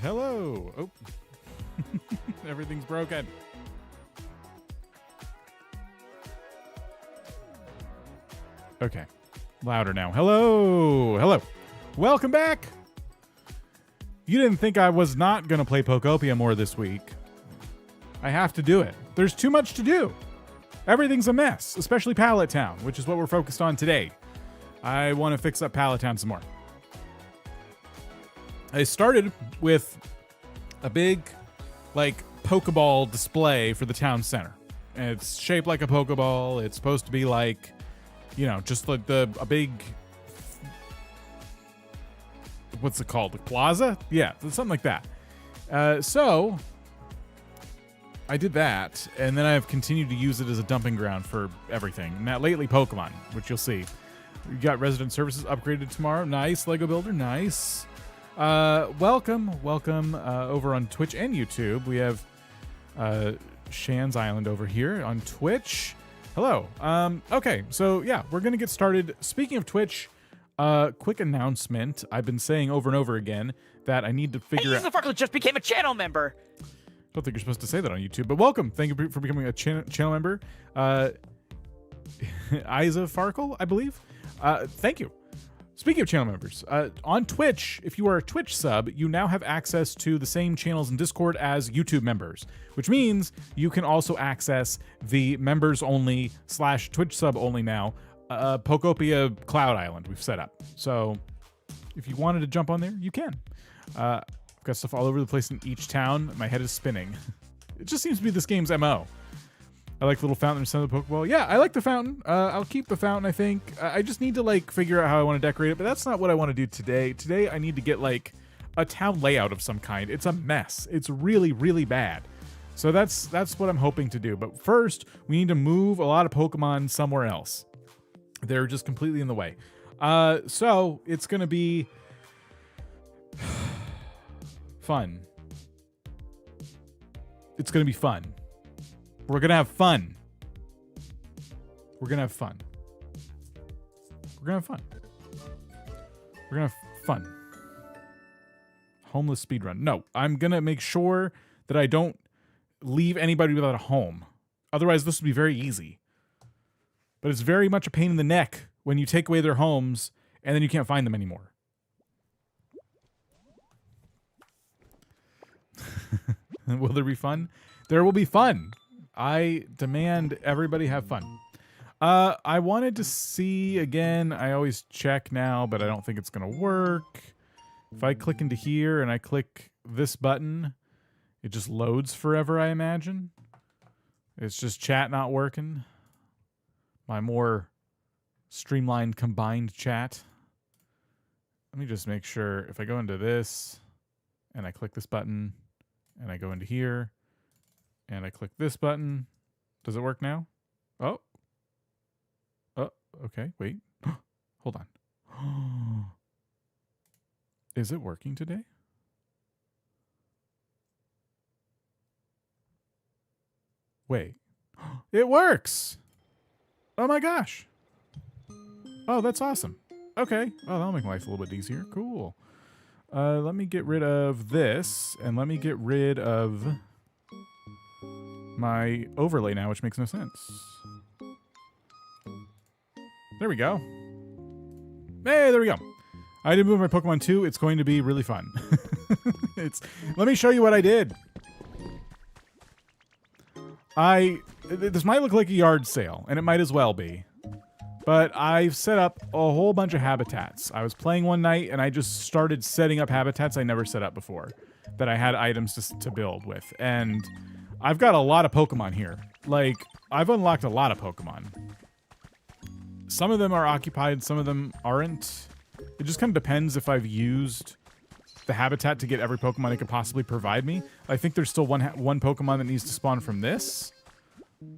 Hello. Oh. Everything's broken. Okay. Louder now. Hello. Hello. Welcome back. You didn't think I was not going to play Pokopia more this week. I have to do it. There's too much to do. Everything's a mess, especially Pallet Town, which is what we're focused on today. I want to fix up Pallet Town some more. I started with a big, like, Pokeball display for the town center. And it's shaped like a Pokeball. It's supposed to be like, you know, just like a big, what's it called? The plaza? Yeah, something like that. So I did that, and then I've continued to use it as a dumping ground for everything. And that lately Pokemon, which you'll see. We got resident services upgraded tomorrow. Nice, Lego Builder, nice. Welcome over on Twitch and YouTube. We have Shan's Island over here on Twitch. Hello. Okay, so yeah, we're gonna get started. Speaking of Twitch, quick announcement. I've been saying over and over again that I need to figure out. Farkle just became a channel member. Don't think you're supposed to say that on YouTube, but welcome. Thank you for becoming a channel member. Isa Farkle, I believe. Thank you. Speaking of channel members, on Twitch, if you are a Twitch sub, you now have access to the same channels in Discord as YouTube members, which means you can also access the members only / Twitch sub only now Pokopia Cloud Island we've set up. So if you wanted to jump on there, you can. I've got stuff all over the place in each town. My head is spinning. It just seems to be this game's MO. I like the little fountain in the center of the Pokeball. Yeah, I like the fountain. I'll keep the fountain, I think. I just need to, like, figure out how I want to decorate it, but that's not what I want to do today. Today, I need to get, like, a town layout of some kind. It's a mess. It's really, really bad. So that's what I'm hoping to do. But first, we need to move a lot of Pokemon somewhere else. They're just completely in the way. So it's going to be fun. It's going to be fun. We're going to have fun. We're going to have fun. We're going to have fun. We're going to have fun. Homeless speedrun. No, I'm going to make sure that I don't leave anybody without a home. Otherwise, this would be very easy. But it's very much a pain in the neck when you take away their homes and then you can't find them anymore. Will there be fun? There will be fun. I demand everybody have fun. I wanted to see, again, I always check now, but I don't think it's going to work. If I click into here and I click this button, it just loads forever, I imagine. It's just chat not working. My more streamlined combined chat. Let me just make sure if I go into this and I click this button and I go into here and I click this button. Does it work now? Oh. Oh, okay. Wait. Hold on. Is it working today? Wait. It works! Oh my gosh. Oh, that's awesome. Okay. Oh, that'll make my life a little bit easier. Cool. Let me get rid of this, and let me get rid of my overlay now, which makes no sense. There we go. Hey, there we go. I did move my Pokemon too. It's going to be really fun. Let me show you what I did. This might look like a yard sale, and it might as well be. But I've set up a whole bunch of habitats. I was playing one night, and I just started setting up habitats I never set up before that I had items to build with. And I've got a lot of Pokemon here. Like, I've unlocked a lot of Pokemon. Some of them are occupied, some of them aren't. It just kind of depends if I've used the habitat to get every Pokemon it could possibly provide me. I think there's still one Pokemon that needs to spawn from this.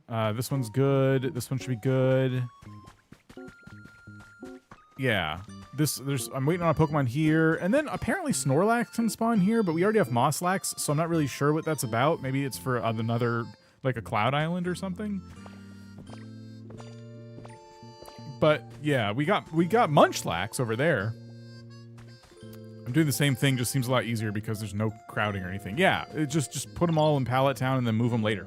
This one's good. This one should be good. Yeah. I'm waiting on a Pokemon here. And then apparently Snorlax can spawn here, but we already have Mosslax, so I'm not really sure what that's about. Maybe it's for another, like a Cloud Island or something. But yeah, we got Munchlax over there. I'm doing the same thing, just seems a lot easier because there's no crowding or anything. Yeah, it just put them all in Pallet Town and then move them later.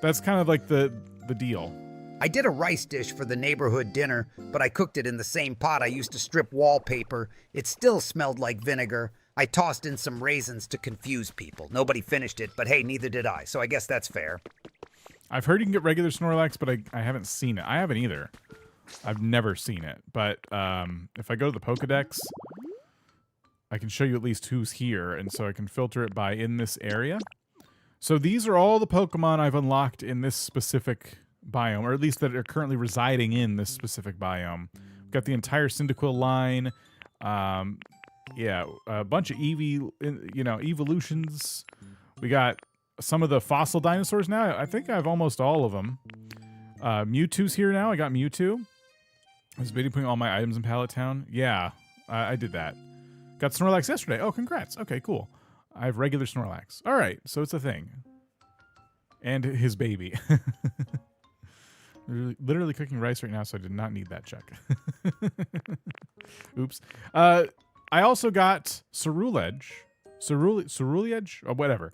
That's kind of like the deal. I did a rice dish for the neighborhood dinner, but I cooked it in the same pot I used to strip wallpaper. It still smelled like vinegar. I tossed in some raisins to confuse people. Nobody finished it, but hey, neither did I, so I guess that's fair. I've heard you can get regular Snorlax, but I haven't seen it. I haven't either. I've never seen it. But if I go to the Pokédex, I can show you at least who's here, and so I can filter it by in this area. So these are all the Pokemon I've unlocked in this specific biome, or at least that are currently residing in this specific biome. We've got the entire Cyndaquil line. Yeah, a bunch of evolutions. We got some of the fossil dinosaurs now. I think I have almost all of them. Mewtwo's here now. I got Mewtwo. I was putting all my items in Pallet Town. Yeah, I did that. Got Snorlax yesterday. Oh, congrats. Okay, cool. I have regular Snorlax. All right, so it's a thing. And his baby. Literally cooking rice right now, so I did not need that check. Oops. I also got Ceruledge. Ceruledge? Or whatever.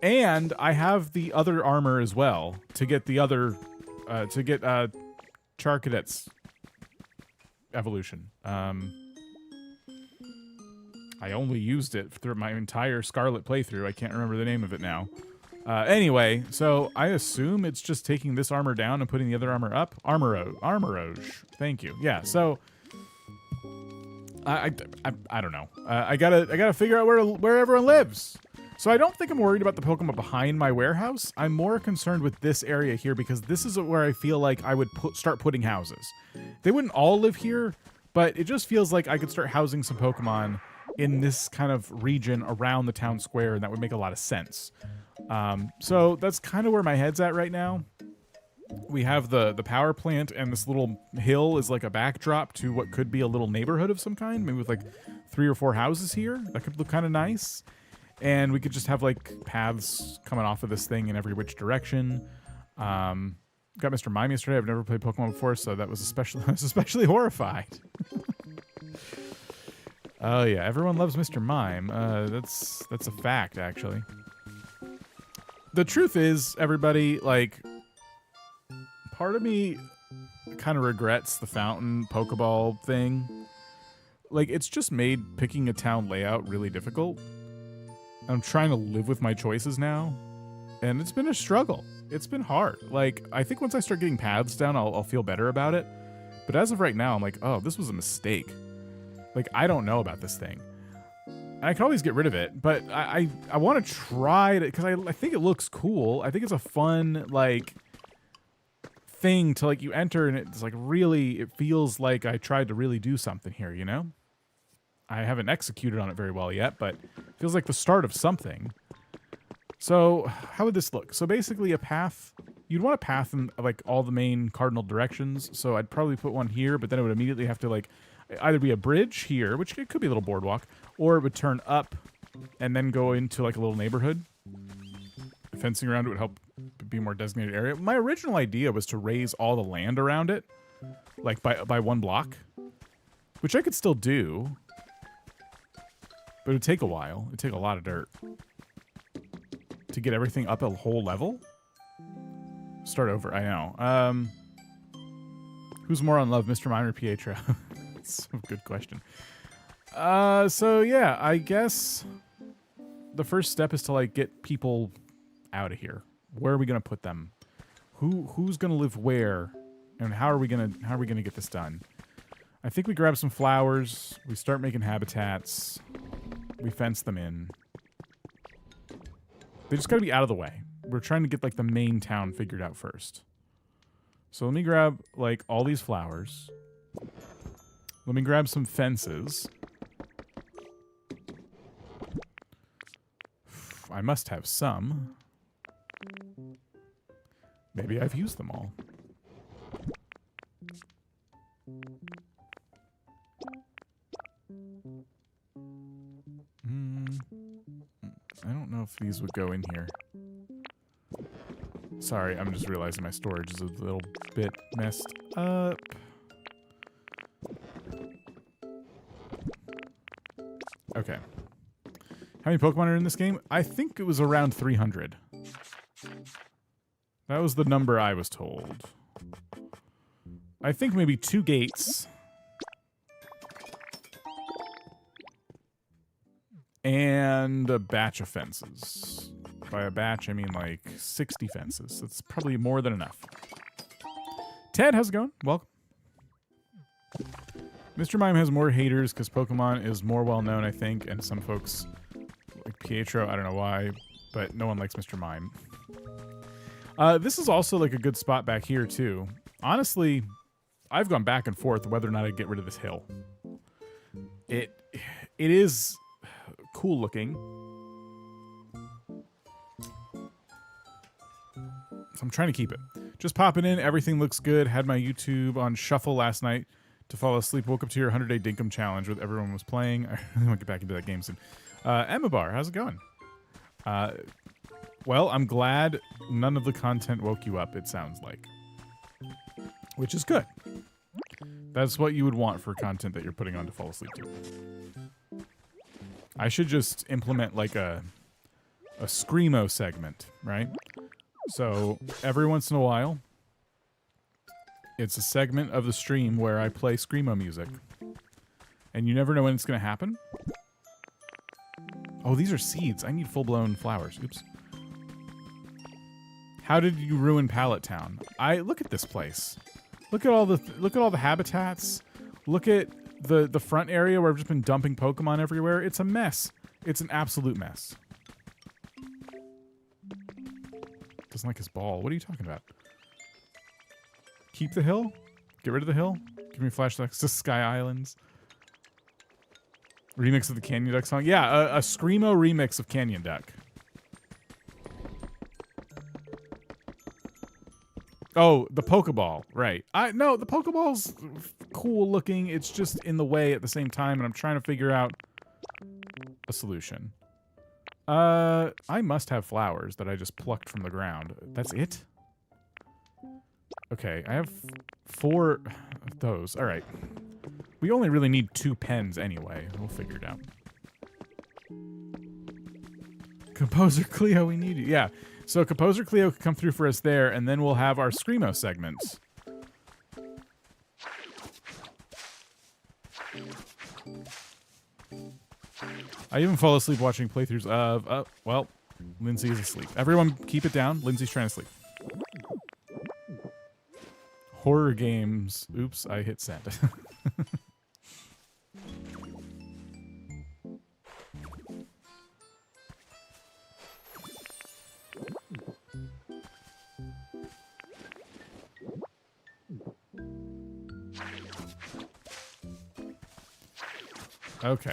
And I have the other armor as well to get the other... to get Charcadet's evolution. I only used it through my entire Scarlet playthrough. I can't remember the name of it now. Anyway, so I assume it's just taking this armor down and putting the other armor up. Armorage. Thank you. Yeah, so... I don't know. I gotta figure out where everyone lives. So I don't think I'm worried about the Pokemon behind my warehouse. I'm more concerned with this area here because this is where I feel like I would start putting houses. They wouldn't all live here, but it just feels like I could start housing some Pokemon in this kind of region around the town square, and that would make a lot of sense. So that's kind of where my head's at right now. We have the power plant, and this little hill is like a backdrop to what could be a little neighborhood of some kind, maybe with like 3 or 4 houses here. That could look kind of nice. And we could just have like paths coming off of this thing in every which direction. Got Mr. Mime yesterday. I've never played Pokemon before, so that was I was especially horrified. Oh yeah, everyone loves Mr. Mime. That's a fact, actually. The truth is, everybody, like, part of me kind of regrets the fountain Pokeball thing. Like, it's just made picking a town layout really difficult. I'm trying to live with my choices now, and it's been a struggle. It's been hard. Like, I think once I start getting paths down, I'll feel better about it. But as of right now, I'm like, oh, this was a mistake. Like, I don't know about this thing. I can always get rid of it, but I want to try it because I think it looks cool. I think it's a fun, like, thing to, like, you enter and it's like really, it feels like I tried to really do something here, you know? I haven't executed on it very well yet, but it feels like the start of something. So how would this look? So basically a path, you'd want a path in like all the main cardinal directions. So I'd probably put one here, but then it would immediately have to like either be a bridge here, which it could be a little boardwalk, or it would turn up and then go into like a little neighborhood. Fencing around it would help be a more designated area. My original idea was to raise all the land around it, like by 1 block, which I could still do. But it would take a while. It would take a lot of dirt. To get everything up a whole level? Start over, I know. Who's more on love, Mr. Mime or Pietro? That's a good question. So yeah, I guess the first step is to like get people out of here. Where are we gonna put them? Who's gonna live where? And how are we gonna get this done? I think we grab some flowers, we start making habitats, we fence them in. They just gotta be out of the way. We're trying to get like the main town figured out first. So let me grab like all these flowers. Let me grab some fences. I must have some. Maybe I've used them all. I don't know if these would go in here. Sorry, I'm just realizing my storage is a little bit messed up. Okay. How many Pokemon are in this game? I think it was around 300. That was the number I was told. I think maybe 2 gates. And a batch of fences. By a batch, I mean like 60 fences. That's probably more than enough. Ted, how's it going? Welcome. Mr. Mime has more haters because Pokemon is more well-known, I think, and some folks, like Pietro, I don't know why, but no one likes Mr. Mime. This is also like a good spot back here, too. Honestly, I've gone back and forth whether or not I'd get rid of this hill. It is cool looking. So I'm trying to keep it. Just popping in. Everything looks good. Had my YouTube on shuffle last night to fall asleep. Woke up to your 100-day Dinkum challenge with everyone was playing. I really want to get back into that game soon. Emma Bar, how's it going? Well, I'm glad none of the content woke you up, it sounds like. Which is good. That's what you would want for content that you're putting on to fall asleep to. I should just implement like a Screamo segment, right? So every once in a while, it's a segment of the stream where I play Screamo music. And you never know when it's going to happen. Oh, these are seeds. I need full-blown flowers. Oops. How did you ruin Pallet Town? Look at this place. Look at all the habitats. Look at the front area where I've just been dumping Pokemon everywhere. It's a mess. It's an absolute mess. Doesn't like his ball. What are you talking about? Keep the hill? Get rid of the hill? Give me flashbacks to Sky Islands. Remix of the Canyon Duck song? Yeah, a Screamo remix of Canyon Duck. Oh, the Pokeball. Right. No, the Pokeball's cool looking. It's just in the way at the same time, and I'm trying to figure out a solution. I must have flowers that I just plucked from the ground. That's it? Okay, I have 4 of those. All right. We only really need 2 pens anyway. We'll figure it out. Composer Cleo, we need you. Yeah. So Composer Cleo can come through for us there, and then we'll have our Screamo segments. I even fall asleep watching playthroughs of... well, Lindsay is asleep. Everyone keep it down. Lindsay's trying to sleep. Horror games. Oops, I hit send. Okay.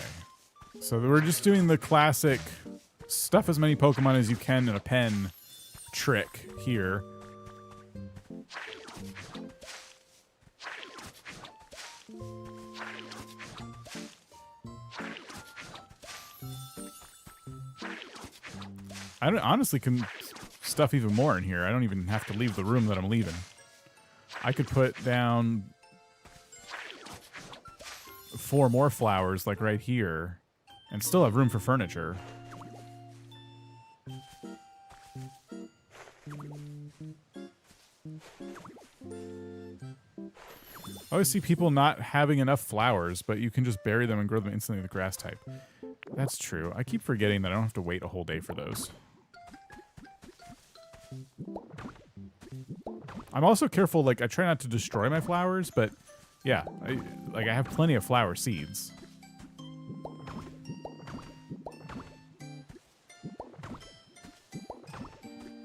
So we're just doing the classic stuff as many Pokemon as you can in a pen trick here. I honestly can stuff even more in here. I don't even have to leave the room that I'm leaving. I could put down 4 more flowers, like right here, and still have room for furniture. I always see people not having enough flowers, but you can just bury them and grow them instantly with the grass type. That's true. I keep forgetting that I don't have to wait a whole day for those. I'm also careful, like, I try not to destroy my flowers, but yeah, I have plenty of flower seeds.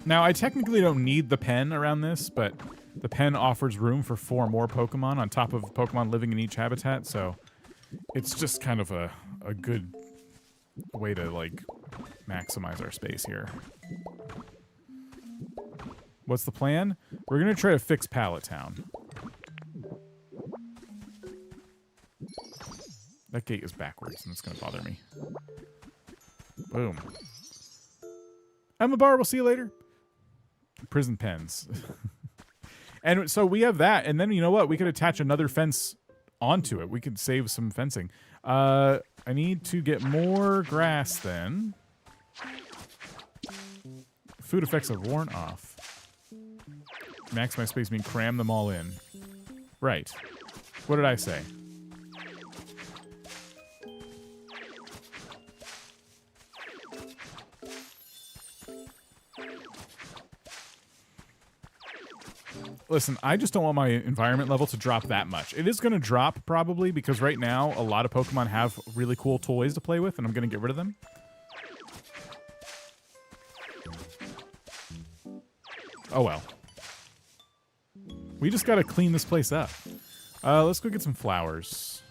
Now, I technically don't need the pen around this, but the pen offers room for 4 more Pokemon on top of Pokemon living in each habitat, so it's just kind of a good way to, like, maximize our space here. What's the plan? We're going to try to fix Pallet Town. That gate is backwards, and it's going to bother me. Boom. Emma Bar, we'll see you later. Prison pens. And so we have that, and then you know what? We could attach another fence onto it. We could save some fencing. I need to get more grass then. Food effects have worn off. Max my space mean cram them all in. Right. What did I say? Listen, I just don't want my environment level to drop that much. It is going to drop probably because right now a lot of Pokemon have really cool toys to play with and I'm going to get rid of them. Oh well. We just got to clean this place up. Let's go get some flowers.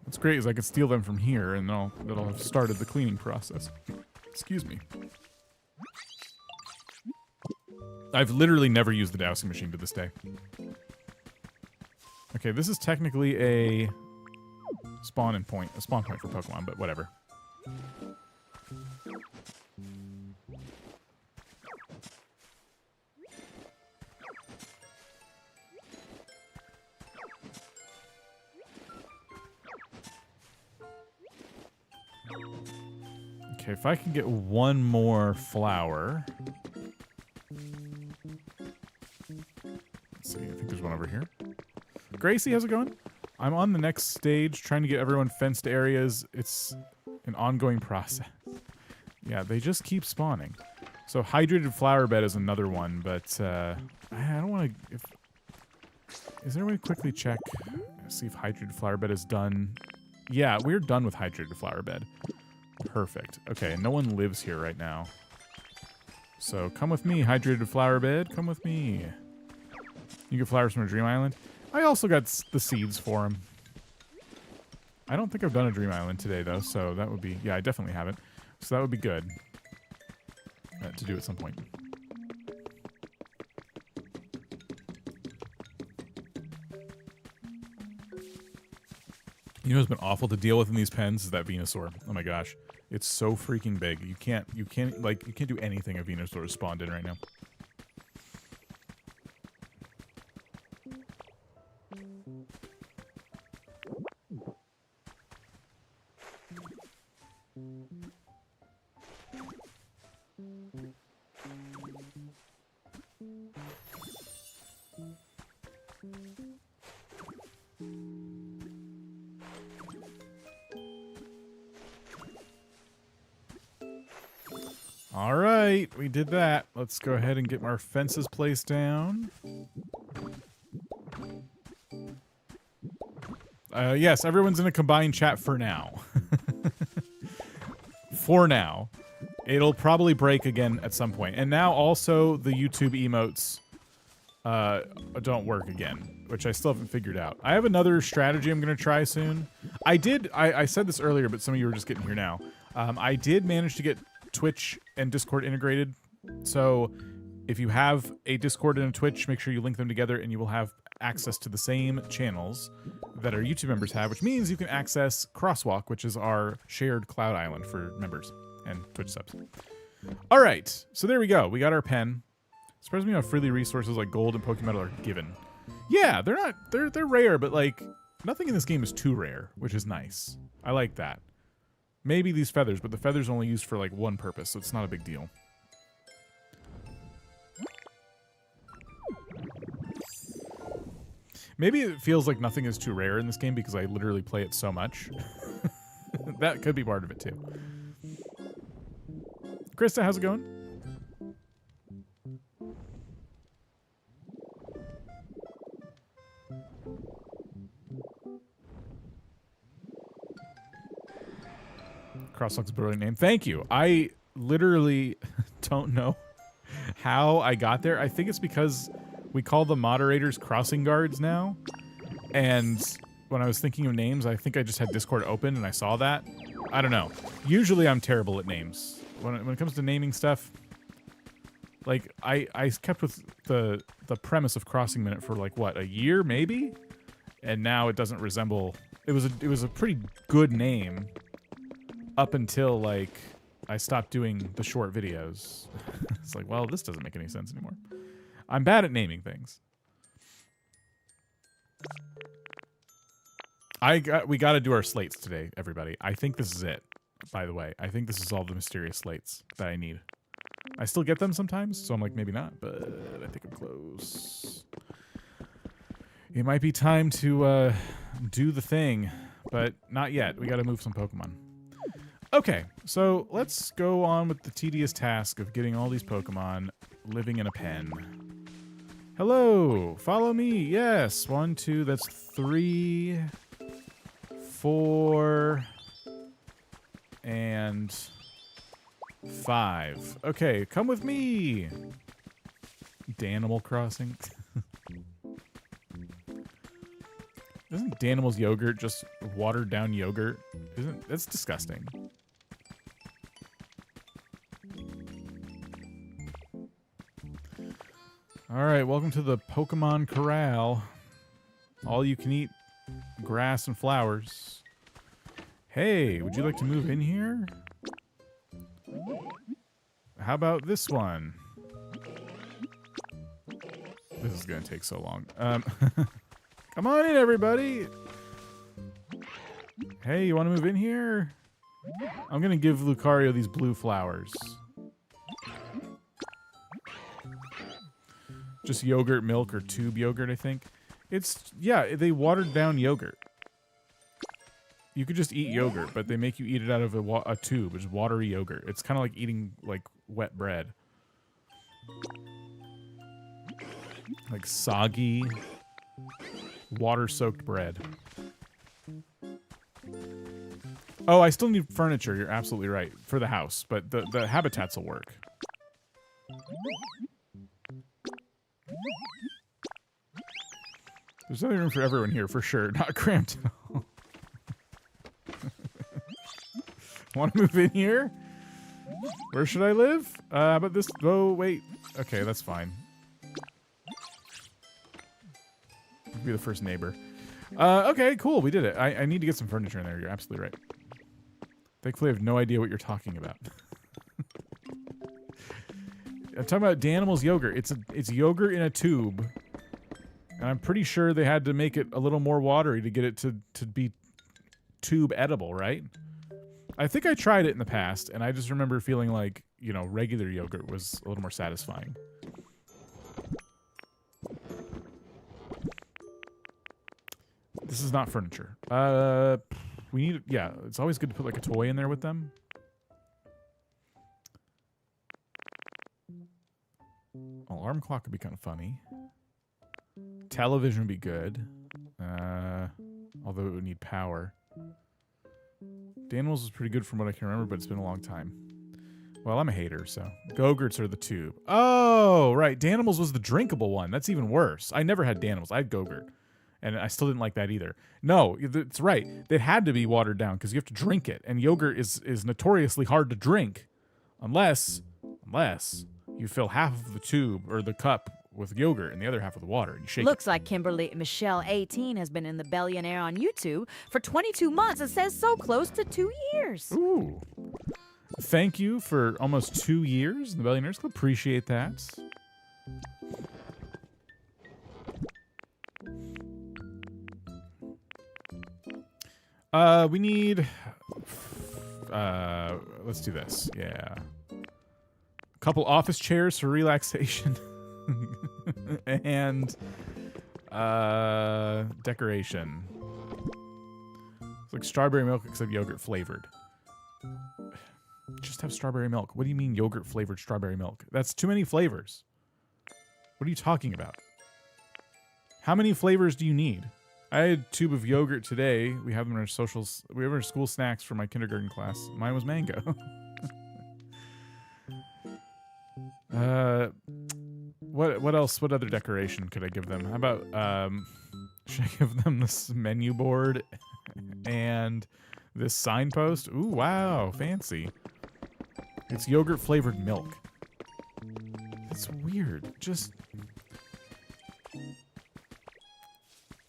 What's great is I could steal them from here and that'll have started the cleaning process. Excuse me. I've literally never used the dowsing machine to this day. Okay, this is technically a spawn point for Pokemon, but whatever. Okay, if I can get one more flower. Let's see, I think there's one over here. Gracie, how's it going? I'm on the next stage trying to get everyone fenced areas. It's an ongoing process. Yeah, they just keep spawning. So hydrated flower bed is another one, but I don't want to... Is there a way to quickly check? See if hydrated flower bed is done. Yeah, we're done with hydrated flower bed. Perfect. Okay, no one lives here right now. So come with me, hydrated flower bed. Come with me. You get flowers from a dream island. I also got the seeds for them. I don't think I've done a dream island today, though, so that would be... Yeah, I definitely haven't. So that would be good to do at some point. You know what's been awful to deal with in these pens is that Venusaur. Oh my gosh. It's so freaking big. You can't do anything if Venusaur is spawned in right now. All right, we did that. Let's go ahead and get our fences placed down. Yes, everyone's in a combined chat for now. For now. It'll probably break again at some point. And now also the YouTube emotes don't work again, which I still haven't figured out. I have another strategy I'm going to try soon. I said this earlier, but some of you are just getting here now. I did manage to get Twitch and Discord integrated. So if you have a Discord and a Twitch, make sure you link them together and you will have access to the same channels that our YouTube members have, which means you can access Crosswalk, which is our shared cloud island for members and Twitch subs. All right, so there we go. We got our pen. Surprised me how freely resources like gold and Pokemetal are given. Yeah, they're rare, but like nothing in this game is too rare, which is nice. I like that. Maybe these feathers, but the feathers are only used for like one purpose, so it's not a big deal. Maybe it feels like nothing is too rare in this game because I literally play it so much. That could be part of it too. Krista, how's it going? Crosswalk's a brilliant name. Thank you. I literally don't know how I got there. I think it's because we call the moderators crossing guards now. And when I was thinking of names, I think I just had Discord open and I saw that. I don't know. Usually I'm terrible at names. When it comes to naming stuff, like I kept with the premise of Crossing Minute for like what, a year maybe? And now it doesn't resemble. It was a pretty good name up until like I stopped doing the short videos. It's like, well, this doesn't make any sense anymore. I'm bad at naming things. We got to do our slates today, everybody. I think this is it, by the way. I think this is all the mysterious slates that I need. I still get them sometimes, so I'm like, maybe not, but I think I'm close. It might be time to do the thing, but not yet. We got to move some Pokemon. Okay, so let's go on with the tedious task of getting all these Pokemon living in a pen. Hello, follow me. Yes, 1, 2, that's 3, 4, and 5. Okay, come with me. Danimal Crossing. Isn't Danimal's yogurt just watered down yogurt? That's disgusting. All right, welcome to the Pokemon Corral. All you can eat grass and flowers. Hey, would you like to move in here? How about this one? This is gonna take so long. Come on in, everybody. Hey, you want to move in here? I'm gonna give Lucario these blue flowers. Just yogurt, milk, or tube yogurt, I think. Yeah, they watered down yogurt. You could just eat yogurt, but they make you eat it out of a tube, which is watery yogurt. It's kind of like eating like wet bread. Like soggy, water-soaked bread. Oh, I still need furniture. You're absolutely right. For the house, but the habitats will work. There's no room for everyone here, for sure. Not cramped at all. Want to move in here? Where should I live? How about this? Oh, wait. Okay, that's fine. I'll be the first neighbor. Okay, cool. We did it. I need to get some furniture in there. You're absolutely right. Thankfully, I have no idea what you're talking about. I'm talking about Danimal's yogurt. It's yogurt in a tube. And I'm pretty sure they had to make it a little more watery to get it to be tube edible, right? I think I tried it in the past, and I just remember feeling like, you know, regular yogurt was a little more satisfying. This is not furniture. We need, yeah, it's always good to put like a toy in there with them. Alarm clock would be kind of funny. Television would be good. Although it would need power. Danimal's is pretty good from what I can remember, but it's been a long time. Well, I'm a hater, so. Go-Gurts are the tube. Oh, right. Danimal's was the drinkable one. That's even worse. I never had Danimal's. I had Go-Gurt. And I still didn't like that either. No, it's right. It had to be watered down because you have to drink it. And yogurt is notoriously hard to drink. Unless you fill half of the tube or the cup with yogurt and the other half with water. And you shake Looks like Kimberly Michelle 18 has been in the Billionaire on YouTube for 22 months. It says so close to 2 years. Ooh. Thank you for almost 2 years in the Billionaires Club. Appreciate that. We need... let's do this. Yeah. A couple office chairs for relaxation. And decoration. It's like strawberry milk except yogurt flavored. Just have strawberry milk. What do you mean yogurt flavored strawberry milk? That's too many flavors. What are you talking about? How many flavors do you need? I had a tube of yogurt today. We have them in our socials. We have our school snacks for my kindergarten class. Mine was mango. What else? What other decoration could I give them? How about should I give them this menu board and this signpost? Ooh, wow, fancy. It's yogurt flavored milk. That's weird. Just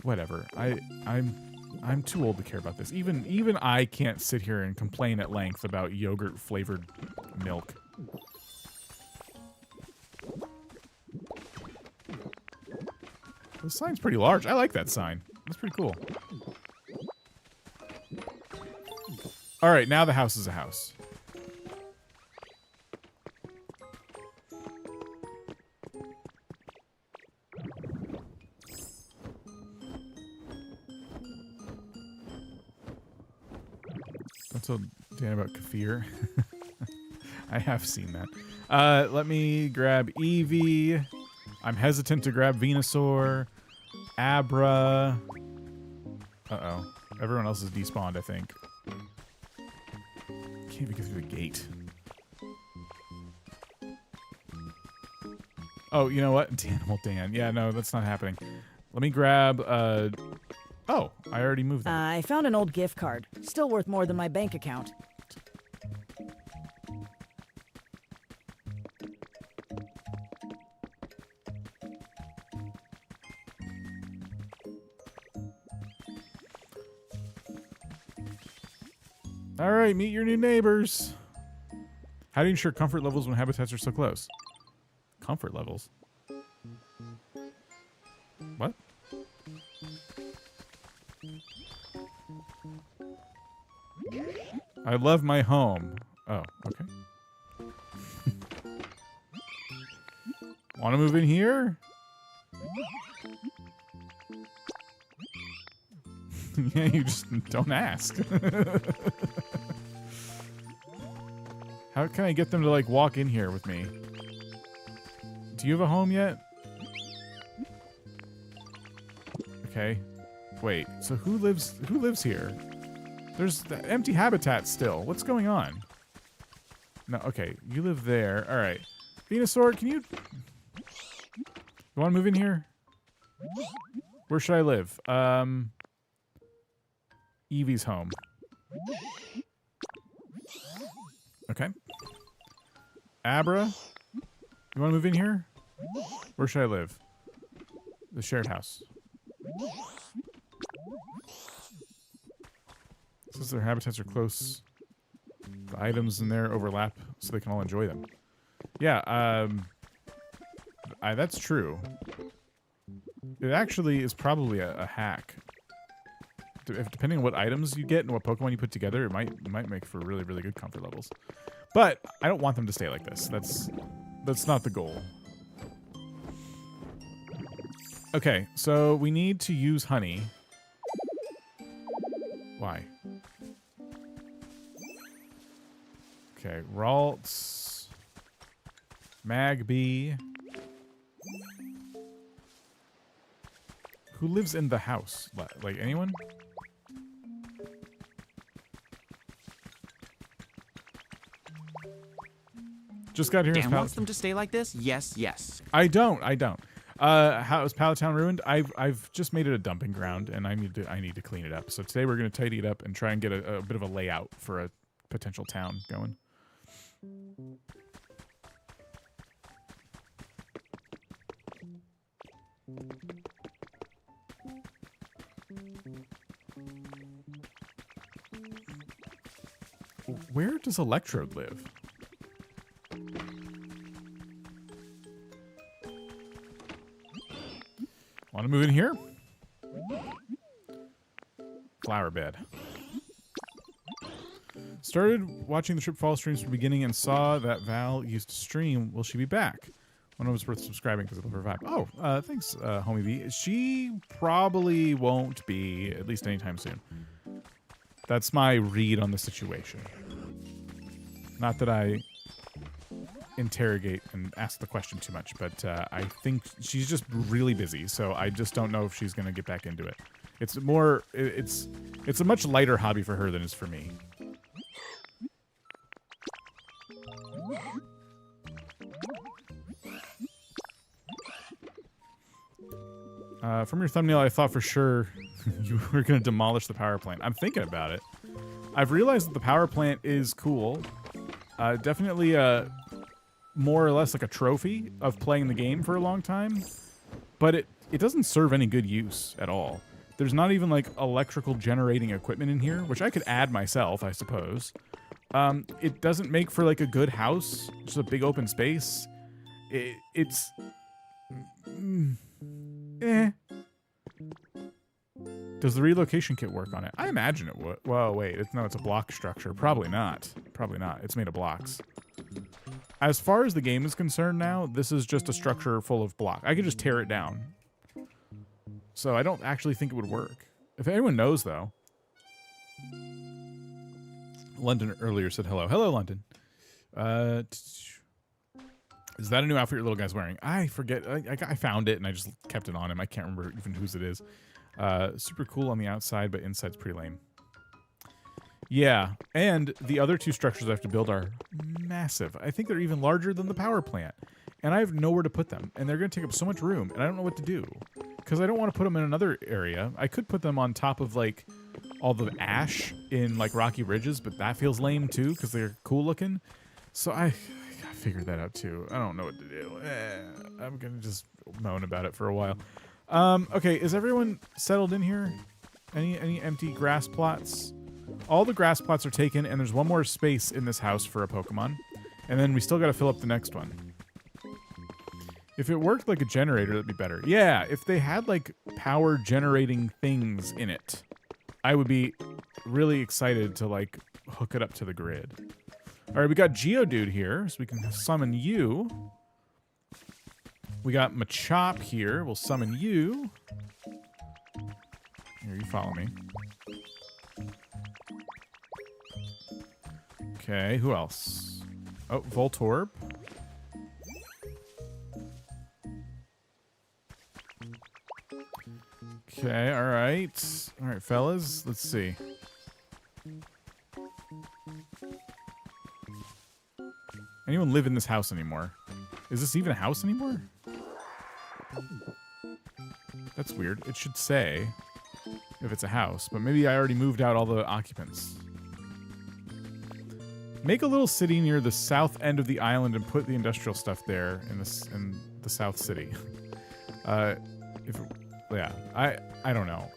whatever. I'm I'm too old to care about this. Even I can't sit here and complain at length about yogurt flavored milk. The sign's pretty large. I like that sign. That's pretty cool. All right, now the house is a house. Don't tell Dan about Kefir. I have seen that. Let me grab Eevee. I'm hesitant to grab Venusaur. Abra. Uh-oh. Everyone else is despawned, I think. Can't even get through the gate. Oh, you know what? Dan. Yeah, no, that's not happening. Let me grab, oh, I already moved that. I found an old gift card. Still worth more than my bank account. All right, meet your new neighbors. How do you ensure comfort levels when habitats are so close? Comfort levels? What? I love my home. Oh, okay. Want to move in here? Yeah, you just don't ask. How can I get them to, like, walk in here with me? Do you have a home yet? Okay. Wait, so who lives here? There's the empty habitat still. What's going on? No, okay, you live there. All right. Venusaur, can you want to move in here? Where should I live? Eevee's home. Okay. Abra, you want to move in here? Where should I live? The shared house. Since their habitats are close, the items in there overlap so they can all enjoy them. Yeah, that's true. It actually is probably a hack. Depending on what items you get and what Pokemon you put together, it might make for really, really good comfort levels. But I don't want them to stay like this. That's not the goal. Okay, so we need to use honey. Why? Okay, Ralts, Magby. Who lives in the house? Like anyone? Just got here. Dan wants them to stay like this? Yes, yes. I don't. How is Pallet Town ruined? I've just made it a dumping ground, and I need to clean it up. So today we're going to tidy it up and try and get a bit of a layout for a potential town going. Where does Electrode live? Want to move in here? Flower bed. Started watching the Trip Fall streams from the beginning and saw that Val used to stream. Will she be back? One of us worth subscribing because of her vibe. Oh, thanks, Homie B. She probably won't be, at least anytime soon. That's my read on the situation. Not that I interrogate and ask the question too much, but I think she's just really busy, so I just don't know if she's going to get back into it. It's more, it's a much lighter hobby for her than it's for me. From your thumbnail, I thought for sure you were going to demolish the power plant. I'm thinking about it. I've realized that the power plant is cool. Definitely more or less like a trophy of playing the game for a long time, but it doesn't serve any good use at all. There's not even like electrical generating equipment in here, which I could add myself, I suppose. It doesn't make for like a good house. Just a big open space. It's Does the relocation kit work on it? I imagine it would. Well, wait. It's a block structure. Probably not. Probably not. It's made of blocks. As far as the game is concerned now, this is just a structure full of block. I could just tear it down. So I don't actually think it would work. If anyone knows, though. London earlier said hello. Hello, London. Is that a new outfit your little guy's wearing? I forget. I found it, and I just kept it on him. I can't remember even whose it is. Super cool on the outside, but inside's pretty lame. Yeah, and the other two structures I have to build are massive. I think they're even larger than the power plant. And I have nowhere to put them. And they're going to take up so much room, and I don't know what to do. Because I don't want to put them in another area. I could put them on top of, like, all the ash in, like, Rocky Ridges, but that feels lame, too, because they're cool looking. So I gotta figure that out, too. I don't know what to do. I'm going to just moan about it for a while. Okay, is everyone settled in here? Any empty grass plots? All the grass plots are taken, and there's one more space in this house for a Pokemon. And then we still got to fill up the next one. If it worked like a generator, that'd be better. Yeah, if they had, like, power generating things in it, I would be really excited to, like, hook it up to the grid. All right, we got Geodude here, so we can summon you. We got Machop here. We'll summon you. Here, you follow me. Okay, who else? Oh, Voltorb. Okay, all right. All right, fellas, let's see. Anyone live in this house anymore? Is this even a house anymore? That's weird. It should say if it's a house, but maybe I already moved out all the occupants. Make a little city near the south end of the island and put the industrial stuff there in the south city. Yeah, I don't know.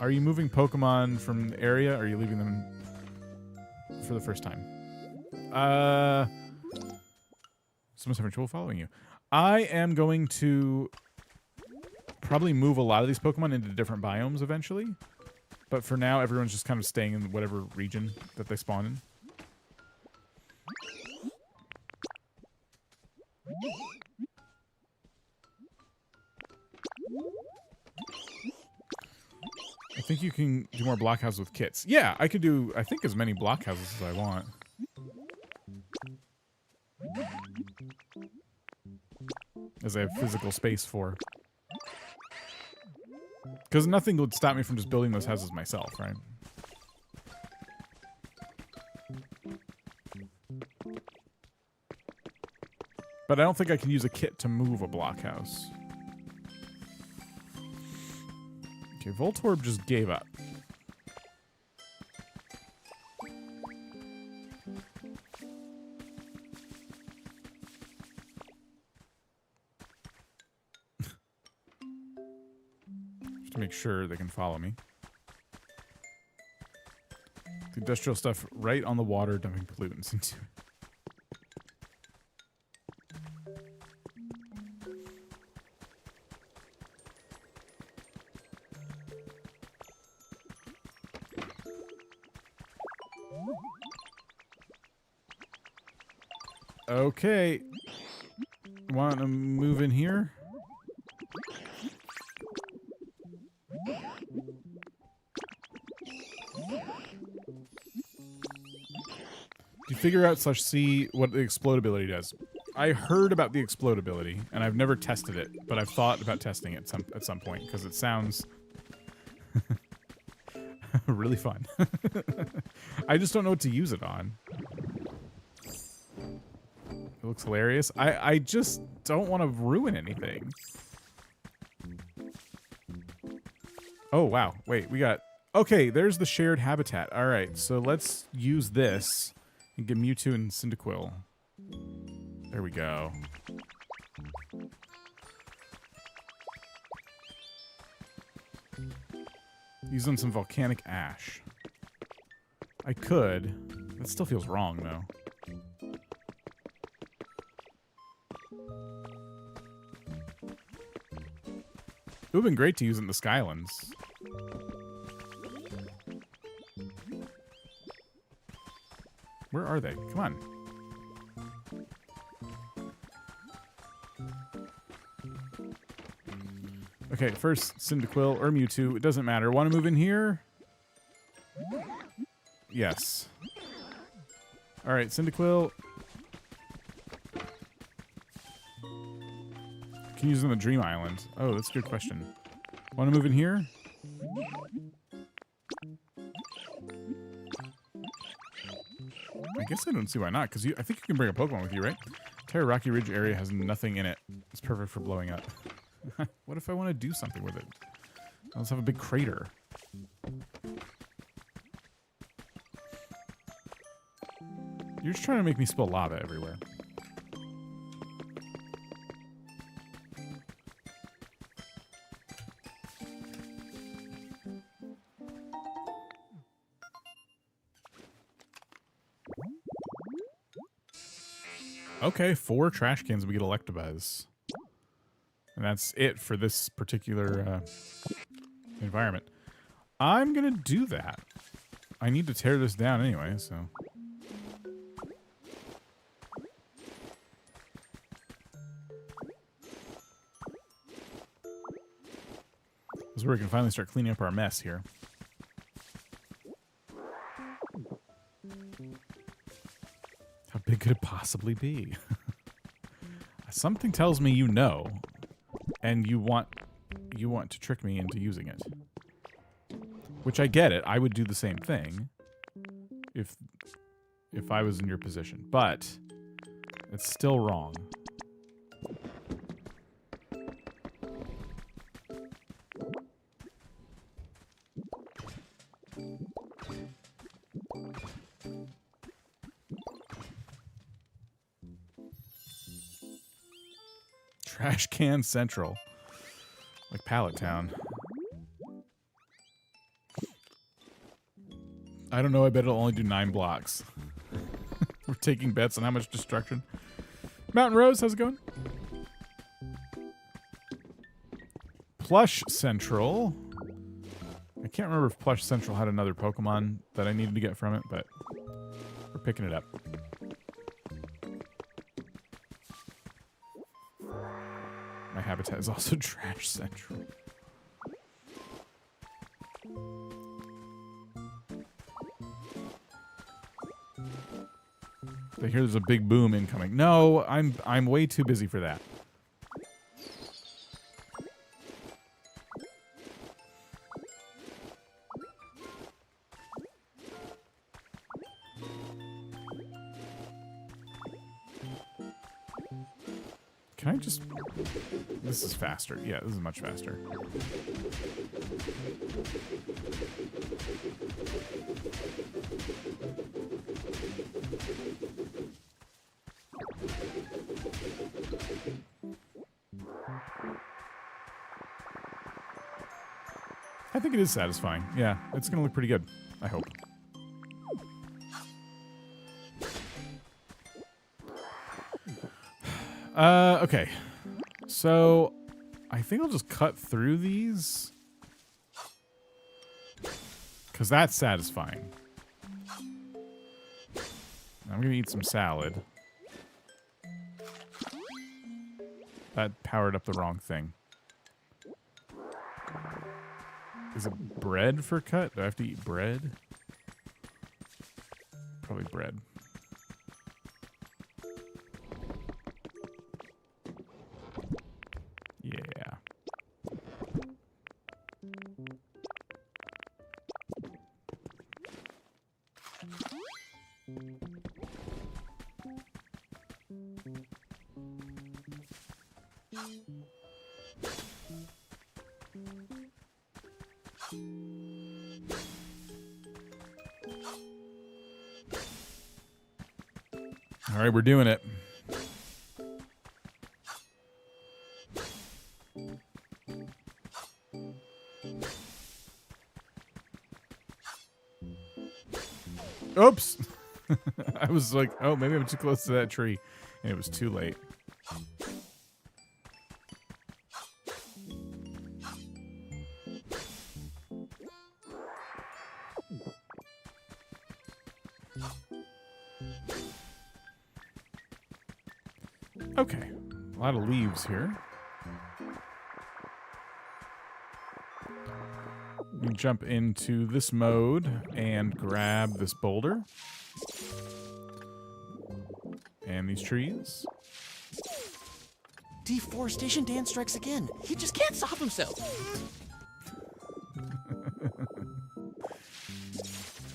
Are you moving Pokemon from the area, or are you leaving them for the first time? Someone's having trouble following you. I am going to probably move a lot of these Pokemon into different biomes eventually. But for now, everyone's just kind of staying in whatever region that they spawn in. I think you can do more blockhouses with kits. Yeah, I could do, I think, as many blockhouses as I want. As I have physical space for. Because nothing would stop me from just building those houses myself, right? But I don't think I can use a kit to move a blockhouse. Okay, Voltorb just gave up. Just to make sure they can follow me. The industrial stuff right on the water, dumping pollutants into it. Okay. Want to move in here? You figure out /see what the explodability does. I heard about the explodability, and I've never tested it, but I've thought about testing it at some point, because it sounds really fun. I just don't know what to use it on. It looks hilarious. I just don't want to ruin anything. Oh, wow. Wait, we got... Okay, there's the shared habitat. All right, so let's use this and get Mewtwo and Cyndaquil. There we go. Using some volcanic ash. I could. That still feels wrong, though. It would have been great to use it in the Skylands. Where are they? Come on. Okay, first Cyndaquil or Mewtwo. It doesn't matter. Want to move in here? Yes. All right, Cyndaquil. Can you use it on the Dream Island? Oh, that's a good question. Want to move in here? I guess I don't see why not, because I think you can bring a Pokemon with you, right? Entire Rocky Ridge area has nothing in it. It's perfect for blowing up. What if I want to do something with it? Let's have a big crater. You're just trying to make me spill lava everywhere. Okay, 4 trash cans we get Electabuzz. And that's it for this particular environment. I'm going to do that. I need to tear this down anyway, so... This is where we can finally start cleaning up our mess here. How big could it possibly be? Something tells me you know, and you want to trick me into using it. Which I get it. I would do the same thing if I was in your position, but it's still wrong. Trash Can Central. Like Pallet Town. I don't know, I bet it'll only do 9 blocks. We're taking bets on how much destruction. Mountain Rose, how's it going? Plush Central. I can't remember if Plush Central had another Pokemon that I needed to get from it, but we're picking it up. My habitat is also Trash Central. I hear there's a big boom incoming. No, I'm way too busy for that. Can I just... This is faster. Yeah, this is much faster. I think it is satisfying. Yeah, it's going to look pretty good. I hope. Okay. So, I think I'll just cut through these. Because that's satisfying. I'm going to eat some salad. That powered up the wrong thing. Is it bread for cut? Do I have to eat bread? Probably bread. Yeah. All right, we're doing it. Oops. I was like, oh, maybe I'm too close to that tree. And it was too late. Okay. A lot of leaves here. We can jump into this mode and grab this boulder. And these trees. Deforestation Dan strikes again. He just can't stop himself. It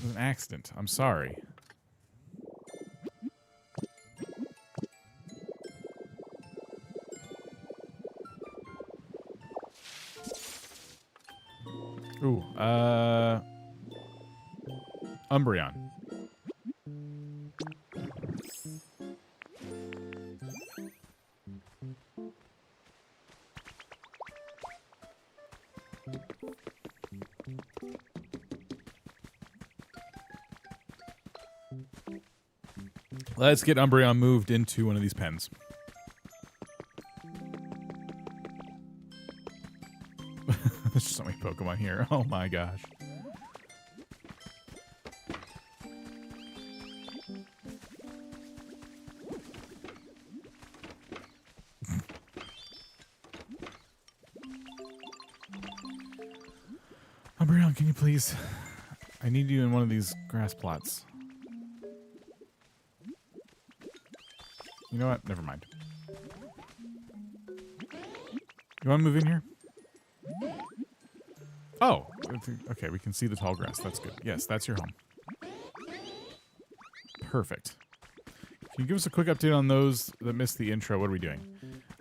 was an accident. I'm sorry. Ooh, Umbreon. Let's get Umbreon moved into one of these pens. There's so many Pokemon here. Oh my gosh. Umbreon, can you please? I need you in one of these grass plots. You know what? Never mind. You want to move in here? Oh, okay. We can see the tall grass. That's good. Yes, that's your home. Perfect. Can you give us a quick update on those that missed the intro? What are we doing?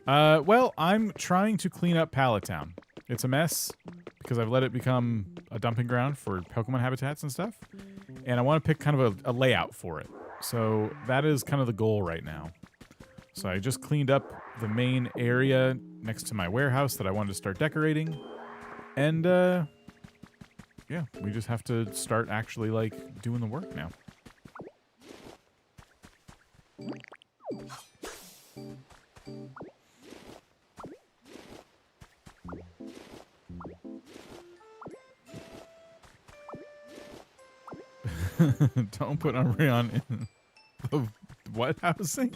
Well, I'm trying to clean up Pallet Town. It's a mess because I've let it become a dumping ground for Pokemon habitats and stuff. And I want to pick kind of a layout for it. So that is kind of the goal right now. So I just cleaned up the main area next to my warehouse that I wanted to start decorating. And, yeah, we just have to start actually, like, doing the work now. Don't put Umbreon in the what housing?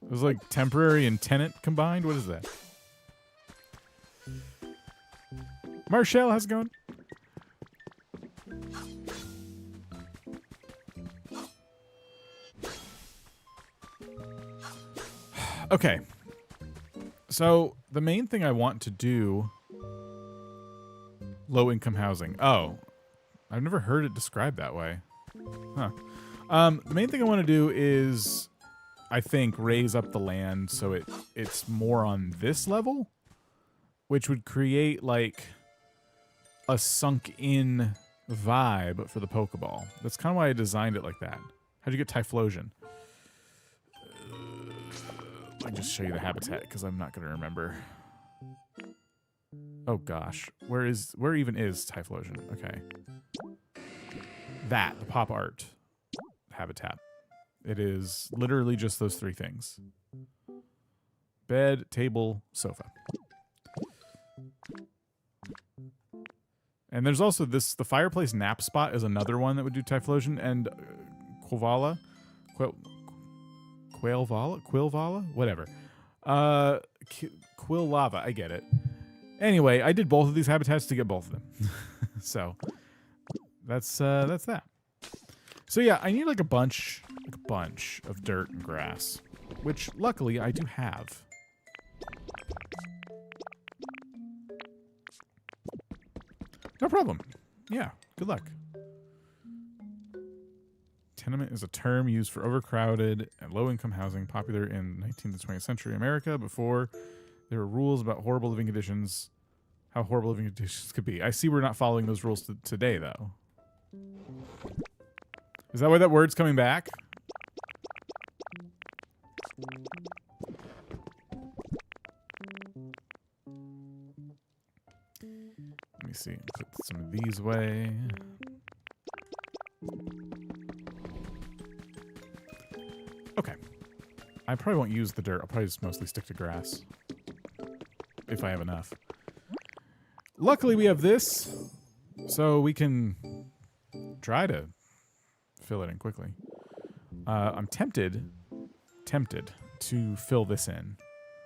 It was like temporary and tenant combined? What is that? Marshall, how's it going? Okay. So, the main thing I want to do... Low-income housing. Oh. I've never heard it described that way. Huh. The main thing I want to do is... I think raise up the land so it's more on this level, which would create like a sunk in vibe for the Pokeball. That's kind of why I designed it like that. How'd you get Typhlosion? Let me just show you the habitat because I'm not going to remember. Oh gosh, where even is Typhlosion? Okay, the pop art habitat. It is literally just those three things. Bed, table, sofa. And there's also the fireplace nap spot is another one that would do Typhlosion, and Quilvala? Quilvala? Whatever. Quillava, I get it. Anyway, I did both of these habitats to get both of them. So, that's that. So yeah, I need like a bunch of dirt and grass, which luckily I do have. No problem. Yeah, good luck. Tenement is a term used for overcrowded and low-income housing, popular in 19th to 20th century America before there were rules about horrible living conditions, how horrible living conditions could be. I see we're not following those rules today, though. Is that why that word's coming back? Let me see. Put some of these away. Okay. I probably won't use the dirt. I'll probably just mostly stick to grass. If I have enough. Luckily, we have this, so we can try to fill it in quickly. I'm tempted to fill this in,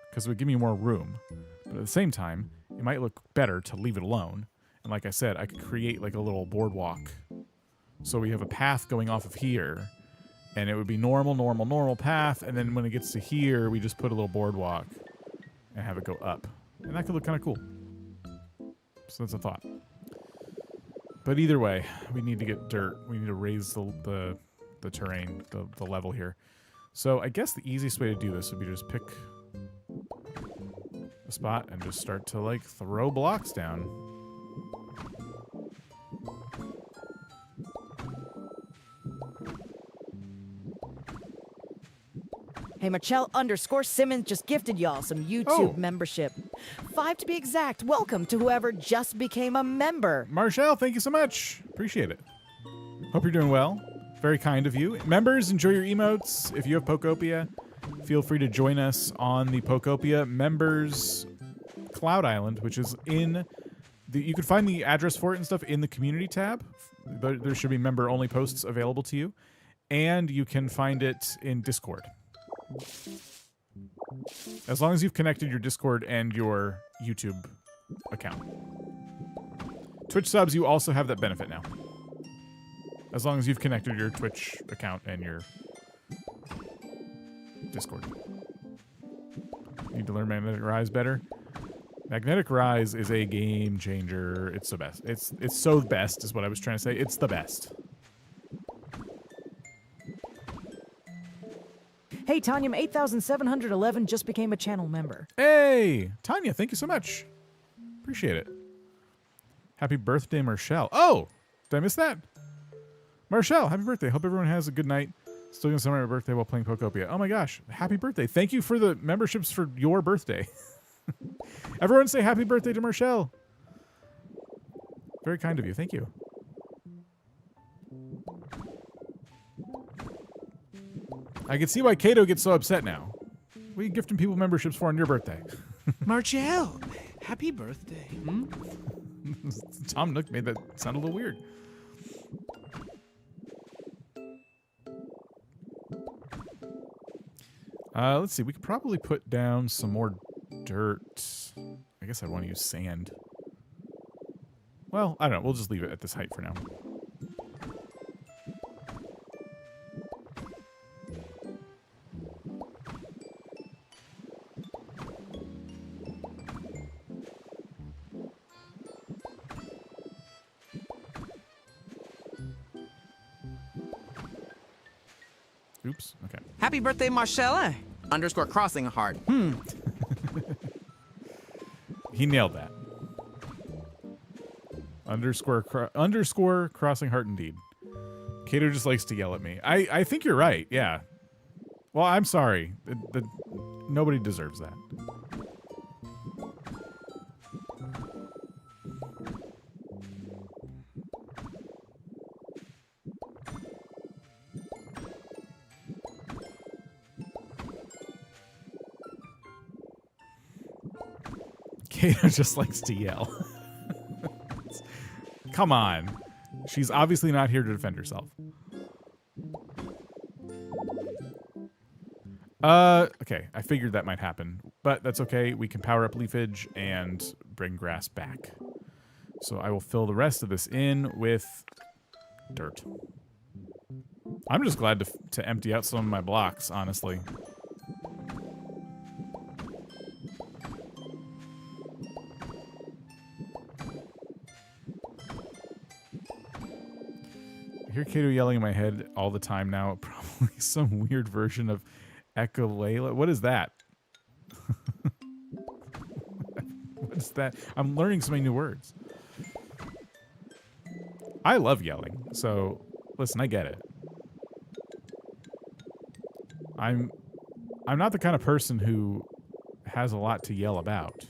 because it would give me more room. But at the same time, it might look better to leave it alone. And like I said, I could create like a little boardwalk. So we have a path going off of here, and it would be normal path, and then when it gets to here, we just put a little boardwalk and have it go up. And that could look kind of cool. So that's a thought. But either way, we need to get dirt. We need to raise the terrain, the level here. So I guess the easiest way to do this would be to just pick a spot and just start to like throw blocks down. Hey, Marcel_Simmons just gifted y'all some YouTube membership. 5 to be exact. Welcome to whoever just became a member. Marshall, thank you so much. Appreciate it. Hope you're doing well. Very kind of you. Members, enjoy your emotes. If you have Pokopia, feel free to join us on the Pokopia Members Cloud Island, which is in the... You can find the address for it and stuff in the community tab. There should be member-only posts available to you. And you can find it in Discord. As long as you've connected your Discord and your YouTube account. Twitch subs, you also have that benefit now. As long as you've connected your Twitch account and your Discord. Need to learn Magnetic Rise better. Magnetic Rise is a game changer. It's the best. It's so best is what I was trying to say. It's the best. Hey, Tanya, 8711 just became a channel member. Hey, Tanya, thank you so much. Appreciate it. Happy birthday, Marshall. Oh, did I miss that? Marshall, happy birthday. Hope everyone has a good night. Still gonna celebrate my birthday while playing Pokopia. Oh my gosh, happy birthday. Thank you for the memberships for your birthday. Everyone say happy birthday to Marshall. Very kind of you. Thank you. I can see why Kato gets so upset now. What are you gifting people memberships for on your birthday? Marcel, happy birthday. Tom Nook made that sound a little weird. Let's see. We could probably put down some more dirt. I guess I'd want to use sand. Well, I don't know. We'll just leave it at this height for now. Oops. Okay. Happy birthday, Marcella. _crossing heart. He nailed that. Underscore crossing heart indeed. Kato just likes to yell at me. I think you're right. Yeah. Well, I'm sorry. Nobody deserves that. Kato just likes to yell. Come on. She's obviously not here to defend herself. Okay. I figured that might happen. But that's okay. We can power up leafage and bring grass back. So I will fill the rest of this in with dirt. I'm just glad to empty out some of my blocks, honestly. I hear Kato yelling in my head all the time now. Probably some weird version of echolalia. What is that? What is that? I'm learning so many new words. I love yelling, so listen, I get it. I'm not the kind of person who has a lot to yell about.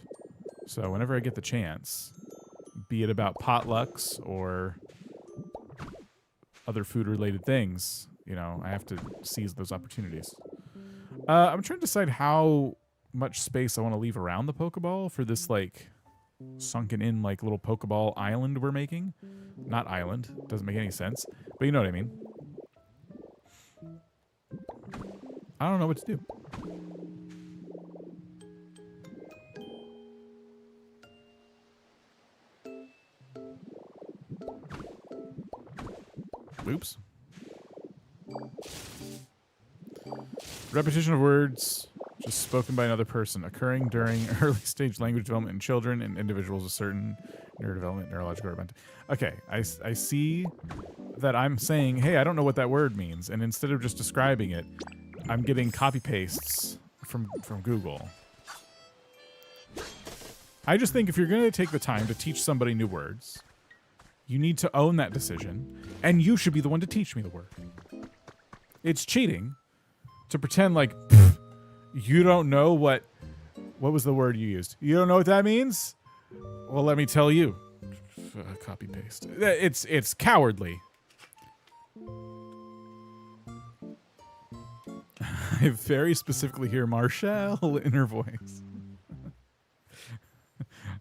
So whenever I get the chance, be it about potlucks or other food-related things, you know, I have to seize those opportunities. I'm trying to decide how much space I want to leave around the Pokeball for this, like, sunken in, like, little Pokeball island we're making. Not island. Doesn't make any sense. But you know what I mean. I don't know what to do. Oops. Repetition of words just spoken by another person, occurring during early stage language development in children and individuals with certain neurodevelopment, neurological event. Okay, I see that I'm saying, hey, I don't know what that word means, and instead of just describing it, I'm getting copy pastes from Google. I just think if you're going to take the time to teach somebody new words, you need to own that decision, and you should be the one to teach me the word. It's cheating to pretend like you don't know what was the word you used. You don't know what that means? Well, let me tell you. Copy paste. It's cowardly. I very specifically hear Marshall in her voice.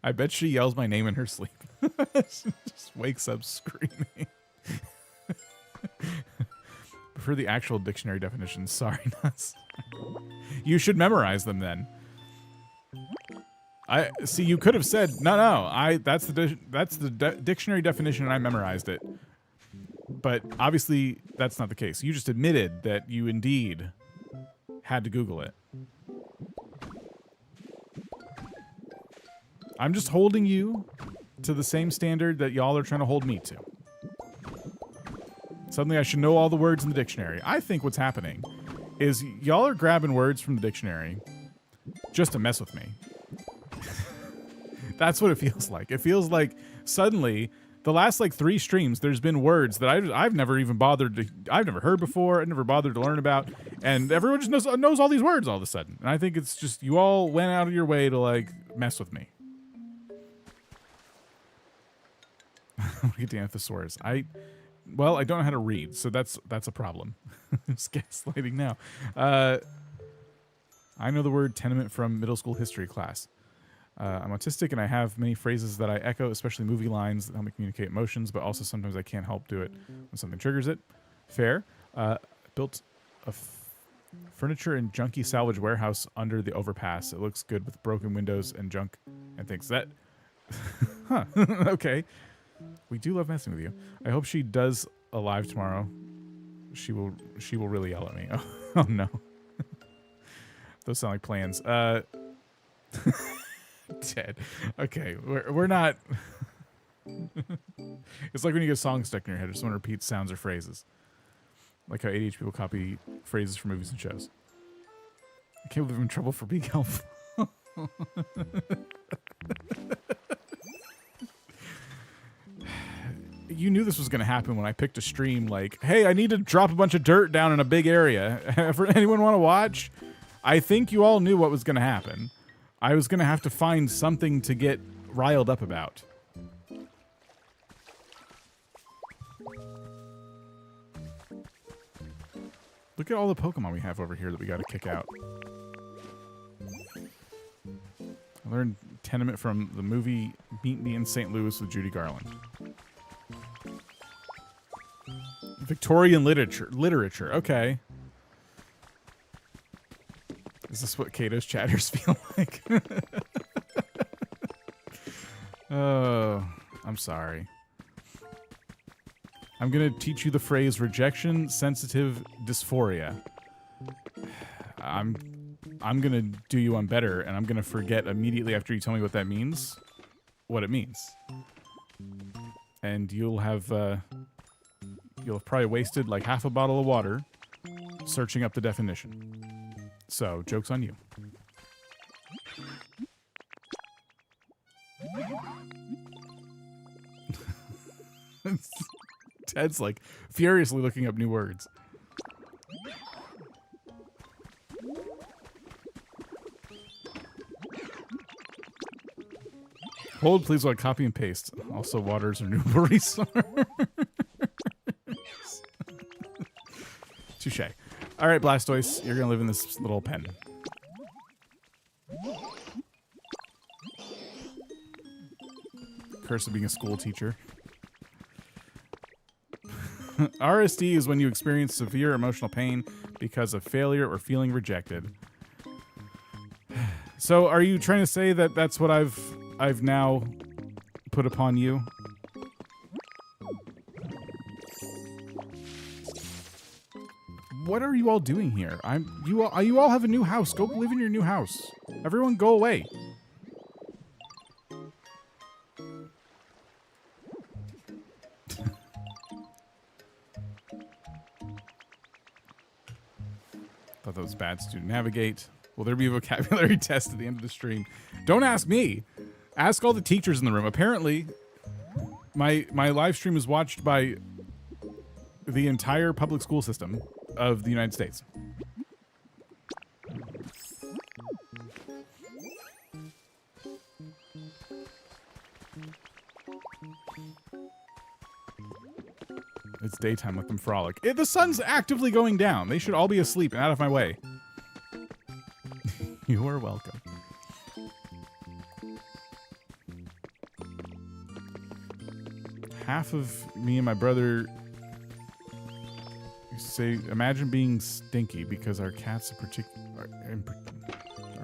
I bet she yells my name in her sleep. She just wakes up screaming. Prefer the actual dictionary definitions. Sorry, nuts. You should memorize them then. I see. You could have said no. That's the dictionary definition, and I memorized it. But obviously, that's not the case. You just admitted that you indeed had to Google it. I'm just holding you to the same standard that y'all are trying to hold me to. Suddenly I should know all the words in the dictionary. I think what's happening is y'all are grabbing words from the dictionary just to mess with me. That's what it feels like. It feels like suddenly the last like 3 streams, there's been words that I've never even bothered to, I've never heard before, I've never bothered to learn about, and everyone just knows all these words all of a sudden. And I think it's just you all went out of your way to like mess with me. I'm gonna get the Anthosaurus. Well, I don't know how to read, so that's a problem. It's gaslighting now. I know the word tenement from middle school history class. I'm autistic and I have many phrases that I echo, especially movie lines that help me communicate emotions, but also sometimes I can't help do it when something triggers it. Fair. Built a furniture and junky salvage warehouse under the overpass. It looks good with broken windows and junk and things. That... Huh. Okay. We do love messing with you. I hope she does a live tomorrow. She will really yell at me. Oh no. Those sound like plans. Dead. Okay, we're not. It's like when you get a song stuck in your head. Just want to repeat sounds or phrases. Like how ADHD people copy phrases from movies and shows. I can't believe I'm in trouble for being helpful. You knew this was going to happen when I picked a stream like, hey, I need to drop a bunch of dirt down in a big area. Anyone want to watch? I think you all knew what was going to happen. I was going to have to find something to get riled up about. Look at all the Pokemon we have over here that we got to kick out. I learned Tenement from the movie Meet Me in St. Louis with Judy Garland. Victorian literature. Okay. Is this what Kato's chatters feel like? Oh, I'm sorry. I'm going to teach you the phrase rejection sensitive dysphoria. I'm going to do you one better, and I'm going to forget immediately after you tell me what that means, what it means. And you'll have probably wasted like half a bottle of water searching up the definition. So, joke's on you. Ted's like furiously looking up new words. Hold, please, while I copy and paste. Also, waters are new resource. Touche. All right, Blastoise, you're gonna live in this little pen. Curse of being a school teacher. RSD is when you experience severe emotional pain because of failure or feeling rejected. So, are you trying to say that that's what I've now put upon you? What are you all doing here? You all have a new house. Go live in your new house. Everyone, go away. Thought that was bad. Student navigate. Will there be a vocabulary test at the end of the stream? Don't ask me. Ask all the teachers in the room. Apparently, my live stream is watched by the entire public school system of the United States. It's daytime. Let them frolic. The sun's actively going down. They should all be asleep and out of my way. You are welcome. Half of me and my brother say, imagine being stinky because our cats are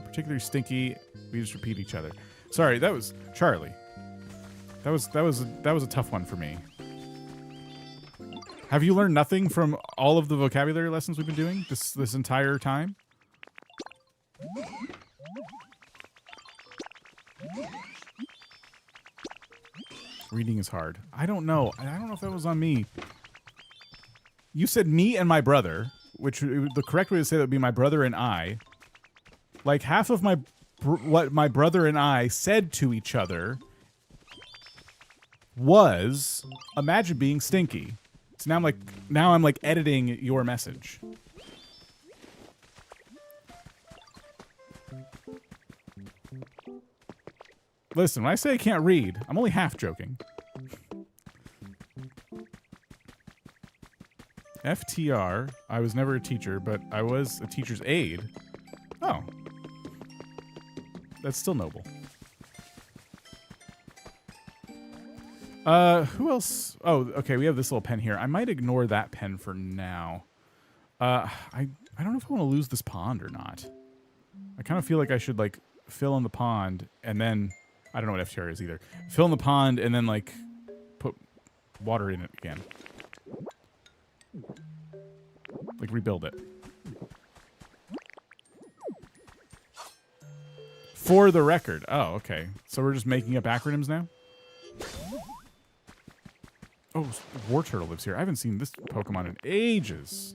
particularly stinky. We just repeat each other. Sorry, that was Charlie. That was a tough one for me. Have you learned nothing from all of the vocabulary lessons we've been doing this entire time? Reading is hard. I don't know. I don't know if that was on me. You said me and my brother, which the correct way to say that would be my brother and I. Like half of what my brother and I said to each other was, imagine being stinky. So now I'm like editing your message. Listen, when I say I can't read, I'm only half joking. FTR, I was never a teacher, but I was a teacher's aide. Oh. That's still noble. Who else? Oh, okay, we have this little pen here. I might ignore that pen for now. I don't know if I want to lose this pond or not. I kind of feel like I should, like, fill in the pond and then... I don't know what FTR is either. Fill in the pond and then, like, put water in it again. Like, rebuild it. For the record. Oh, okay. So we're just making up acronyms now? Oh, War Turtle lives here. I haven't seen this Pokemon in ages.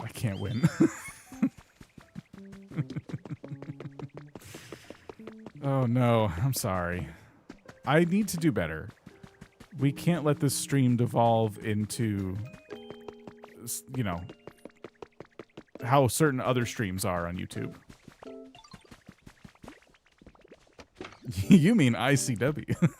I can't win. Oh no, I'm sorry. I need to do better. We can't let this stream devolve into, you know, how certain other streams are on YouTube. You mean ICW?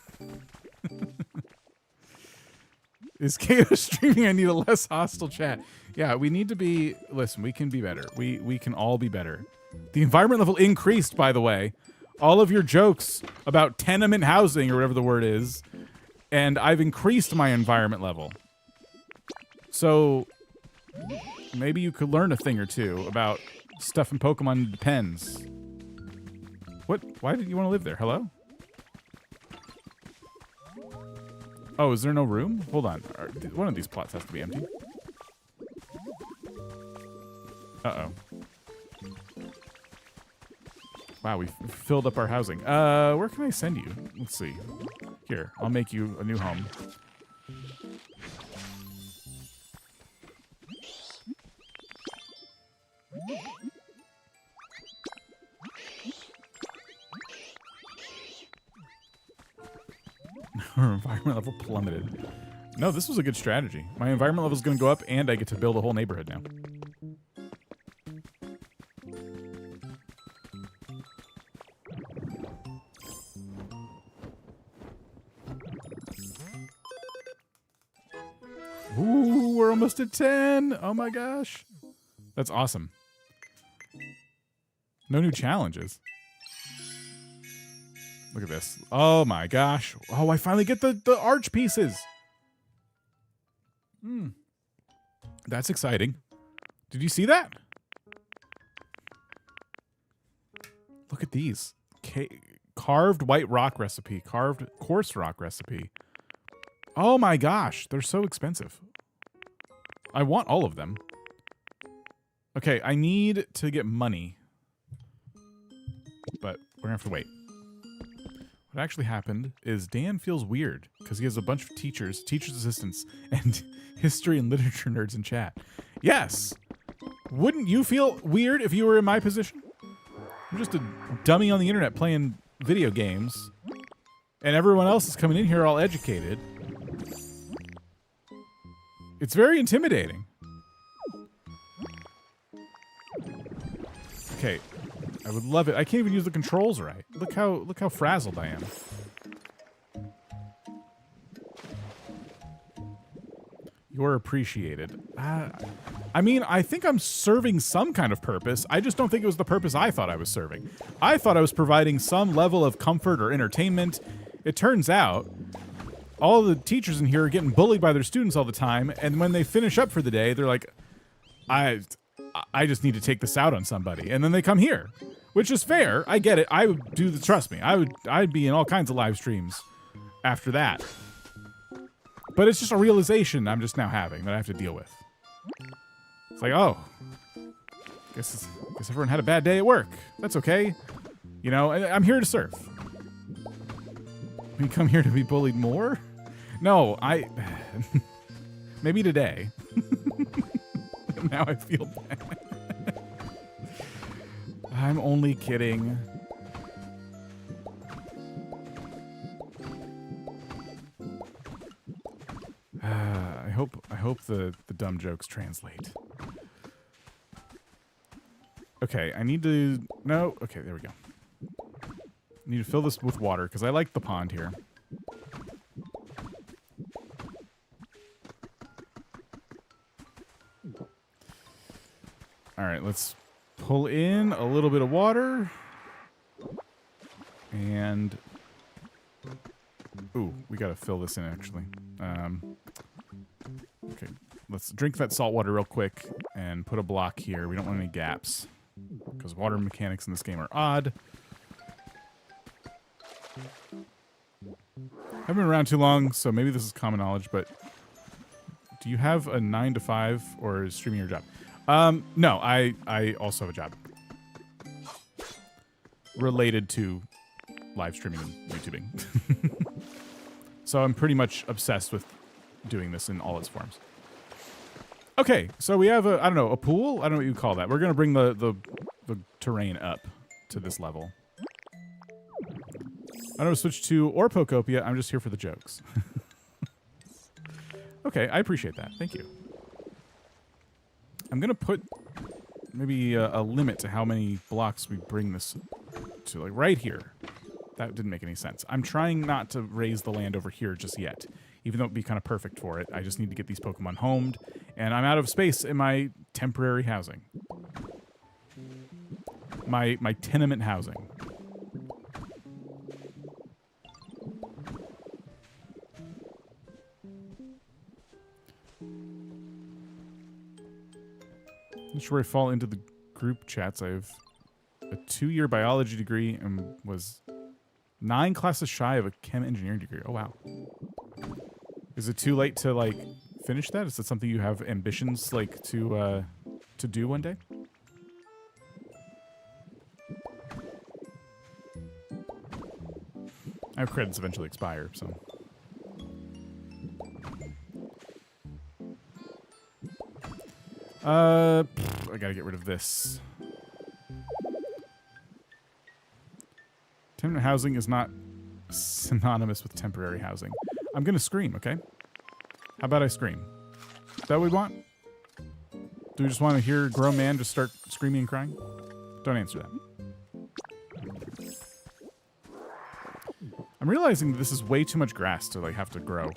Is Kato streaming? I need a less hostile chat. Yeah, we need to be... Listen, we can be better. We can all be better. The environment level increased, by the way. All of your jokes about tenement housing, or whatever the word is, and I've increased my environment level. So, maybe you could learn a thing or two about stuff in Pokemon. Depends. What? Why did you want to live there? Hello? Oh, is there no room? Hold on. One of these plots has to be empty. Uh-oh. Wow, we filled up our housing. Where can I send you? Let's see. Here, I'll make you a new home. Our environment level plummeted. No, this was a good strategy. My environment level is going to go up, and I get to build a whole neighborhood now. we're almost at 10. Oh my gosh. That's awesome. No new challenges. Look at this. Oh my gosh. Oh, I finally get the arch pieces. That's exciting. Did you see that? Look at these. Carved white rock recipe. Carved coarse rock recipe. Oh my gosh. They're so expensive. I want all of them. Okay, I need to get money. But we're gonna have to wait. What actually happened is Dan feels weird because he has a bunch of teachers, teachers' assistants, and history and literature nerds in chat. Yes! Wouldn't you feel weird if you were in my position? I'm just a dummy on the internet playing video games, and everyone else is coming in here all educated. It's very intimidating. Okay, I would love it. I can't even use the controls right. Look how frazzled I am. You're appreciated. I mean, I think I'm serving some kind of purpose. I just don't think it was the purpose I thought I was serving. I thought I was providing some level of comfort or entertainment. It turns out all the teachers in here are getting bullied by their students all the time, and when they finish up for the day, they're like, I just need to take this out on somebody. And then they come here, which is fair. I get it. I would do the, trust me, I'd be in all kinds of live streams after that. But it's just a realization I'm just now having that I have to deal with. It's like, oh, guess everyone had a bad day at work. That's okay. You know, I'm here to serve. We come here to be bullied more? No, maybe today. Now I feel bad. I'm only kidding. I hope the dumb jokes translate. Okay, I need to... No, okay, there we go. I need to fill this with water, because I like the pond here. Alright, let's pull in a little bit of water. And... Ooh, we gotta fill this in, actually. Okay, let's drink that salt water real quick and put a block here. We don't want any gaps, because water mechanics in this game are odd. I haven't been around too long, so maybe this is common knowledge, but do you have a 9 to 5 or is streaming your job? No, I also have a job related to live streaming and YouTubing. So I'm pretty much obsessed with doing this in all its forms. Okay, so we have I don't know, a pool? I don't know what you call that. We're going to bring the terrain up to this level. I don't switch to or Pokopia. I'm just here for the jokes. Okay, I appreciate that. Thank you. I'm going to put maybe a limit to how many blocks we bring this to, like right here. That didn't make any sense. I'm trying not to raise the land over here just yet, even though it'd be kind of perfect for it. I just need to get these Pokemon homed, and I'm out of space in my temporary housing. My tenement housing. Not sure where I fall into the group chats. I have a 2-year biology degree and was 9 classes shy of a chem engineering degree. Oh, wow. Is it too late to, like, finish that? Is that something you have ambitions, like, to do one day? I have credits eventually expire, so... I gotta get rid of this. Tenement housing is not synonymous with temporary housing. I'm gonna scream, okay? How about I scream? Is that what we want? Do we just want to hear a grown man just start screaming and crying? Don't answer that. I'm realizing that this is way too much grass to, like, have to grow.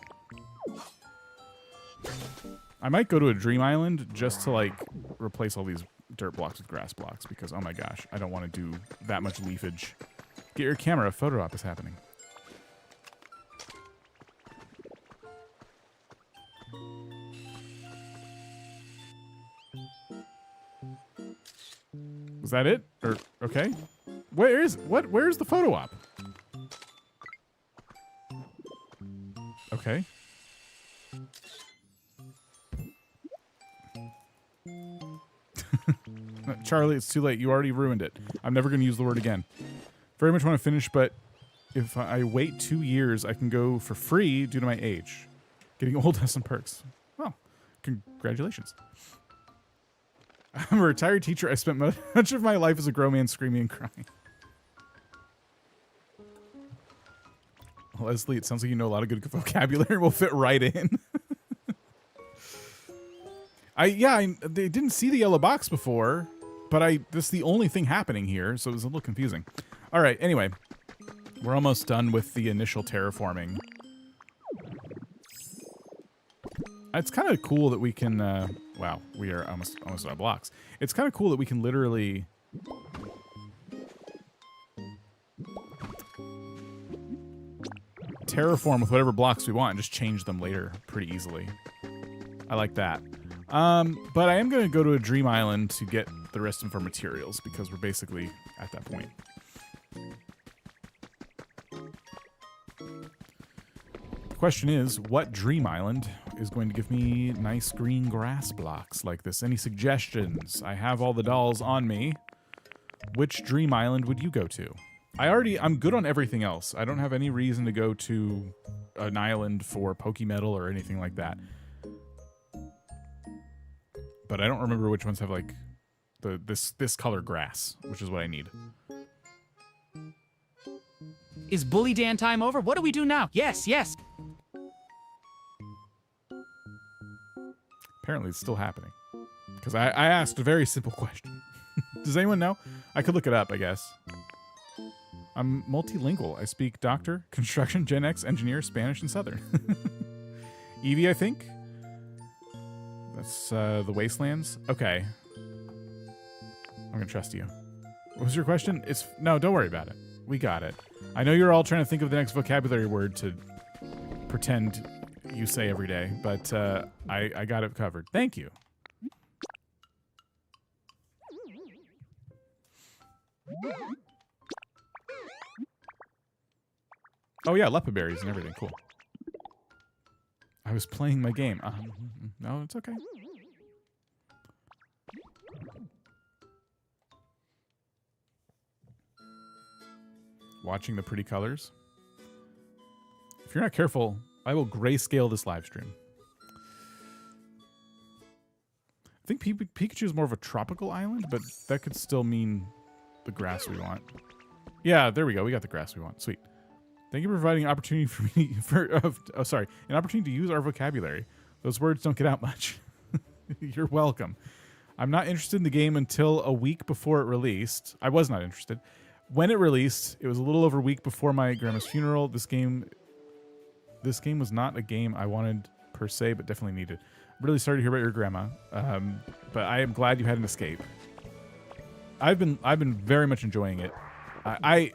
I might go to a dream island just to like replace all these dirt blocks with grass blocks because oh my gosh, I don't want to do that much leafage. Get your camera, photo op is happening. Was that it? Or okay. Where's the photo op? Okay. Charlie, it's too late. You already ruined it. I'm never going to use the word again. Very much want to finish, but if I wait 2 years, I can go for free due to my age. Getting old has some perks. Well, congratulations. I'm a retired teacher. I spent much of my life as a grown man screaming and crying. Leslie, it sounds like you know a lot of good vocabulary. Will fit right in. I didn't see the yellow box before, but this is the only thing happening here, so it was a little confusing. All right, anyway, we're almost done with the initial terraforming. It's kind of cool that we can. Wow, we are almost out of blocks. It's kind of cool that we can literally. Terraform with whatever blocks we want and just change them later pretty easily. I like that. But I am going to go to a dream island to get the rest of them for materials because we're basically at that point. The question is, what dream island is going to give me nice green grass blocks like this? Any suggestions? I have all the dolls on me. Which dream island would you go to? I'm good on everything else. I don't have any reason to go to an island for Pokemetal or anything like that. But I don't remember which ones have like this color grass, which is what I need. Is Bully Dan time over? What do we do now? Yes, yes. Apparently it's still happening. Because I asked a very simple question. Does anyone know? I could look it up, I guess. I'm multilingual. I speak doctor, construction, Gen X, engineer, Spanish, and Southern. Evie, I think. That's the Wastelands. Okay. I'm going to trust you. What was your question? No, don't worry about it. We got it. I know you're all trying to think of the next vocabulary word to pretend you say every day, but I got it covered. Thank you. Oh yeah, leopard berries and everything. Cool. I was playing my game. No, it's okay. Watching the pretty colors. If you're not careful, I will grayscale this live stream. I think Pikachu is more of a tropical island, but that could still mean the grass we want. Yeah, there we go. We got the grass we want. Sweet. Thank you for providing an opportunity for me an opportunity to use our vocabulary. Those words don't get out much. You're welcome. I'm not interested in the game until a week before it released. I was not interested. When it released, it was a little over a week before my grandma's funeral. This game was not a game I wanted per se, but definitely needed. I'm really sorry to hear about your grandma, but I am glad you had an escape. I've been very much enjoying it. I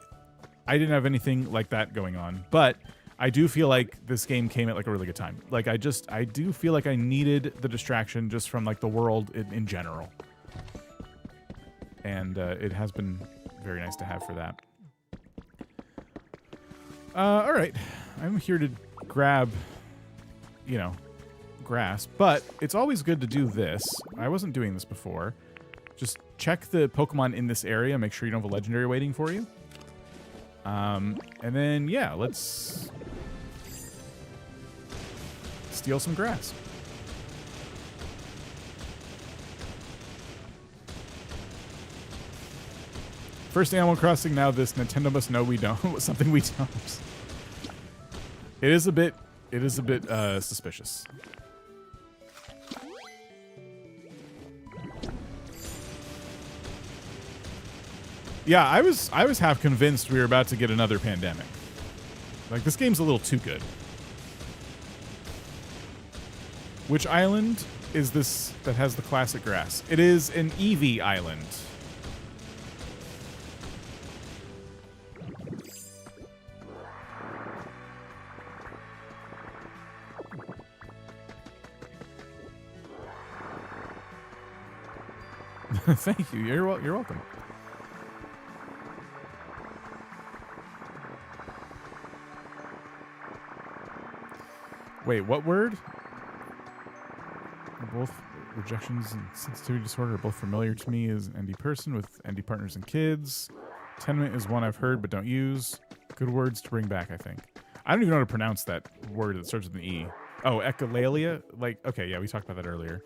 didn't have anything like that going on, but I do feel like this game came at like a really good time. Like I do feel like I needed the distraction just from like the world in general. And it has been very nice to have for that. All right, I'm here to grab, grass, but it's always good to do this. I wasn't doing this before. Just check the Pokemon in this area, make sure you don't have a legendary waiting for you. And then, yeah, let's steal some grass. First Animal Crossing, now this. Nintendo must know we don't. Something we don't. It is a bit suspicious. Yeah, I was half convinced we were about to get another pandemic. Like, this game's a little too good. Which island is this that has the classic grass? It is an Eevee island. Thank you. You're welcome. Wait, what word? Both rejections and sensitivity disorder are both familiar to me as an ND person with ND partners and kids. Tenement is one I've heard but don't use. Good words to bring back, I think. I don't even know how to pronounce that word that starts with an E. Oh, echolalia? Like, okay, yeah, we talked about that earlier.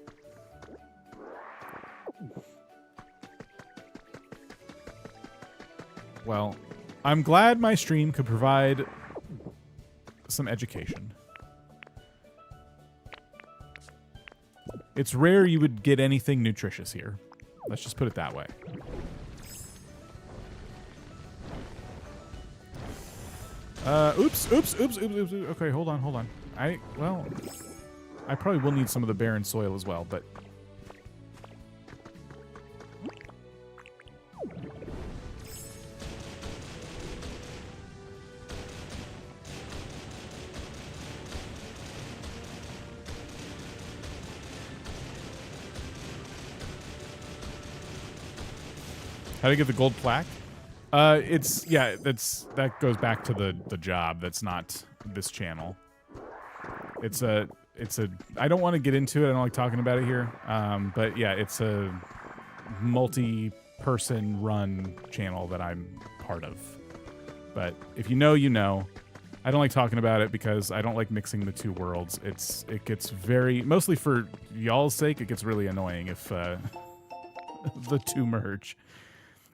Well, I'm glad my stream could provide some education. It's rare you would get anything nutritious here. Let's just put it that way. Oops. Okay, hold on. I probably will need some of the barren soil as well, but... How do you get the gold plaque? That goes back to the job. That's not this channel. I don't want to get into it. I don't like talking about it here. But yeah, it's a multi-person run channel that I'm part of. But if you know, you know. I don't like talking about it because I don't like mixing the two worlds. It gets very, mostly for y'all's sake, it gets really annoying if the two merge.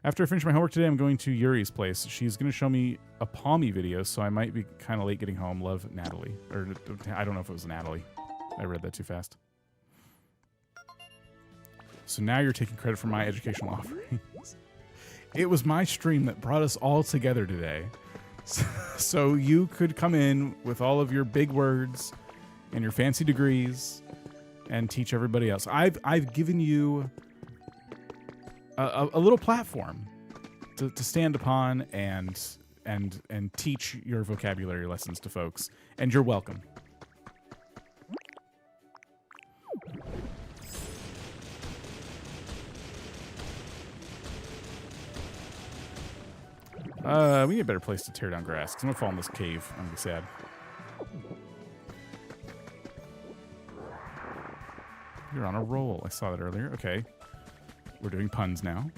After I finish my homework today, I'm going to Yuri's place. She's going to show me a Palmy video, so I might be kind of late getting home. Love, Natalie. Or, I don't know if it was Natalie. I read that too fast. So now you're taking credit for my educational offerings. It was my stream that brought us all together today. So you could come in with all of your big words and your fancy degrees and teach everybody else. I've given you a little platform to stand upon and teach your vocabulary lessons to folks, and you're welcome. We need a better place to tear down grass, because I'm gonna fall in this cave. I'm gonna be sad. You're on a roll. I saw that earlier. Okay. We're doing puns now.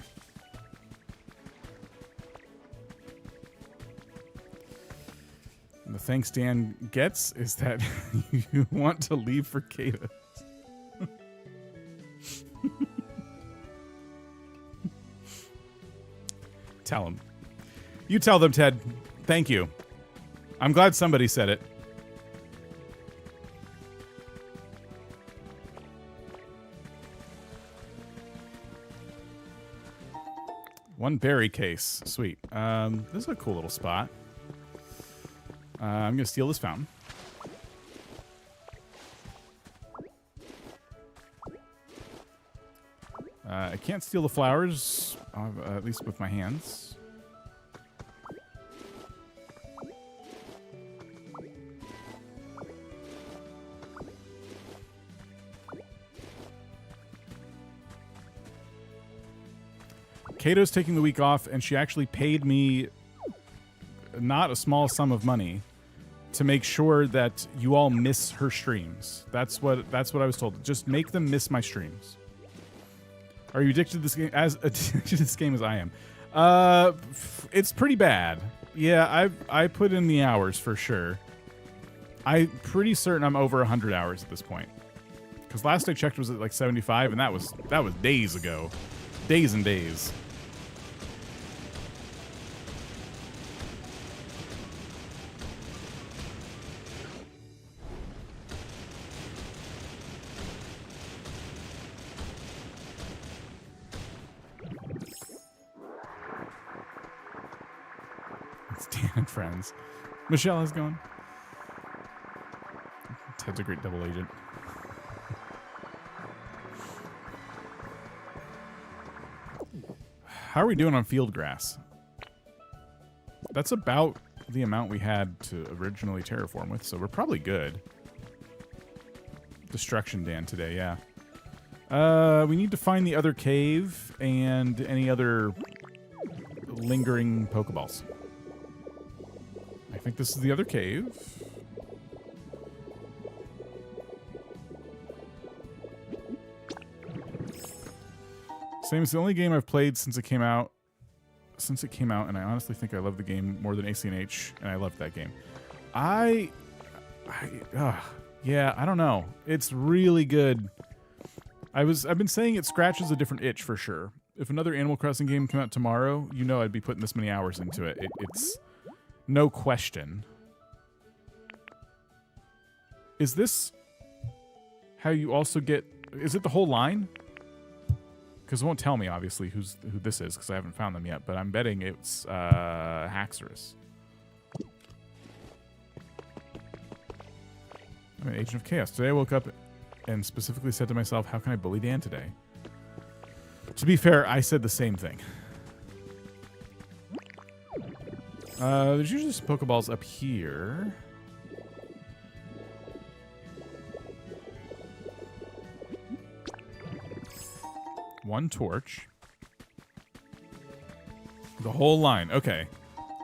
And the thanks Dan gets is that you want to leave for Kata. Tell him. You tell them, Ted. Thank you. I'm glad somebody said it. One berry case. Sweet. This is a cool little spot. I'm going to steal this fountain. I can't steal the flowers, at least with my hands. Kato's taking the week off, and she actually paid me not a small sum of money to make sure that you all miss her streams. That's what I was told. Just make them miss my streams. Are you addicted to this game? As addicted to this game as I am? It's pretty bad. Yeah, I put in the hours for sure. I'm pretty certain I'm over 100 hours at this point. Because last I checked was at like 75, and that was days ago. Days and days. Dan and friends. Michelle, how's it going? Ted's a great double agent. How are we doing on field grass? That's about the amount we had to originally terraform with, so we're probably good. Destruction Dan today, yeah. We need to find the other cave and any other lingering Pokeballs. I think this is the other cave. Same as the only game I've played since it came out. And I honestly think I love the game more than ACNH, and I loved that game. Yeah, I don't know. It's really good. I've been saying it scratches a different itch for sure. If another Animal Crossing game came out tomorrow, you know I'd be putting this many hours into it. It's no question. Is this how you also get... Is it the whole line? Because it won't tell me, obviously, who this is, because I haven't found them yet, but I'm betting it's Haxorus. I'm an agent of chaos. Today I woke up and specifically said to myself, how can I bully Dan today? To be fair, I said the same thing. There's usually some Pokeballs up here. One torch. The whole line. Okay.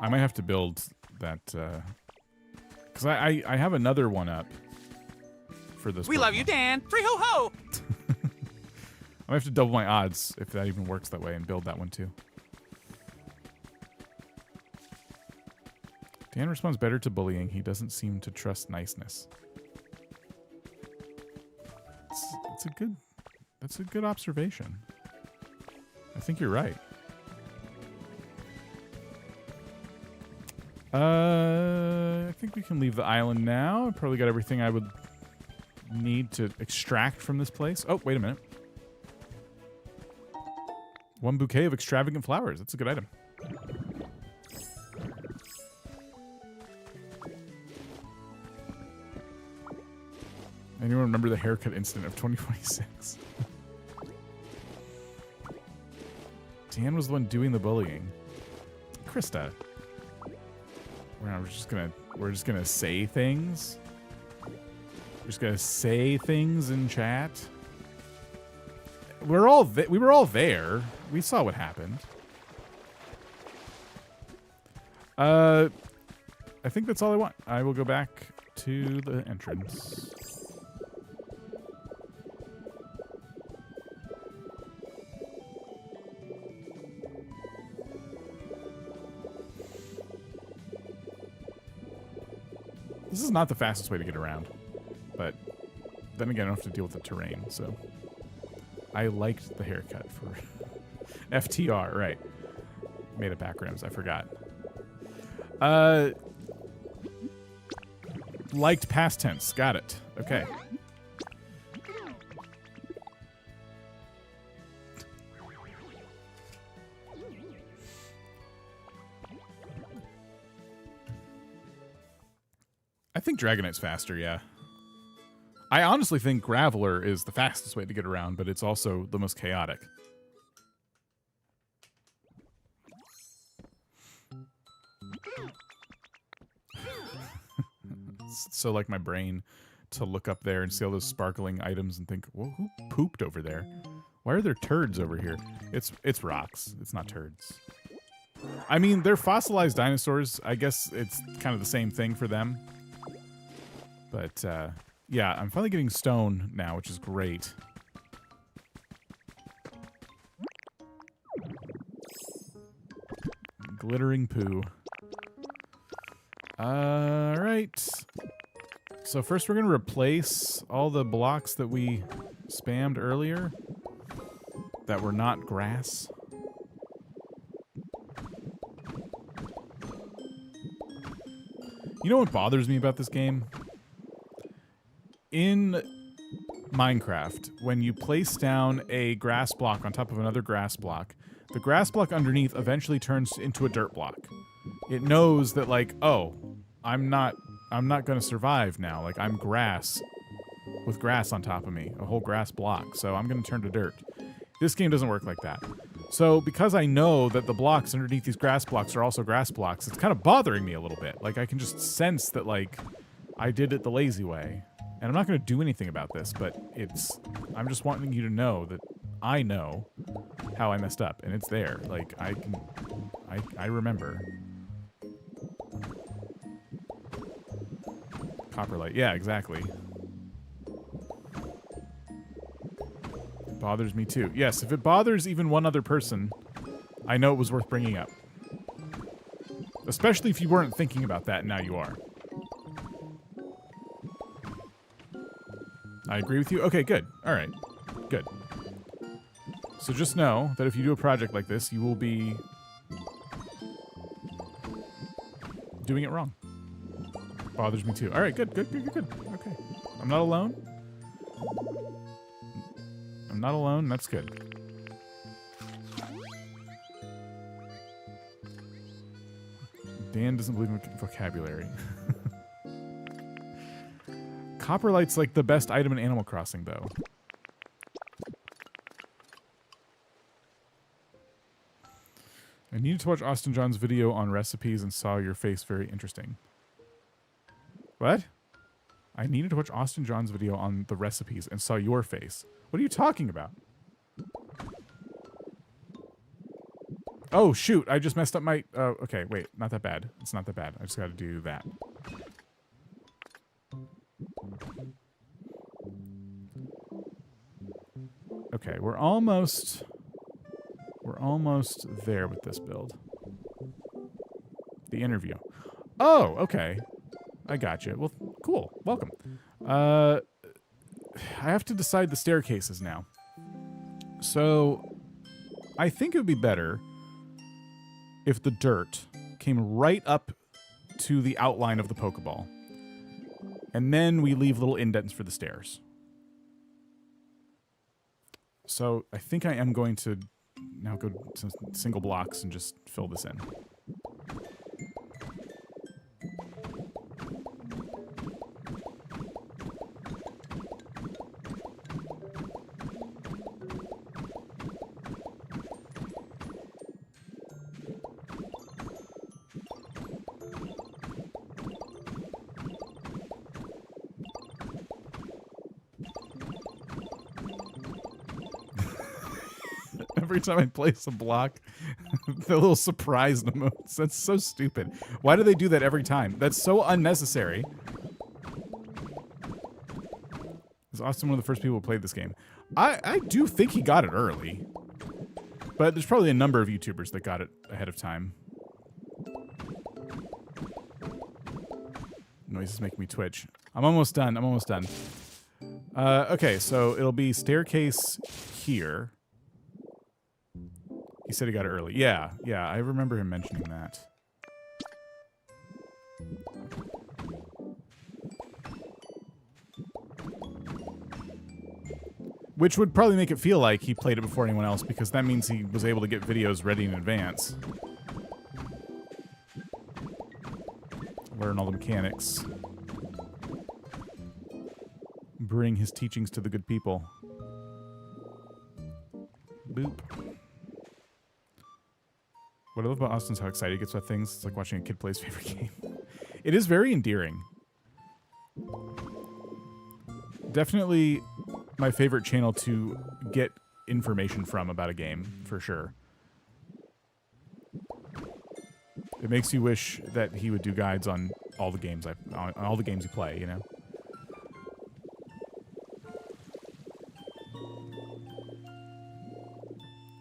I might have to build that, because I have another one up for this. We love you, Dan. Free ho ho. I have to double my odds if that even works that way and build that one too. Dan responds better to bullying. He doesn't seem to trust niceness. That's a good observation. I think you're right. I think we can leave the island now. I probably got everything I would need to extract from this place. Oh, wait a minute. One bouquet of extravagant flowers. That's a good item. Anyone remember the haircut incident of 2026? Dan was the one doing the bullying. Krista. We're just gonna say things. We're just gonna say things in chat. We were all there. We saw what happened. I think that's all I want. I will go back to the entrance. This is not the fastest way to get around, but then again, I don't have to deal with the terrain, so I liked the haircut for FTR, right. Made it backgrounds, I forgot. Liked past tense, got it. Okay. I think Dragonite's faster, yeah. I honestly think Graveler is the fastest way to get around, but it's also the most chaotic. So like my brain to look up there and see all those sparkling items and think, well, who pooped over there? Why are there turds over here? It's rocks. It's not turds. I mean, they're fossilized dinosaurs. I guess it's kind of the same thing for them. But, yeah, I'm finally getting stone now, which is great. Glittering poo. Alright. So first we're going to replace all the blocks that we spammed earlier that were not grass. You know what bothers me about this game? In Minecraft, when you place down a grass block on top of another grass block, the grass block underneath eventually turns into a dirt block. It knows that, like, oh, I'm not going to survive now. Like, I'm grass with grass on top of me, a whole grass block, so I'm going to turn to dirt. This game doesn't work like that. So because I know that the blocks underneath these grass blocks are also grass blocks, it's kind of bothering me a little bit. Like I can just sense that like I did it the lazy way. And I'm not going to do anything about this, but I'm just wanting you to know that I know how I messed up and it's there. Like I remember. Copperlight. Yeah, exactly. It bothers me too. Yes, if it bothers even one other person, I know it was worth bringing up. Especially if you weren't thinking about that and now you are. I agree with you. Okay, good. All right. Good. So just know that if you do a project like this, you will be doing it wrong. Bothers me too. All right, good. Okay. I'm not alone. I'm not alone. That's good. Dan doesn't believe in vocabulary. Copperlight's like the best item in Animal Crossing, though. I needed to watch Austin John's video on recipes and saw your face very interesting. What? I needed to watch Austin John's video on the recipes and saw your face. What are you talking about? Oh, shoot. I just messed up my... okay, wait. Not that bad. It's not that bad. I just got to do that. Okay, we're almost there with this build. The interview. Oh, okay. I got you. Well, cool. Welcome. I have to decide the staircases now. So, I think it would be better if the dirt came right up to the outline of the Pokeball. And then we leave little indents for the stairs. So, I think I am going to now go to single blocks and just fill this in. Every time I place a block, the little surprise emotes. That's so stupid. Why do they do that every time? That's so unnecessary. Is Austin one of the first people who played this game? I do think he got it early. But there's probably a number of YouTubers that got it ahead of time. Noises make me twitch. I'm almost done. Okay, so it'll be staircase here. He said he got it early. Yeah, I remember him mentioning that. Which would probably make it feel like he played it before anyone else, because that means he was able to get videos ready in advance. Learn all the mechanics. Bring his teachings to the good people. Boop. What I love about Austin is how excited he gets about things. It's like watching a kid play his favorite game. It is very endearing. Definitely my favorite channel to get information from about a game, for sure. It makes you wish that he would do guides on all the games on all the games you play, you know?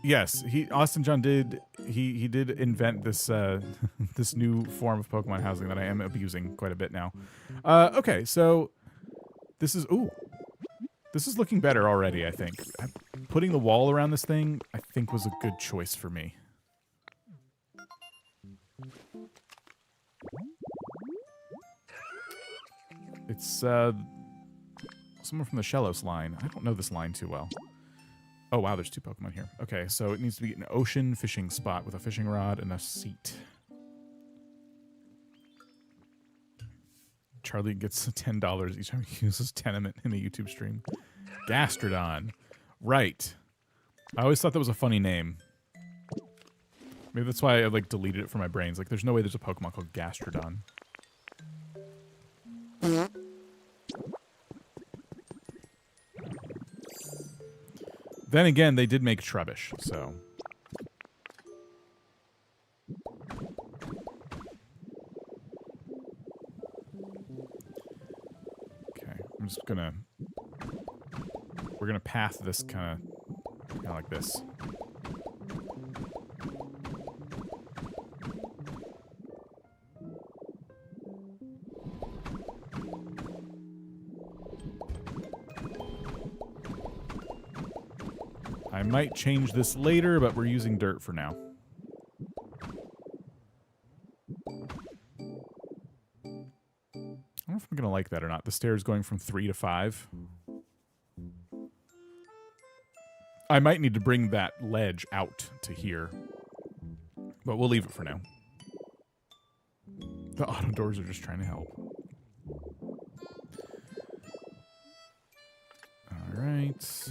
Yes, Austin John did he did invent this this new form of Pokemon housing that I am abusing quite a bit now. Okay, so this is looking better already, I think. Putting the wall around this thing, I think, was a good choice for me. It's someone from the Shellos line. I don't know this line too well. Oh, wow, there's two Pokemon here. Okay, so it needs to be an ocean fishing spot with a fishing rod and a seat. Charlie gets $10 each time he uses Tenement in a YouTube stream. Gastrodon. Right. I always thought that was a funny name. Maybe that's why I like deleted it from my brains. Like, there's no way there's a Pokemon called Gastrodon. Then again, they did make Trubbish, so. Okay, I'm just gonna. We're gonna path this kind of like this. I might change this later, but we're using dirt for now. I don't know if I'm going to like that or not. The stairs going from 3 to 5. I might need to bring that ledge out to here, but we'll leave it for now. The auto doors are just trying to help. All right.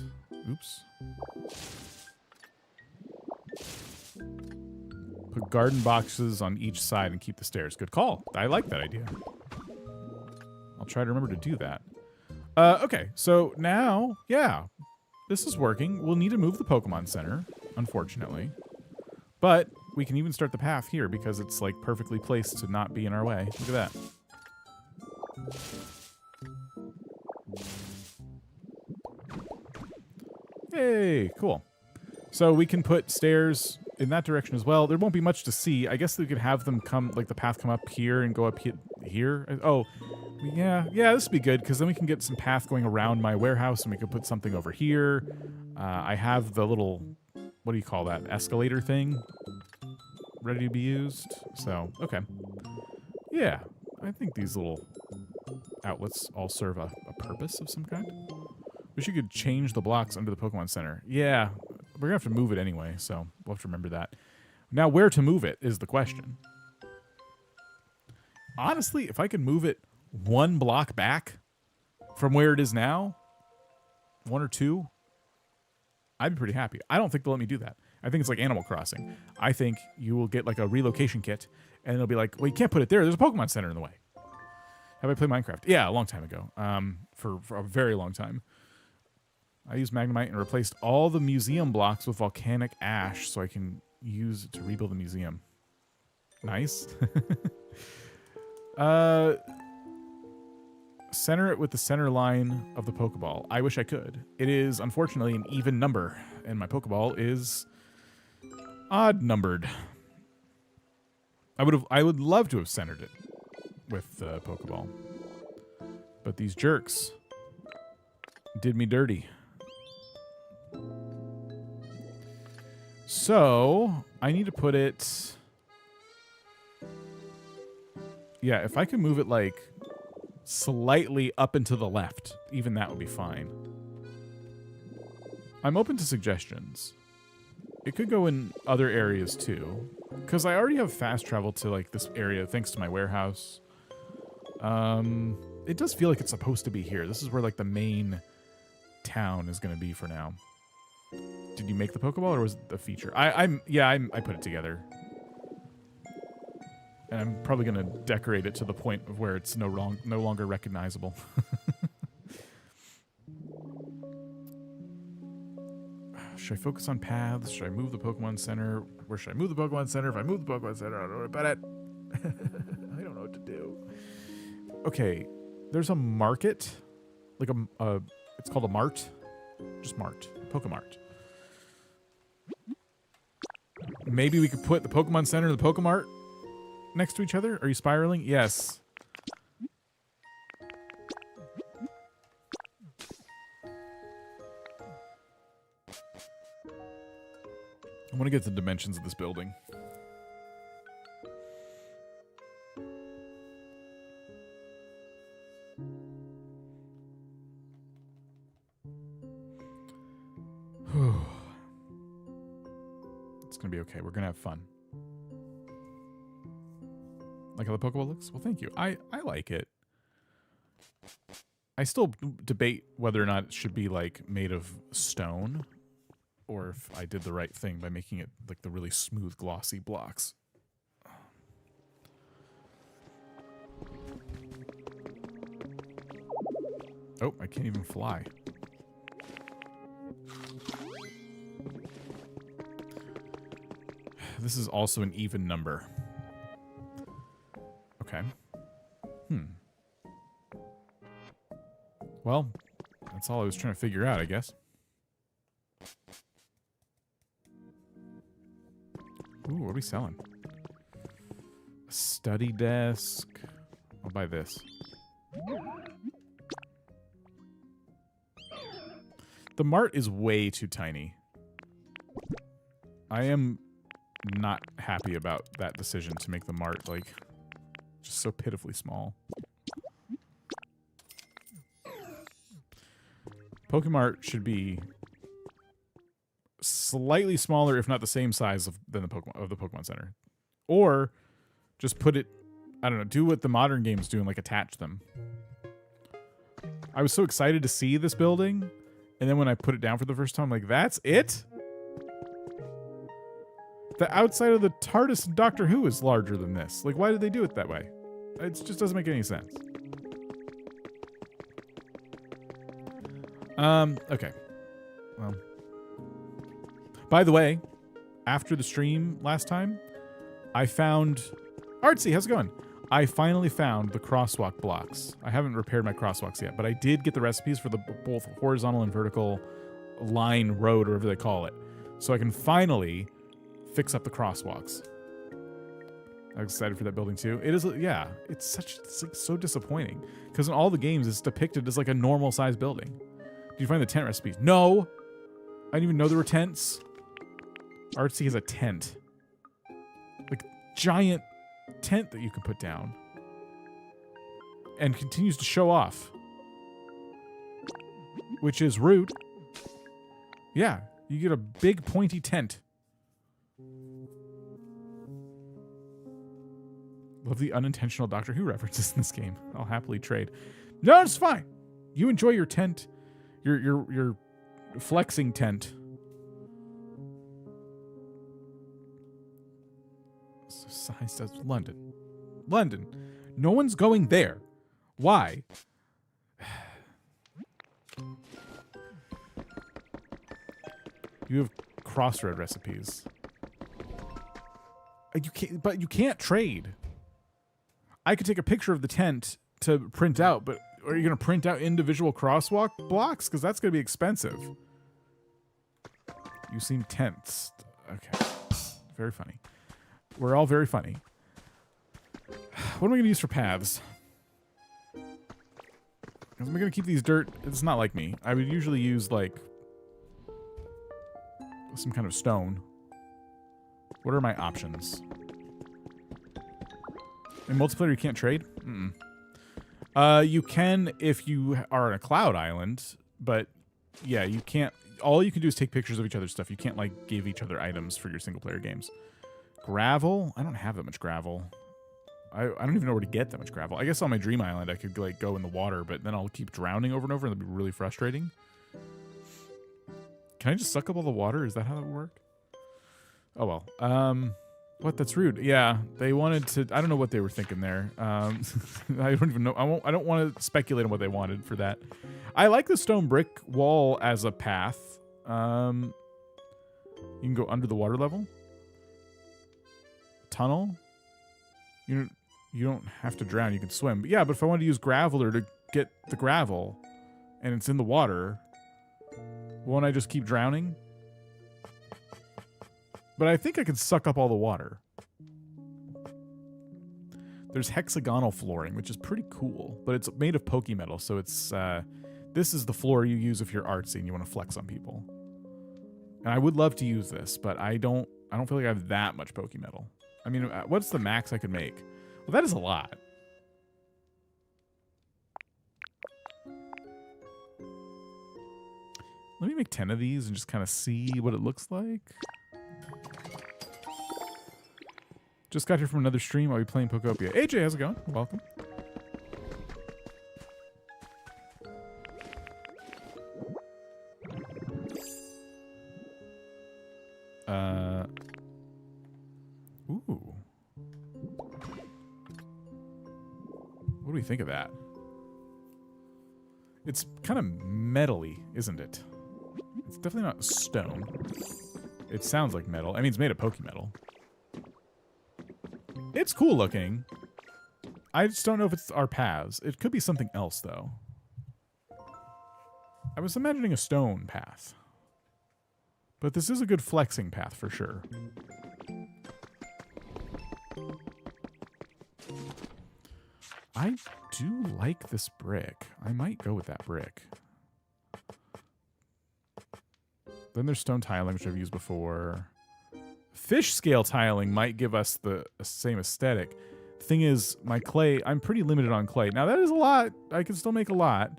Oops. Put garden boxes on each side and keep the stairs. Good call. I like that idea. I'll try to remember to do that. Okay, so now, yeah, this is working. We'll need to move the Pokemon Center, unfortunately. But we can even start the path here because it's like perfectly placed to not be in our way. Look at that. Hey, cool. So we can put stairs in that direction as well. There won't be much to see. I guess we could have them come, like the path come up here and go up here. Oh, yeah, this would be good because then we can get some path going around my warehouse and we could put something over here. I have the little, what do you call that, escalator thing ready to be used. So, okay. Yeah, I think these little outlets all serve a purpose of some kind. Wish you could change the blocks under the Pokemon Center. Yeah, we're going to have to move it anyway, so we'll have to remember that. Now, where to move it is the question. Honestly, if I could move it 1 block back from where it is now, 1 or 2, I'd be pretty happy. I don't think they'll let me do that. I think it's like Animal Crossing. I think you will get like a relocation kit, and it'll be like, well, you can't put it there. There's a Pokemon Center in the way. Have I played Minecraft? Yeah, a long time ago. For a very long time. I used Magnemite and replaced all the museum blocks with volcanic ash so I can use it to rebuild the museum. Nice. Center it with the center line of the Pokeball. I wish I could. It is, unfortunately, an even number, and my Pokeball is odd numbered. I would love to have centered it with the Pokeball. But these jerks did me dirty. So, I need to put it... Yeah, if I could move it, like, slightly up and to the left, even that would be fine. I'm open to suggestions. It could go in other areas, too. Because I already have fast travel to, like, this area, thanks to my warehouse. It does feel like it's supposed to be here. This is where, like, the main town is going to be for now. Did you make the Pokeball, or was it a feature? I put it together. And I'm probably going to decorate it to the point of where it's no longer recognizable. Should I focus on paths? Should I move the Pokemon Center? Where should I move the Pokemon Center? If I move the Pokemon Center, I don't know about it. I don't know what to do. Okay, there's a market. Like it's called a mart. Just mart. Pokemart. Maybe we could put the Pokemon Center and the Pokemart next to each other? Are you spiraling? Yes. I want to get the dimensions of this building. It's going to be okay. We're going to have fun. Like how the Pokeball looks? Well, thank you. I like it. I still debate whether or not it should be, like, made of stone. or if I did the right thing by making it like the really smooth, glossy blocks. Oh, I can't even fly. This is also an even number. Okay. Well, that's all I was trying to figure out, I guess. Ooh, what are we selling? A study desk. I'll buy this. The mart is way too tiny. I am not happy about that decision to make the mart, like, just so pitifully small. Pokemart should be slightly smaller, if not the same size than the Pokemon Center. Or just put it, I don't know, do what the modern games do and like attach them. I was so excited to see this building, and then when I put it down for the first time, I'm like, that's it? The outside of the TARDIS in Doctor Who is larger than this. Like, why did they do it that way? It just doesn't make any sense. Okay. Well. By the way, after the stream last time, I found... Artsy, how's it going? I finally found the crosswalk blocks. I haven't repaired my crosswalks yet, but I did get the recipes for the both horizontal and vertical line road, or whatever they call it. So I can finally fix up the crosswalks. I'm excited for that building too. It is, yeah, it's like so disappointing because in all the games it's depicted as like a normal sized building. Did you find the tent recipes? No! I didn't even know there were tents. Artsy has a tent. Like, giant tent that you can put down. And continues to show off. Which is rude. Yeah, you get a big pointy tent. Love the unintentional Doctor Who references in this game. I'll happily trade. No, it's fine. You enjoy your tent. Your flexing tent. So size does London. London. No one's going there. Why? You have crossroad recipes. But you can't trade. I could take a picture of the tent to print out, but are you going to print out individual crosswalk blocks? Because that's going to be expensive. You seem tense. Okay. Very funny. We're all very funny. What am I going to use for paths? Am I going to keep these dirt? It's not like me. I would usually use, like, some kind of stone. What are my options? In multiplayer, you can't trade? Mm-mm. You can if you are on a cloud island, but yeah, you can't. All you can do is take pictures of each other's stuff. You can't, like, give each other items for your single-player games. Gravel? I don't have that much gravel. I don't even know where to get that much gravel. I guess on my dream island, I could, like, go in the water, but then I'll keep drowning over and over, and that'd be really frustrating. Can I just suck up all the water? Is that how that would work? Oh, well. What? That's rude. Yeah, they wanted to... I don't know what they were thinking there. I don't even know. I don't want to speculate on what they wanted for that. I like the stone brick wall as a path. You can go under the water level. Tunnel. You don't have to drown. You can swim. But yeah, but if I wanted to use graveler to get the gravel, and it's in the water, won't I just keep drowning? But I think I could suck up all the water. There's hexagonal flooring, which is pretty cool, but it's made of Pokemetal, so it's this is the floor you use if you're artsy and you want to flex on people. And I would love to use this, but I don't feel like I have that much Pokemetal. I mean, what's the max I could make? Well, that is a lot. Let me make 10 of these and just kind of see what it looks like. Just got here from another stream. I'll be playing Pokopia. AJ, how's it going? Welcome. Ooh. What do we think of that? It's kind of metally, isn't it? It's definitely not stone. It sounds like metal. I mean, it's made of Pokemetal. It's cool looking. I just don't know if it's our paths. It could be something else, though. I was imagining a stone path. But this is a good flexing path for sure. I do like this brick. I might go with that brick. Then there's stone tiling, which I've used before. Fish scale tiling might give us the same aesthetic. Thing is, my clay, I'm pretty limited on clay. Now, that is a lot. I can still make a lot.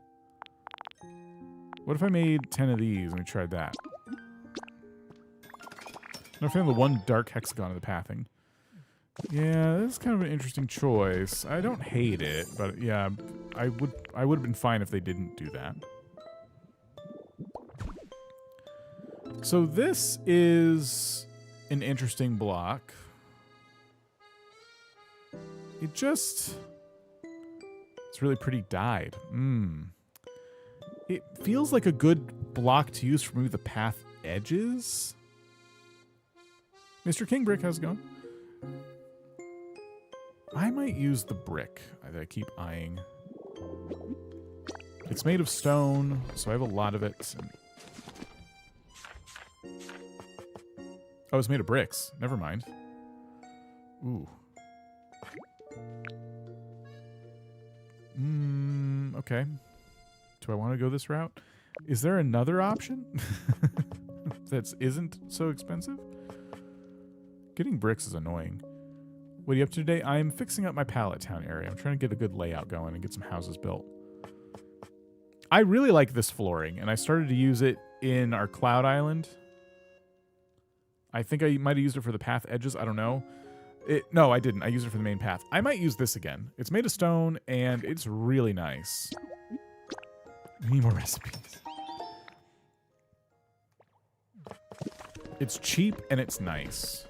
What if I made 10 of these and we tried that? I'm feeling the one dark hexagon of the pathing. Yeah, that's kind of an interesting choice. I don't hate it, but yeah, I would have been fine if they didn't do that. So this is an interesting block. It's really pretty dyed. It feels like a good block to use for maybe the path edges. Mr. King Brick, how's it going? I might use the brick that I keep eyeing. It's made of stone, so I have a lot of it. Oh, it's made of bricks. Never mind. Ooh. Okay. Do I want to go this route? Is there another option that isn't so expensive? Getting bricks is annoying. What are you up to today? I'm fixing up my Pallet Town area. I'm trying to get a good layout going and get some houses built. I really like this flooring, and I started to use it in our Cloud Island. I think I might have used it for the path edges. I don't know. No, I didn't. I used it for the main path. I might use this again. It's made of stone, and it's really nice. I need more recipes. It's cheap, and it's nice.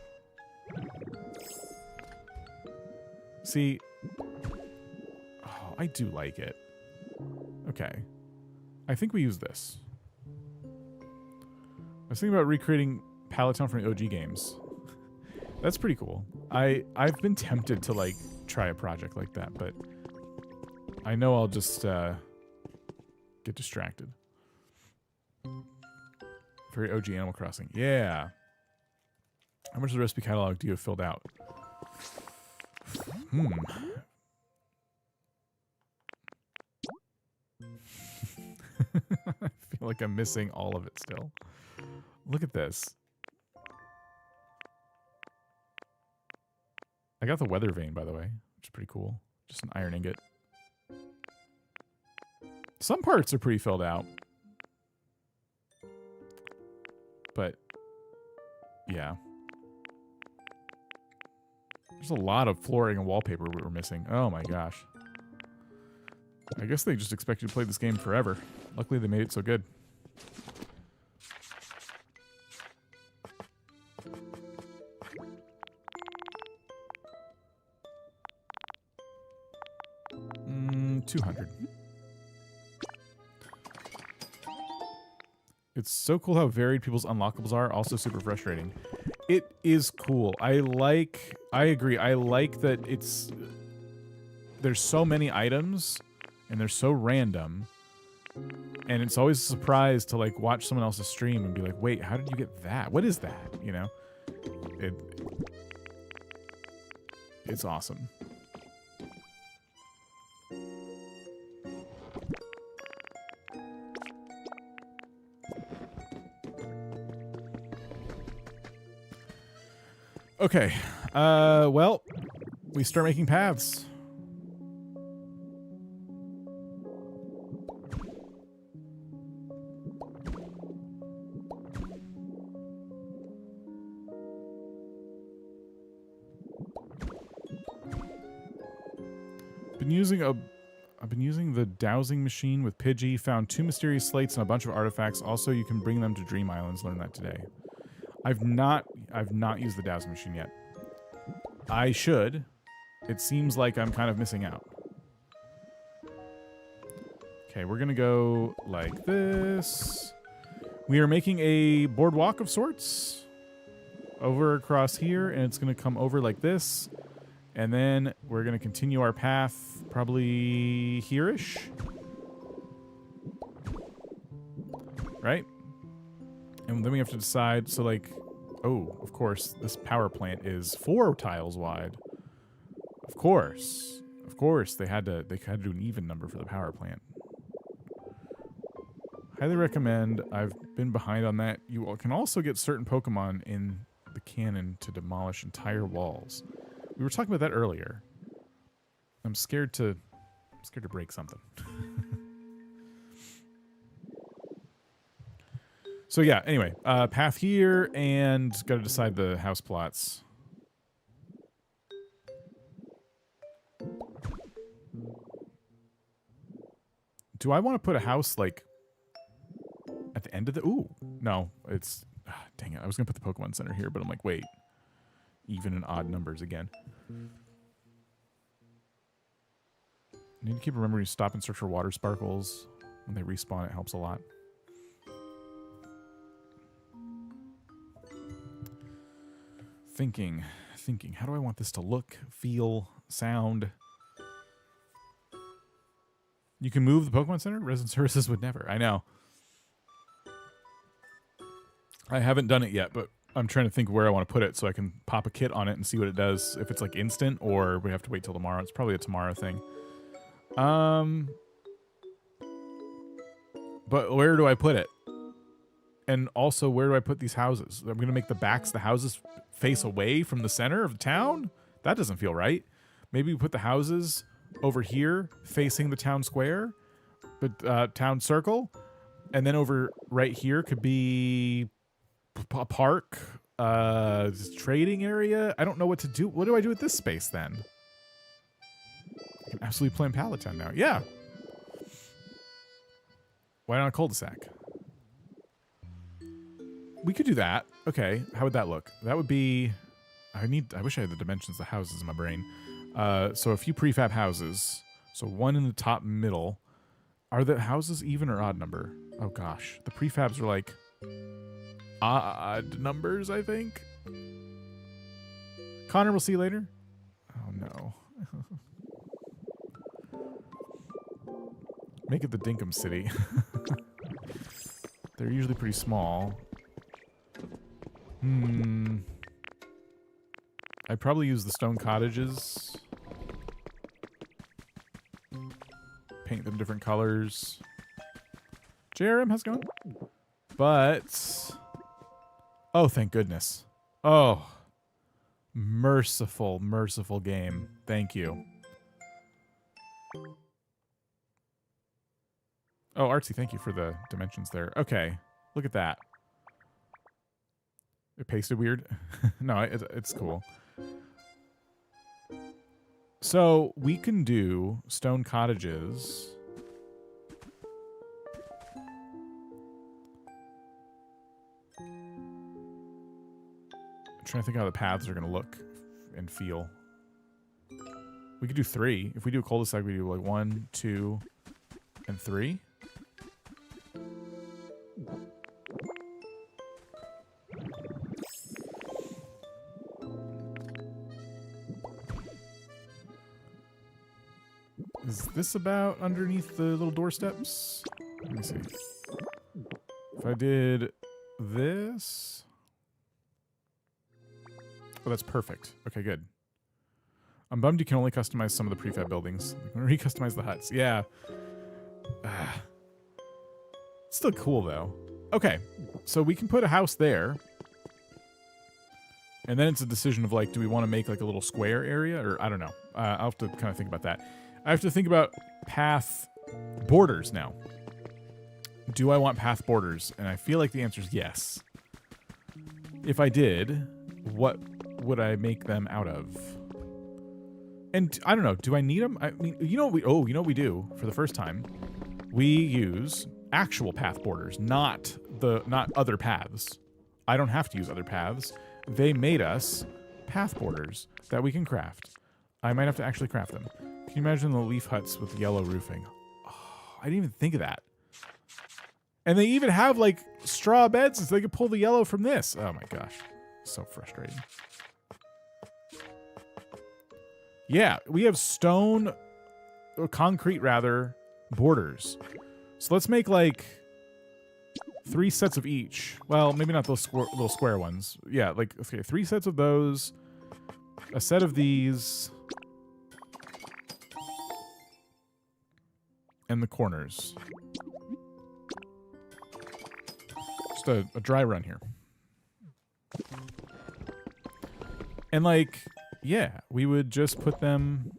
See, oh, I do like it. Okay. I think we use this. I was thinking about recreating Pallet Town from the OG games. That's pretty cool. I've been tempted to, like, try a project like that, but I know I'll just get distracted. Very OG Animal Crossing. Yeah. How much of the recipe catalog do you have filled out? I feel like I'm missing all of it still. Look at this. I got the weather vane, by the way, which is pretty cool. Just an iron ingot. Some parts are pretty filled out. But, yeah. There's a lot of flooring and wallpaper we were missing. Oh my gosh. I guess they just expect you to play this game forever. Luckily, they made it so good. $200. It's so cool how varied people's unlockables are. Also super frustrating. It is cool. I agree. I like that there's so many items and they're so random. And it's always a surprise to, like, watch someone else's stream and be like, wait, how did you get that? What is that? You know? It's awesome. Okay. Well, we start making paths. I've been using the dowsing machine with Pidgey. Found 2 mysterious slates and a bunch of artifacts. Also, you can bring them to Dream Islands. Learned that today. I've not used the dowsing machine yet. I should. It seems like I'm kind of missing out. Okay, we're gonna go like this. We are making a boardwalk of sorts over across here, and it's gonna come over like this. And then we're gonna continue our path probably here-ish. Right? And then we have to decide, so like, oh, of course, this power plant is 4 tiles wide. Of course, they had to do an even number for the power plant. Highly recommend. I've been behind on that. You can also get certain Pokemon in the cannon to demolish entire walls. We were talking about that earlier. I'm scared to break something. So yeah, anyway, path here, and got to decide the house plots. Do I want to put a house, like, at the end of the... Ooh, no, it's... dang it, I was going to put the Pokemon Center here, but I'm like, wait. Even and odd numbers again. Need to keep remembering to stop and search for water sparkles. When they respawn, it helps a lot. Thinking. How do I want this to look, feel, sound? You can move the Pokemon Center? Resident Services would never. I know. I haven't done it yet, but I'm trying to think where I want to put it so I can pop a kit on it and see what it does. If it's like instant or we have to wait till tomorrow. It's probably a tomorrow thing. But where do I put it? And also, where do I put these houses? I'm going to make the houses face away from the center of the town? That doesn't feel right. Maybe we put the houses over here facing the town square, but town circle. And then over right here could be a park, trading area. I don't know what to do. What do I do with this space then? I can absolutely plan Pallet Town now. Yeah. Why not a cul-de-sac? We could do that. Okay, how would that look? That would be... I wish I had the dimensions of the houses in my brain. So a few prefab houses. So one in the top middle. Are the houses even or odd number? Oh gosh. The prefabs are like odd numbers, I think. Connor, we'll see you later. Oh no. Make it the Dinkum City. They're usually pretty small. I'd probably use the stone cottages. Paint them different colors. JRM, how's it going? But... oh, thank goodness. Oh. Merciful, merciful game. Thank you. Oh, Artsy, thank you for the dimensions there. Okay, look at that. It pasted weird. No, it's cool. So we can do stone cottages. I'm trying to think how the paths are going to look and feel. We could do 3. If we do a cul-de-sac, we do like 1, 2, and 3. Is this about underneath the little doorsteps? Let me see. If I did this... oh, that's perfect. Okay, good. I'm bummed you can only customize some of the prefab buildings. You can re-customize the huts. Yeah. Still cool, though. Okay, so we can put a house there. And then it's a decision of, like, do we want to make, like, a little square area? Or, I don't know. I'll have to kind of think about that. I have to think about path borders now. Do I want path borders? And I feel like the answer is yes. If I did, what would I make them out of? And I don't know. Do I need them? I mean, you know what we do for the first time? We use actual path borders, not other paths. I don't have to use other paths. They made us path borders that we can craft. I might have to actually craft them. Can you imagine the leaf huts with yellow roofing? Oh, I didn't even think of that. And they even have like straw beds so they could pull the yellow from this. Oh my gosh. So frustrating. Yeah, we have stone, or concrete rather, borders. So let's make like 3 sets of each. Well, maybe not those little square ones. Yeah, like, okay, 3 sets of those. A set of these. And the corners. Just a dry run here. And like, yeah, we would just put them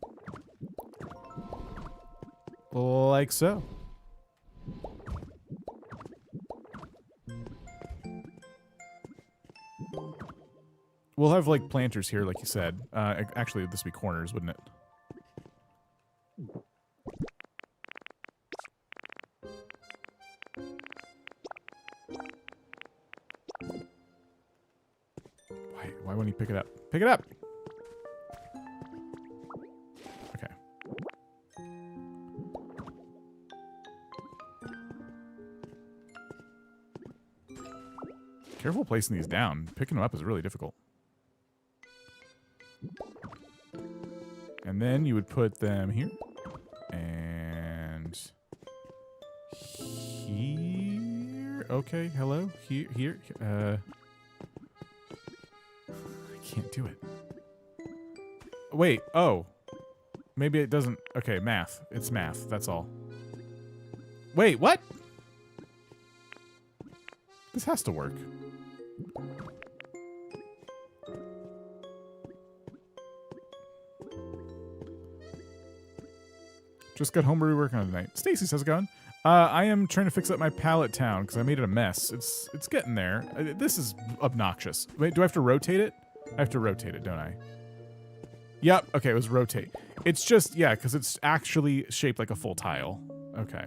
like so. We'll have like planters here, like you said. Actually, this would be corners, wouldn't it? Why won't he pick it up? Pick it up! Okay. Careful placing these down. Picking them up is really difficult. And then you would put them here. And here. Okay, hello. Here. I can't do it. Wait, oh. Maybe it doesn't. Okay, math. It's math, that's all. Wait, what? This has to work. Just got home working on tonight. Stacy says, "Going. I am trying to fix up my pallet town because I made it a mess. It's getting there. This is obnoxious. Wait, do I have to rotate it? I have to rotate it, don't I? Yep. Okay, it was rotate. It's just, yeah, because it's actually shaped like a full tile. Okay.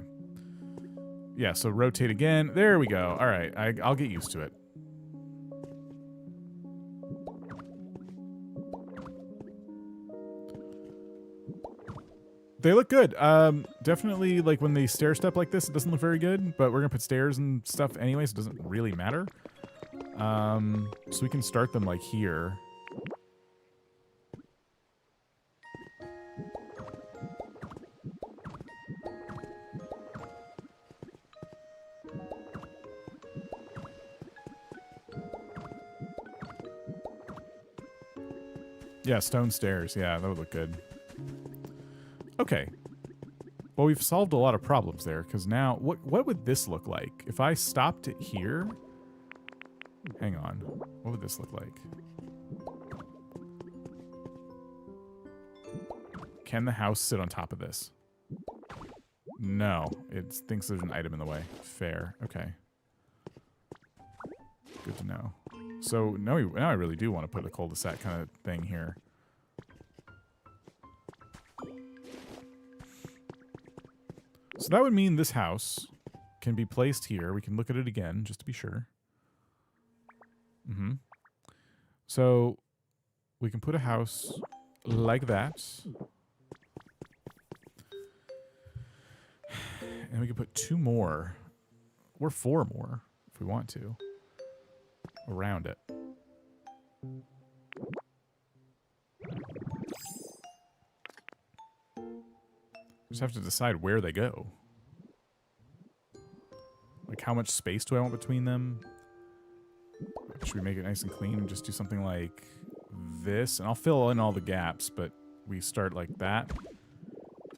Yeah, so rotate again. There we go. All right, I'll get used to it. They look good. Definitely, like, when they stair step like this, it doesn't look very good, but we're going to put stairs and stuff anyway, so it doesn't really matter. So we can start them, like, here. Yeah, stone stairs. Yeah, that would look good. Okay. Well, we've solved a lot of problems there, because now, what would this look like? If I stopped it here... Hang on. What would this look like? Can the house sit on top of this? No. It thinks there's an item in the way. Fair. Okay. Good to know. So, now I really do want to put a cul-de-sac kind of thing here. So that would mean this house can be placed here. We can look at it again, just to be sure. Mm-hmm. So we can put a house like that. And we can put 2 more, or 4 more, if we want to, around it. Just have to decide where they go. Like, how much space do I want between them? Should we make it nice and clean and just do something like this? And I'll fill in all the gaps, but we start like that.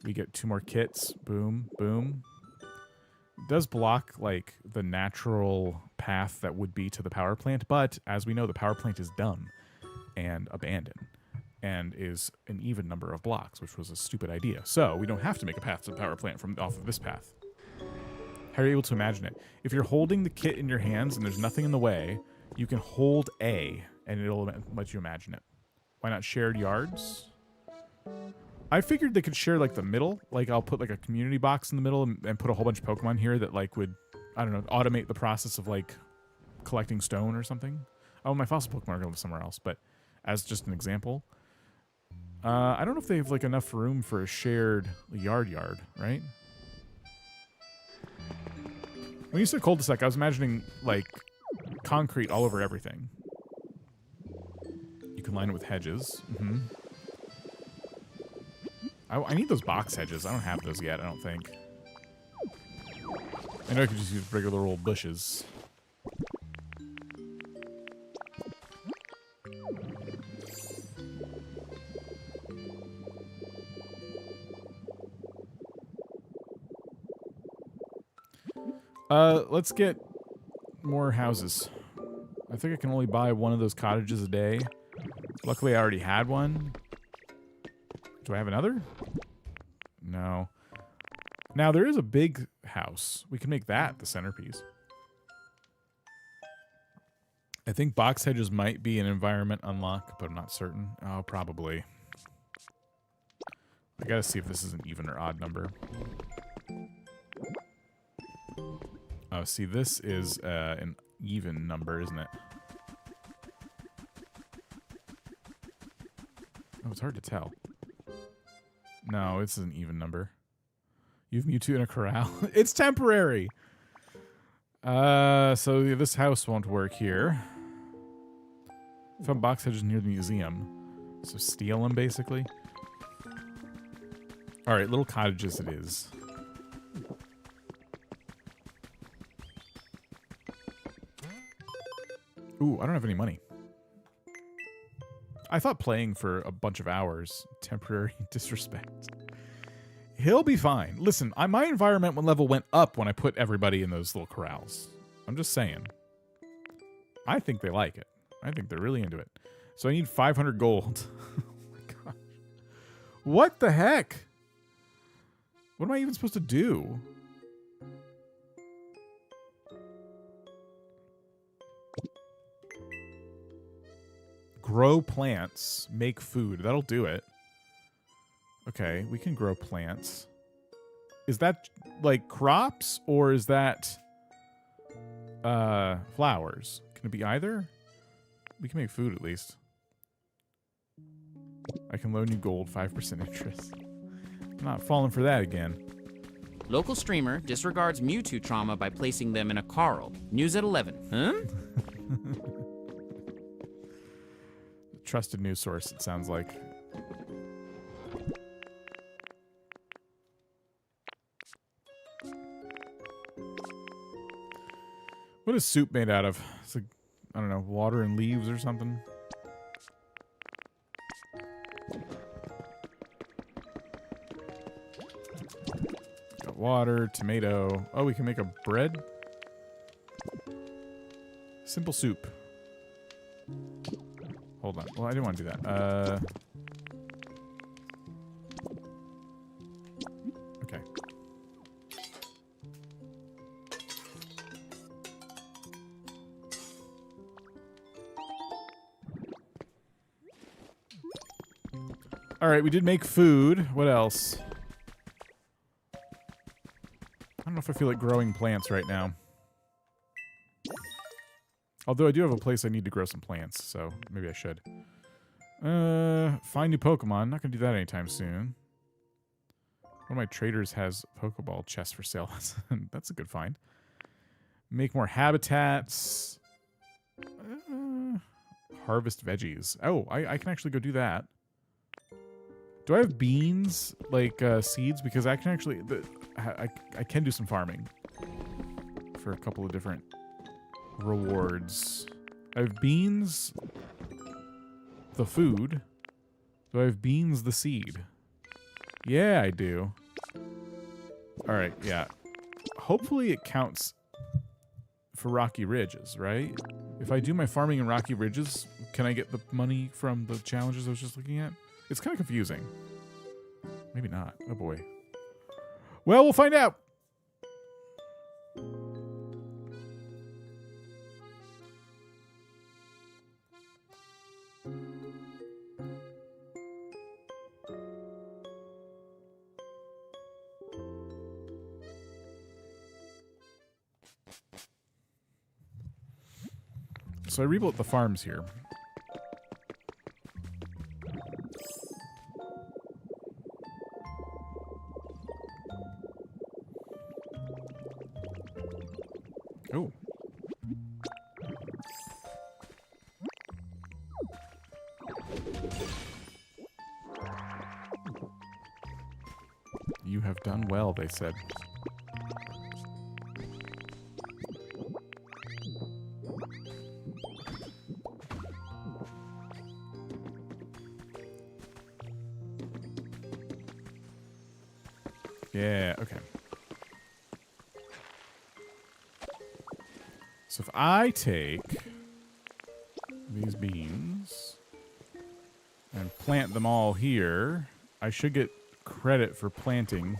We get 2 more kits. Boom, boom. It does block, like, the natural path that would be to the power plant, but as we know, the power plant is dumb and abandoned. And is an even number of blocks, which was a stupid idea. So we don't have to make a path to the power plant from off of this path. How are you able to imagine it? If you're holding the kit in your hands and there's nothing in the way, you can hold A, and it'll let you imagine it. Why not shared yards? I figured they could share, like, the middle. Like, I'll put, like, a community box in the middle and put a whole bunch of Pokemon here that, like, would, I don't know, automate the process of, like, collecting stone or something. Oh, my fossil Pokemon are going to live somewhere else, but as just an example. I don't know if they have like enough room for a shared yard, right? When you said cul-de-sac, I was imagining like concrete all over everything. You can line it with hedges. Mm-hmm. I need those box hedges. I don't have those yet, I don't think. I know I could just use regular old bushes. Let's get more houses. I think I can only buy one of those cottages a day. Luckily, I already had one. Do I have another? No. Now, there is a big house. We can make that the centerpiece. I think box hedges might be an environment unlock, but I'm not certain. Oh, probably. I gotta see if this is an even or odd number. Oh, see, this is an even number, isn't it? Oh, it's hard to tell. No, it's an even number. You have Mewtwo in a corral. It's temporary! So this house won't work here. Found box hedges near the museum. So steal them, basically. Alright, little cottages it is. Ooh, I don't have any money. I thought playing for a bunch of hours, temporary disrespect. He'll be fine. Listen, my environment level went up when I put everybody in those little corrals. I'm just saying. I think they like it. I think they're really into it. So I need 500 gold. Oh my gosh. What the heck? What am I even supposed to do? Grow plants, make food. That'll do it. Okay, we can grow plants. Is that like crops or is that flowers? Can it be either? We can make food at least. I can loan you gold, 5% interest. I'm not falling for that again. Local streamer disregards Mewtwo trauma by placing them in a corral. News at 11. Huh? Trusted news source, it sounds like. What is soup made out of? It's like, I don't know, water and leaves or something. Got water, tomato. Oh, we can make a bread? Simple soup. Hold on. Well, I didn't want to do that. Okay. All right, we did make food. What else? I don't know if I feel like growing plants right now. Although I do have a place I need to grow some plants, so maybe I should. Find new Pokemon. Not gonna do that anytime soon. One of my traders has Pokeball chests for sale. That's a good find. Make more habitats. Harvest veggies. Oh, I can actually go do that. Do I have beans, like seeds? Because I can actually... I can do some farming. For a couple of different... rewards. I have beans, the food. Do I have beans, the seed? Yeah, I do. Alright, yeah. Hopefully it counts for Rocky Ridges, right? If I do my farming in Rocky Ridges, can I get the money from the challenges I was just looking at? It's kind of confusing. Maybe not. Oh boy. Well, we'll find out. So I rebuilt the farms here. Oh. You have done well, they said. Yeah, okay. So if I take these beans and plant them all here, I should get credit for planting.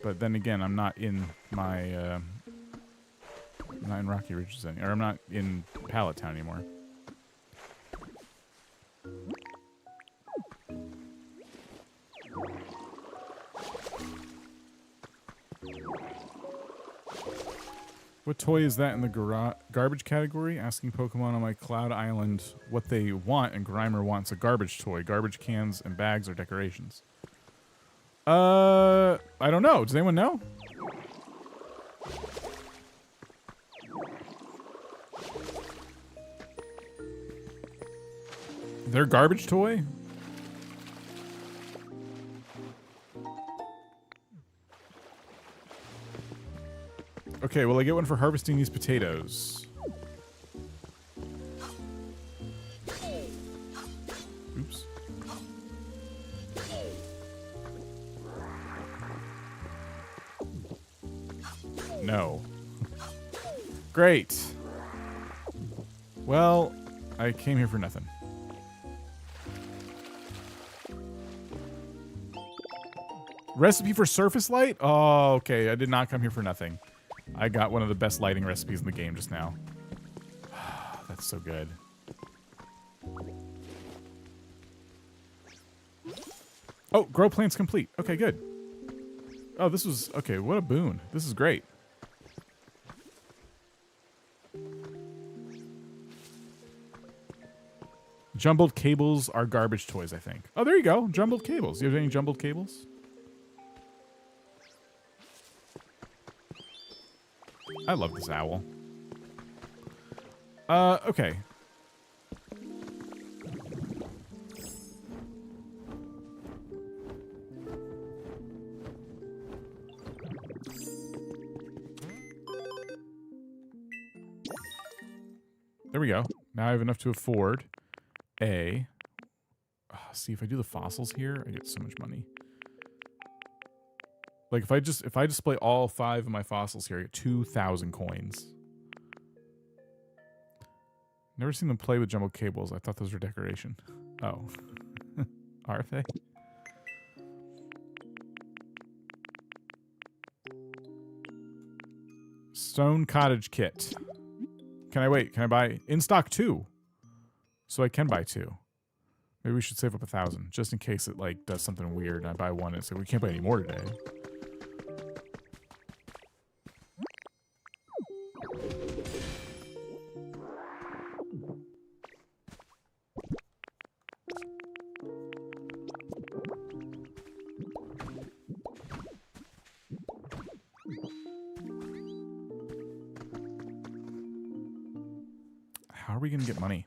But then again, I'm not in my not in Rocky Ridges anymore, or I'm not in Pallet Town anymore. What toy is that in the garbage category? Asking Pokemon on my Cloud Island what they want, and Grimer wants a garbage toy. Garbage cans and bags are decorations. I don't know. Does anyone know? Their garbage toy? Okay, well, I get one for harvesting these potatoes. Oops. No. Great. Well, I came here for nothing. Recipe for surface light? Oh, okay. I did not come here for nothing. I got one of the best lighting recipes in the game just now. That's so good. Oh, grow plants complete. Okay, good. Oh, this was... Okay, what a boon. This is great. Jumbled cables are garbage toys, I think. Oh, there you go. Jumbled cables. You have any jumbled cables? I love this owl. Okay. There we go. Now I have enough to afford a... see, if I do the fossils here, I get so much money. Like, if I display all 5 of my fossils here, I get 2,000 coins. Never seen them play with jumbled cables. I thought those were decoration. Oh. Are they? Stone cottage kit. Can I wait? Can I buy in stock 2? So I can buy 2. Maybe we should save up 1,000 just in case it like does something weird. And I buy 1 and say we can't buy any more today. How are we going to get money?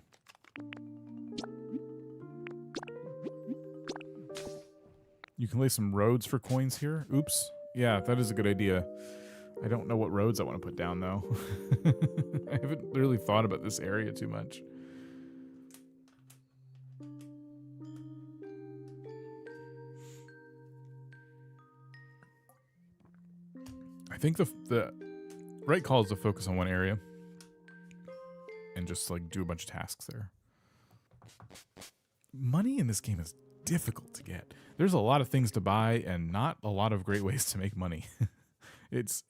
You can lay some roads for coins here. Oops. Yeah, that is a good idea. I don't know what roads I want to put down, though. I haven't really thought about this area too much. I think the right call is to focus on one area and just like do a bunch of tasks there. Money in this game is difficult to get. There's a lot of things to buy and not a lot of great ways to make money. It's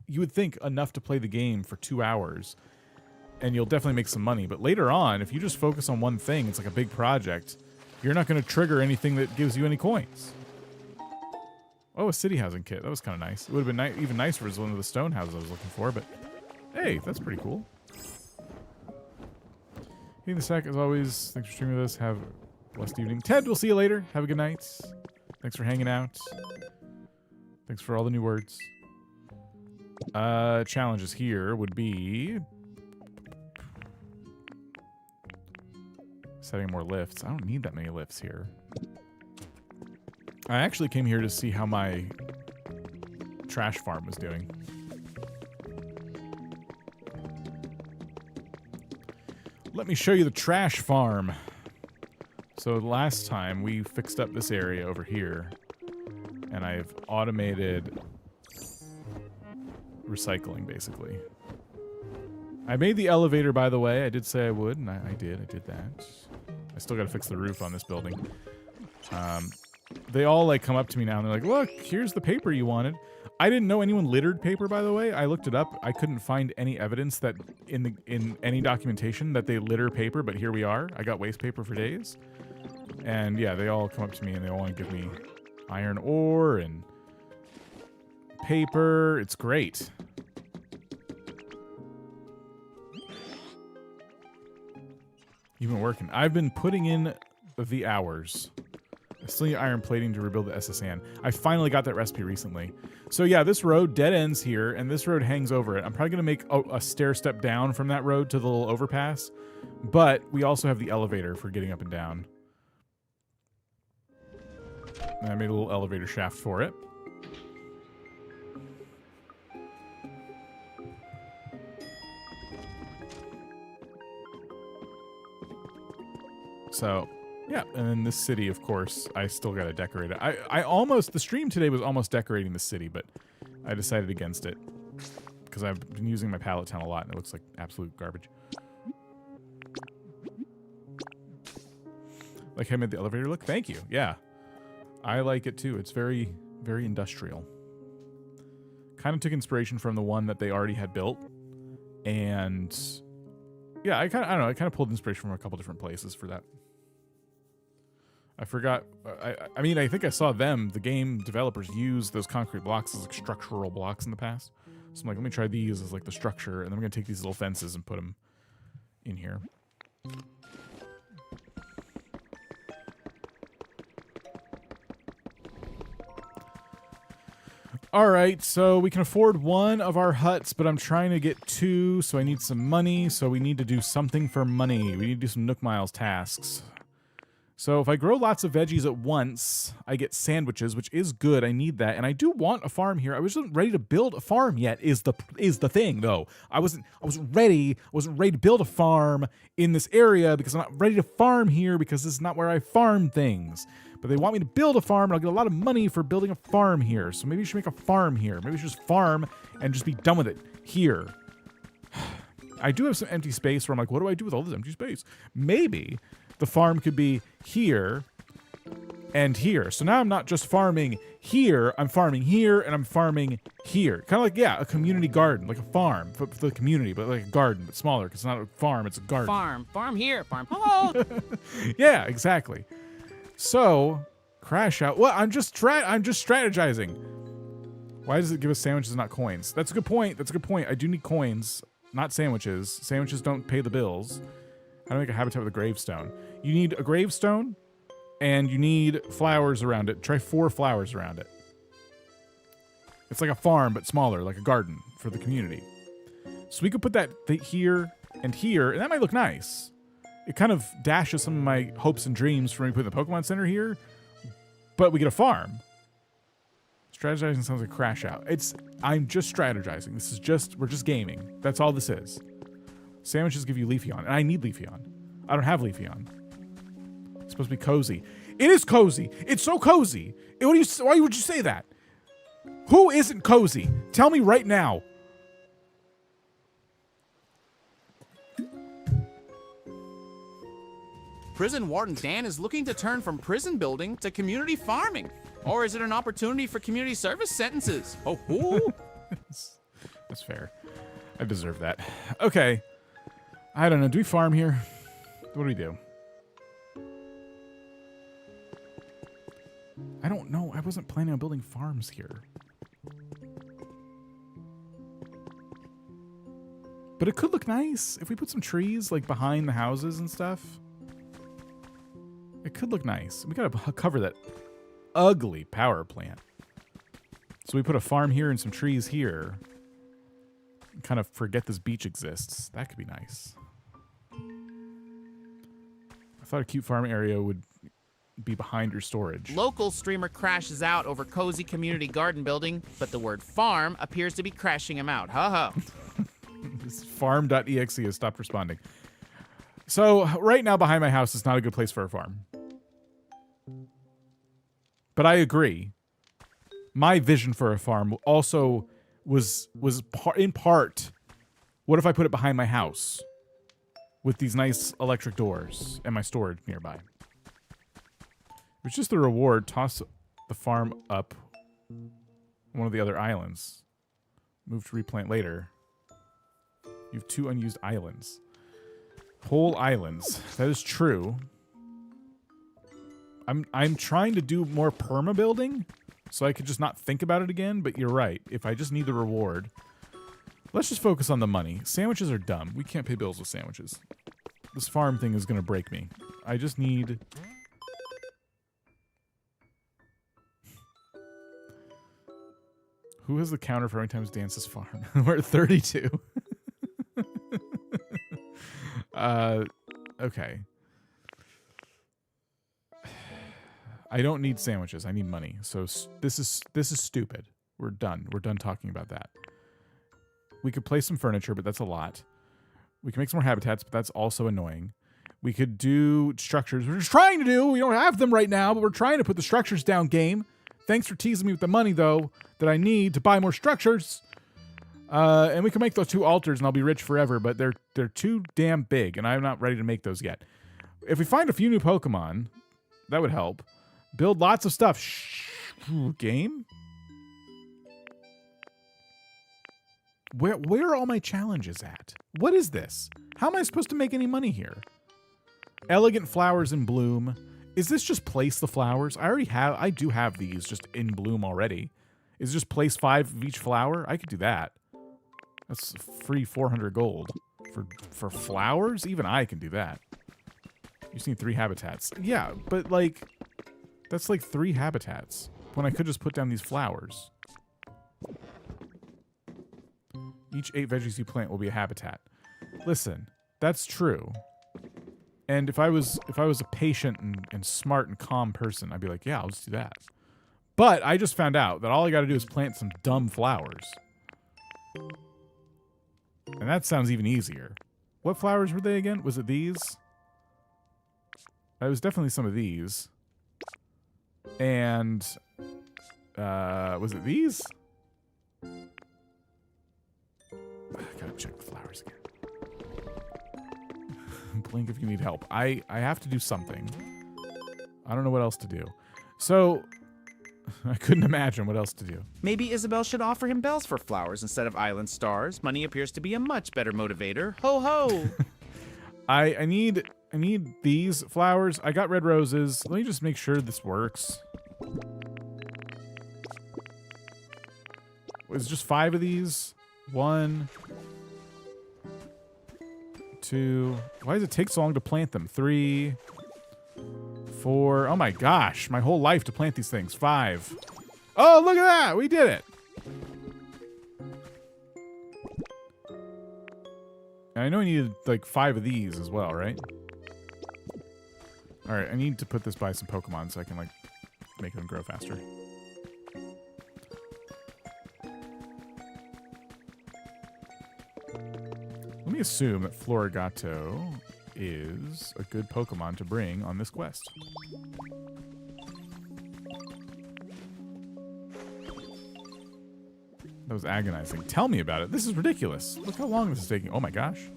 you would think enough to play the game for 2 hours and you'll definitely make some money, but later on if you just focus on one thing, it's like a big project, you're not going to trigger anything that gives you any coins. Oh, a city housing kit. That was kind of nice. It would have been even nicer if it was one of the stone houses I was looking for, but Hey, that's pretty cool. Hitting the sack as always. Thanks for streaming with us. Have a blessed evening. Ted, we'll see you later. Have a good night. Thanks for hanging out. Thanks for all the new words. Challenges here would be setting more lifts. I don't need that many lifts here. I actually came here to see how my trash farm was doing. Let me show you the trash farm. So last time we fixed up this area over here, and I've automated recycling, basically. I made the elevator, by the way. I did say I would, and I did that. I still gotta fix the roof on this building. They all like come up to me now and they're like, look, here's the paper you wanted. I didn't know anyone littered paper, by the way. I looked it up. I couldn't find any evidence that in any documentation that they litter paper, but here we are. I got waste paper for days. And yeah, they all come up to me and they all want to give me iron ore and paper. It's great. You've been working. I've been putting in the hours. I still need iron plating to rebuild the SSN. I finally got that recipe recently. So yeah, this road dead ends here, and this road hangs over it. I'm probably going to make a stair step down from that road to the little overpass, but we also have the elevator for getting up and down. And I made a little elevator shaft for it. So, yeah, and then this city, of course, I still got to decorate it. The stream today was almost decorating the city, but I decided against it because I've been using my pallet town a lot and it looks like absolute garbage. Like how I made the elevator look? Thank you. Yeah. I like it too. It's very, very industrial. Kind of took inspiration from the one that they already had built. And yeah, I don't know, I kind of pulled inspiration from a couple different places for that. I forgot. I mean, I think I saw the game developers, use those concrete blocks as like structural blocks in the past. So I'm like, let me try these as like the structure, and then I'm gonna take these little fences and put them in here. All right, so we can afford one of our huts, but I'm trying to get two, so I need some money. So we need to do something for money. We need to do some Nook Miles tasks. So if I grow lots of veggies at once, I get sandwiches, which is good. I need that, and I do want a farm here. I wasn't ready to build a farm yet. Is the thing though? I wasn't ready to build a farm in this area because I'm not ready to farm here because this is not where I farm things. But they want me to build a farm, and I'll get a lot of money for building a farm here. So maybe we should make a farm here. Maybe we should just farm and just be done with it here. I do have some empty space where I'm like, what do I do with all this empty space? Maybe the farm could be here and here. So now I'm not just farming here, I'm farming here and I'm farming here. Kind of like, yeah, a community garden, like a farm for the community, but like a garden, but smaller because it's not a farm, it's a garden. Farm here, farm. Hello. Yeah, exactly. So, crash out. Well, I'm just strategizing. Why does it give us sandwiches and not coins? That's a good point. I do need coins, not sandwiches. Sandwiches don't pay the bills. How to make a habitat with a gravestone? You need a gravestone, and you need flowers around it. Try 4 flowers around it. It's like a farm, but smaller, like a garden for the community. So we could put that here and here, and that might look nice. It kind of dashes some of my hopes and dreams for me putting the Pokemon Center here, but we get a farm. Strategizing sounds like crash out. I'm just strategizing. We're just gaming. That's all this is. Sandwiches give you Leafeon, and I need Leafeon. I don't have Leafeon. It's supposed to be cozy. It is cozy. It's so cozy. Why would you say that? Who isn't cozy? Tell me right now. Prison Warden Dan is looking to turn from prison building to community farming. Or is it an opportunity for community service sentences? Oh, That's fair. I deserve that. Okay. I don't know. Do we farm here? What do we do? I don't know. I wasn't planning on building farms here. But it could look nice if we put some trees like behind the houses and stuff. It could look nice. We gotta cover that ugly power plant. So we put a farm here and some trees here. And kind of forget this beach exists. That could be nice. I thought a cute farm area would be behind your storage. Local streamer crashes out over cozy community garden building, but the word farm appears to be crashing him out. Ha ha. This farm.exe has stopped responding. So right now behind my house is not a good place for a farm. But I agree. My vision for a farm also was in part, what if I put it behind my house with these nice electric doors and my storage nearby? It's just the reward. Toss the farm up one of the other islands. Move to replant later. You have 2 unused islands. Whole islands. That is true. I'm trying to do more perma building so I could just not think about it again, but you're right. If I just need the reward, let's just focus on the money. Sandwiches are dumb. We can't pay bills with sandwiches. This farm thing is going to break me. I just need... Who has the counter for how many times dances farm? We're at 32. Okay. I don't need sandwiches. I need money. So this is stupid. We're done. We're done talking about that. We could place some furniture, but that's a lot. We can make some more habitats, but that's also annoying. We could do structures. We're just trying to do. We don't have them right now, but we're trying to put the structures down, game. Thanks for teasing me with the money, though, that I need to buy more structures. And we can make those 2 altars, and I'll be rich forever, but they're too damn big, and I'm not ready to make those yet. If we find a few new Pokemon, that would help. Build lots of stuff. Game? Where are all my challenges at? What is this? How am I supposed to make any money here? Elegant flowers in bloom. Is this just place the flowers? I do have these just in bloom already. Is it just place 5 of each flower? I could do that. That's free 400 gold. For flowers? Even I can do that. You just need 3 habitats. Yeah, but like, that's like 3 habitats. When I could just put down these flowers. Each 8 veggies you plant will be a habitat. Listen, that's true. And if I was a patient and smart and calm person, I'd be like, yeah, I'll just do that. But I just found out that all I got to do is plant some dumb flowers. And that sounds even easier. What flowers were they again? Was it these? It was definitely some of these. And was it these? I gotta check the flowers again. Blink if you need help. I have to do something. I don't know what else to do. So, I couldn't imagine what else to do. Maybe Isabel should offer him bells for flowers instead of island stars. Money appears to be a much better motivator. Ho ho! I need these flowers. I got red roses. Let me just make sure this works. Was just 5 of these? 1, 2. Why does it take so long to plant them? 3, 4. Oh my gosh, my whole life to plant these things. 5. Oh, look at that. We did it. And I know I needed like 5 of these as well, right? All right, I need to put this by some Pokemon so I can like make them grow faster. Let me assume that Florigato is a good Pokemon to bring on this quest. That was agonizing. Tell me about it. This is ridiculous. Look how long this is taking. Oh my gosh.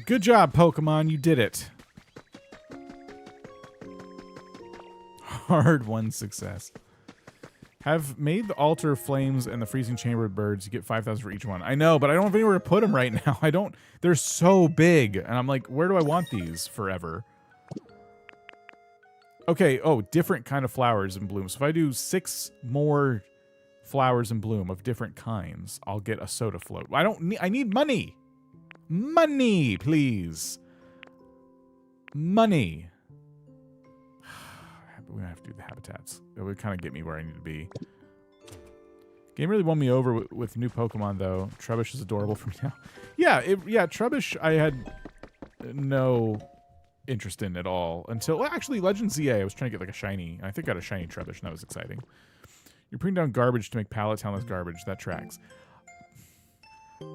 Good job, Pokemon. You did it. Hard-won success. Have made the altar of flames and the freezing chamber of birds. You get 5,000 for each one. I know, but I don't have anywhere to put them right now. I don't. They're so big. And I'm like, where do I want these forever? Okay, oh, different kind of flowers in bloom. So if I do 6 more flowers in bloom of different kinds, I'll get a soda float. I need money. Money, please. Money. We're gonna have to do the habitats. It would kind of get me where I need to be. Game really won me over with new Pokemon, though. Trubbish is adorable for me now. Yeah, Trubbish I had no interest in at all until, well, actually, Legend ZA, I was trying to get like a shiny. I think I got a shiny Trubbish, and that was exciting. You're putting down garbage to make Pallet Town less garbage. That tracks.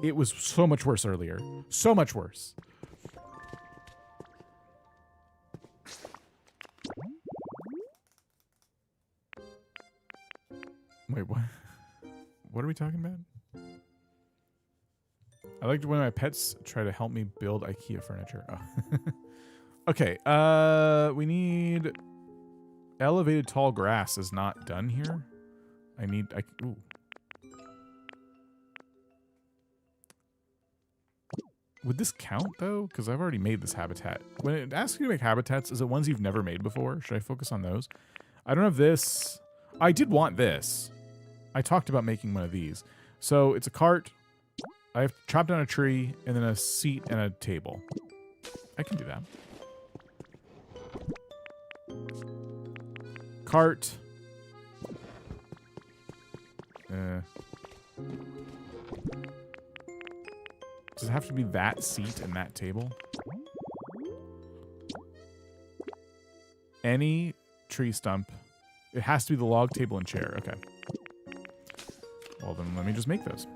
It was so much worse earlier. So much worse. Wait, what? What are we talking about? I liked when my pets try to help me build IKEA furniture. Oh. Okay, we need elevated tall grass is not done here. Ooh. Would this count, though? Because I've already made this habitat. When it asks you to make habitats, is it ones you've never made before? Should I focus on those? I don't have this. I did want this. I talked about making one of these. So it's a cart. I have to chop down a tree, and then a seat and a table. I can do that. Cart. Does it have to be that seat and that table? Any tree stump. It has to be the log, table, and chair. Okay. Well, then let me just make those.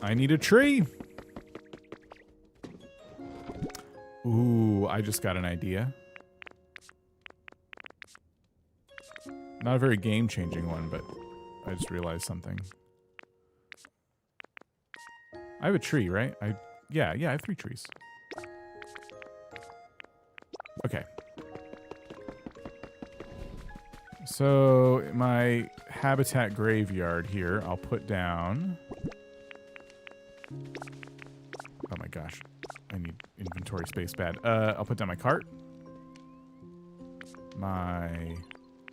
I need a tree. Ooh, I just got an idea. Not a very game-changing one, but I just realized something. I have a tree, right? Yeah, I have 3 trees. Okay. So, my habitat graveyard here, I'll put down... Oh my gosh. I need inventory space bad. I'll put down my cart. My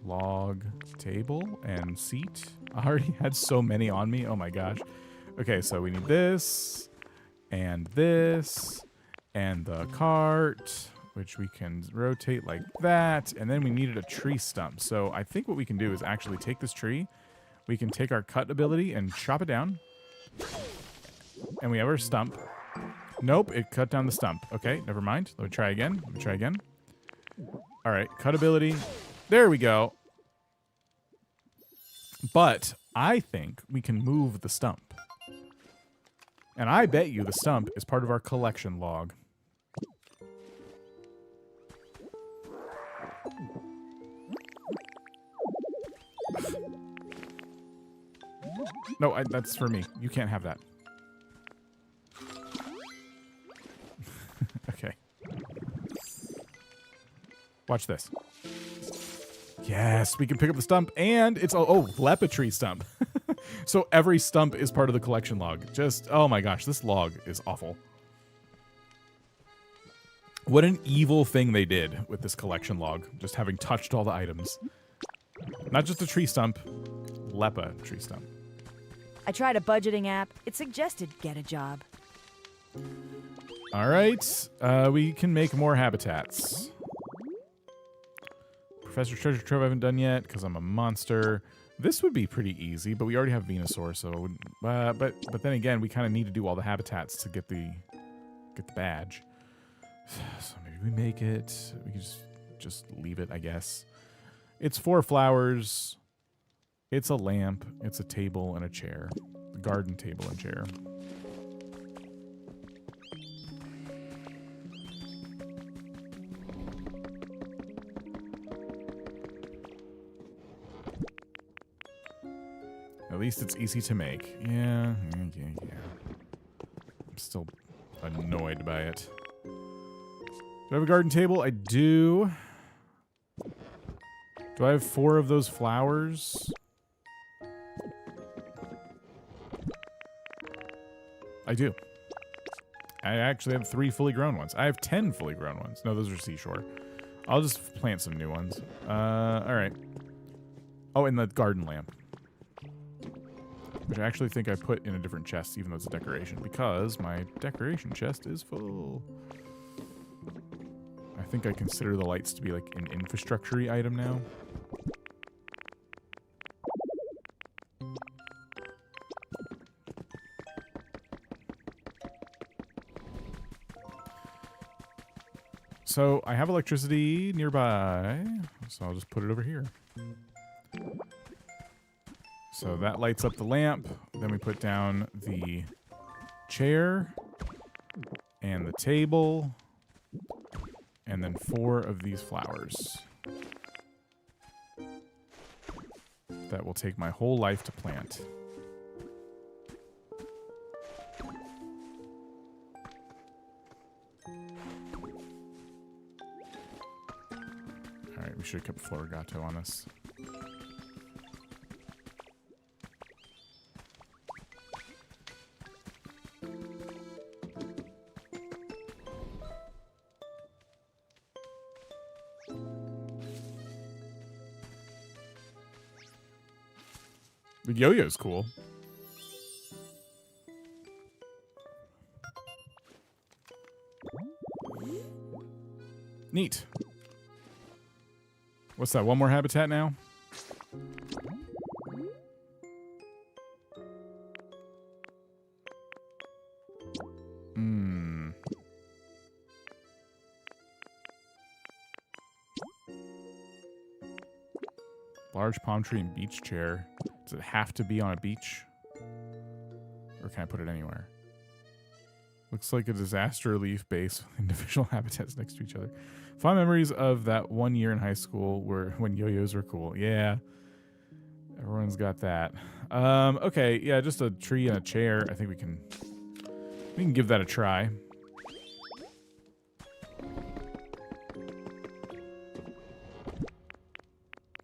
log table and seat. I already had so many on me. Oh my gosh. Okay, so we need this and the cart, which we can rotate like that. And then we needed a tree stump. So I think what we can do is actually take this tree. We can take our cut ability and chop it down. And we have our stump. Nope, it cut down the stump. Okay, never mind. Let me try again. All right, cut ability. There we go. But I think we can move the stump. And I bet you the stump is part of our collection log. No, that's for me. You can't have that. Okay. Watch this. Yes, we can pick up the stump, and it's Lepetry stump. So every stump is part of the collection log. Just, oh my gosh, this log is awful. What an evil thing they did with this collection log, just having touched all the items. Not just a tree stump, Lepa tree stump. I tried a budgeting app. It suggested get a job. All right, we can make more habitats. Professor Treasure Trove I haven't done yet because I'm a monster. This would be pretty easy, but we already have Venusaur, so but then again, we kind of need to do all the habitats to get the badge. So maybe we make it. We can just leave it, I guess. It's 4 flowers. It's a lamp. It's a table and a chair. A garden table and chair. At least it's easy to make. Yeah. I'm still annoyed by it. Do I have a garden table? I do. Do I have 4 of those flowers? I do. I actually have 3 fully grown ones. I have 10 fully grown ones. No, those are seashore. I'll just plant some new ones. Alright. Oh, and the garden lamp. Which I actually think I put in a different chest, even though it's a decoration, because my decoration chest is full. I think I consider the lights to be like an infrastructure-y item now. So I have electricity nearby, so I'll just put it over here. So that lights up the lamp. Then we put down the chair and the table, and then 4 of these flowers. That will take my whole life to plant. Alright, we should have kept Florigato on us. The yo-yo's cool. Neat. What's that? One more habitat now? Large palm tree and beach chair. Does it have to be on a beach? Or can I put it anywhere? Looks like a disaster relief base with individual habitats next to each other. Fond memories of that one year in high school when yo-yos were cool. Yeah. Everyone's got that. Okay, yeah, just a tree and a chair. I think we can give that a try.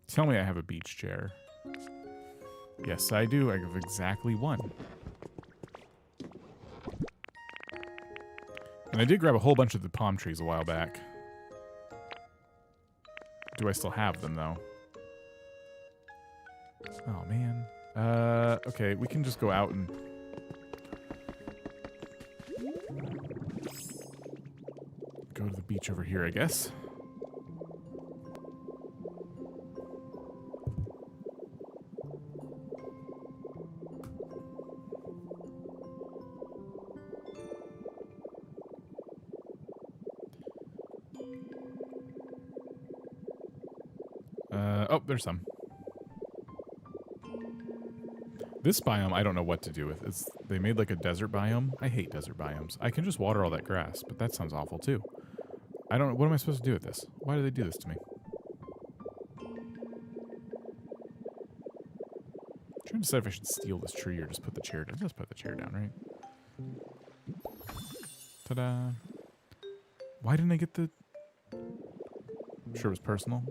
Tell me I have a beach chair. Yes, I do. I have exactly 1. And I did grab a whole bunch of the palm trees a while back. Do I still have them, though? Oh, man. Okay, we can just go out and... go to the beach over here, I guess. Oh, there's some. This biome, I don't know what to do with. They made like a desert biome. I hate desert biomes. I can just water all that grass, but that sounds awful too. I don't know. What am I supposed to do with this? Why do they do this to me? I'm trying to decide if I should steal this tree or just put the chair down. Just put the chair down, right? Ta-da. Why didn't I get the... I'm sure it was personal.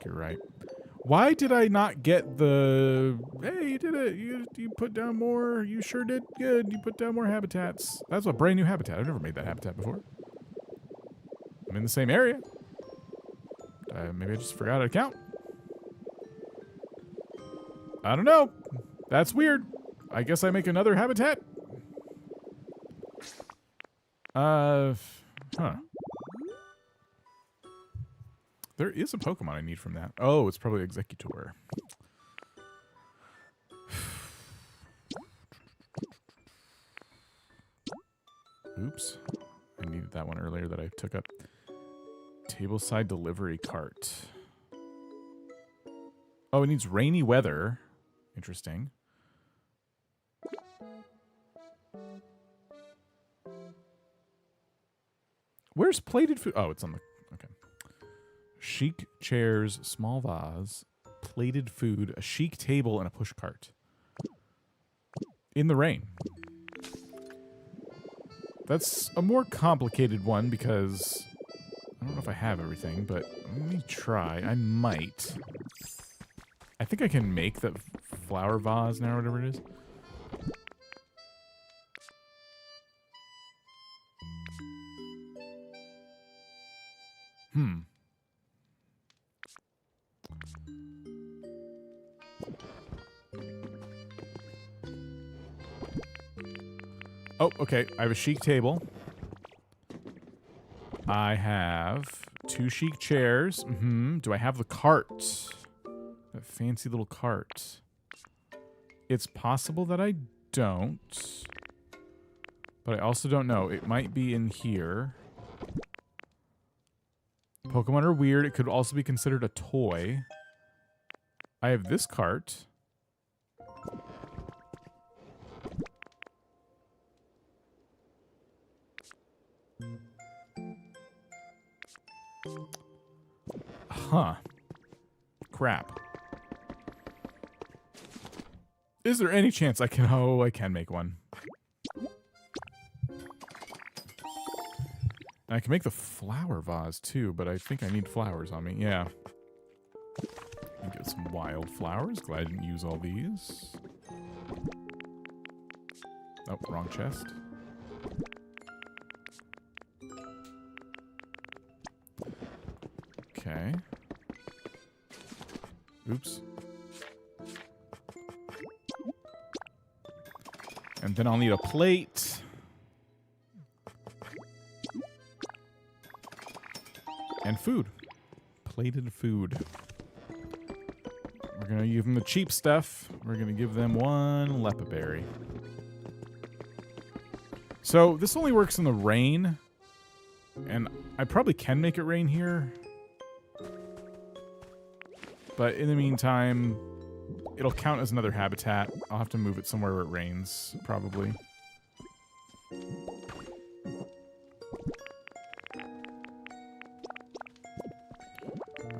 You're right. Why did I not get the... Hey, you did it. You put down more. You sure did good. You put down more habitats. That's a brand new habitat. I've never made that habitat before. I'm in the same area. Maybe I just forgot how to count. I don't know. That's weird. I guess I make another habitat. Huh. There is a Pokemon I need from that. Oh, it's probably Executor. Oops. I needed that one earlier that I took up. Tableside delivery cart. Oh, it needs rainy weather. Interesting. Where's plated food? Oh, it's on the... Okay. Chic chairs, small vase, plated food, a chic table, and a push cart. In the rain. That's a more complicated one because I don't know if I have everything, but let me try. I might. I think I can make the flower vase now, or whatever it is. Oh, okay. I have a chic table. I have 2 chic chairs. Do I have the cart? That fancy little cart. It's possible that I don't. But I also don't know. It might be in here. Pokemon are weird. It could also be considered a toy. I have this cart. Huh. Crap. Is there any chance I can... Oh, I can make one. And I can make the flower vase, too, but I think I need flowers on me. Yeah. Get some wild flowers. Glad I didn't use all these. Oh, wrong chest. Okay. Oops. And then I'll need a plate. And food. Plated food. We're going to give them the cheap stuff. We're going to give them 1 Lepa berry. So this only works in the rain. And I probably can make it rain here. But in the meantime, it'll count as another habitat. I'll have to move it somewhere where it rains, probably.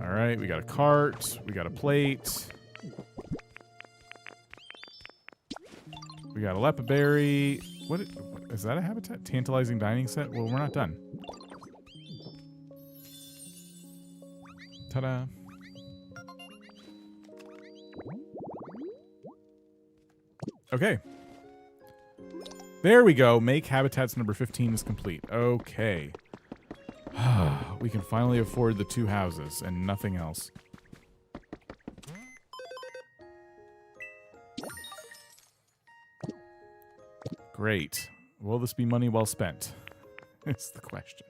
Alright, we got a cart. We got a plate. We got a Lepa berry. What is that a habitat? Tantalizing dining set? Well, we're not done. Ta-da. Okay. There we go. Make habitats number 15 is complete. Okay. We can finally afford the 2 houses and nothing else. Great. Will this be money well spent? It's the question.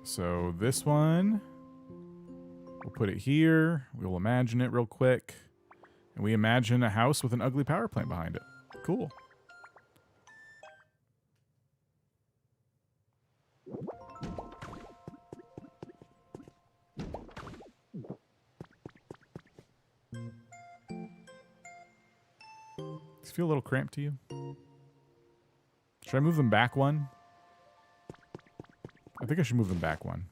So this one, we'll put it here. We'll imagine it real quick. And we imagine a house with an ugly power plant behind it. Cool. Does it feel a little cramped to you? Should I move them back 1? I think I should move them back 1.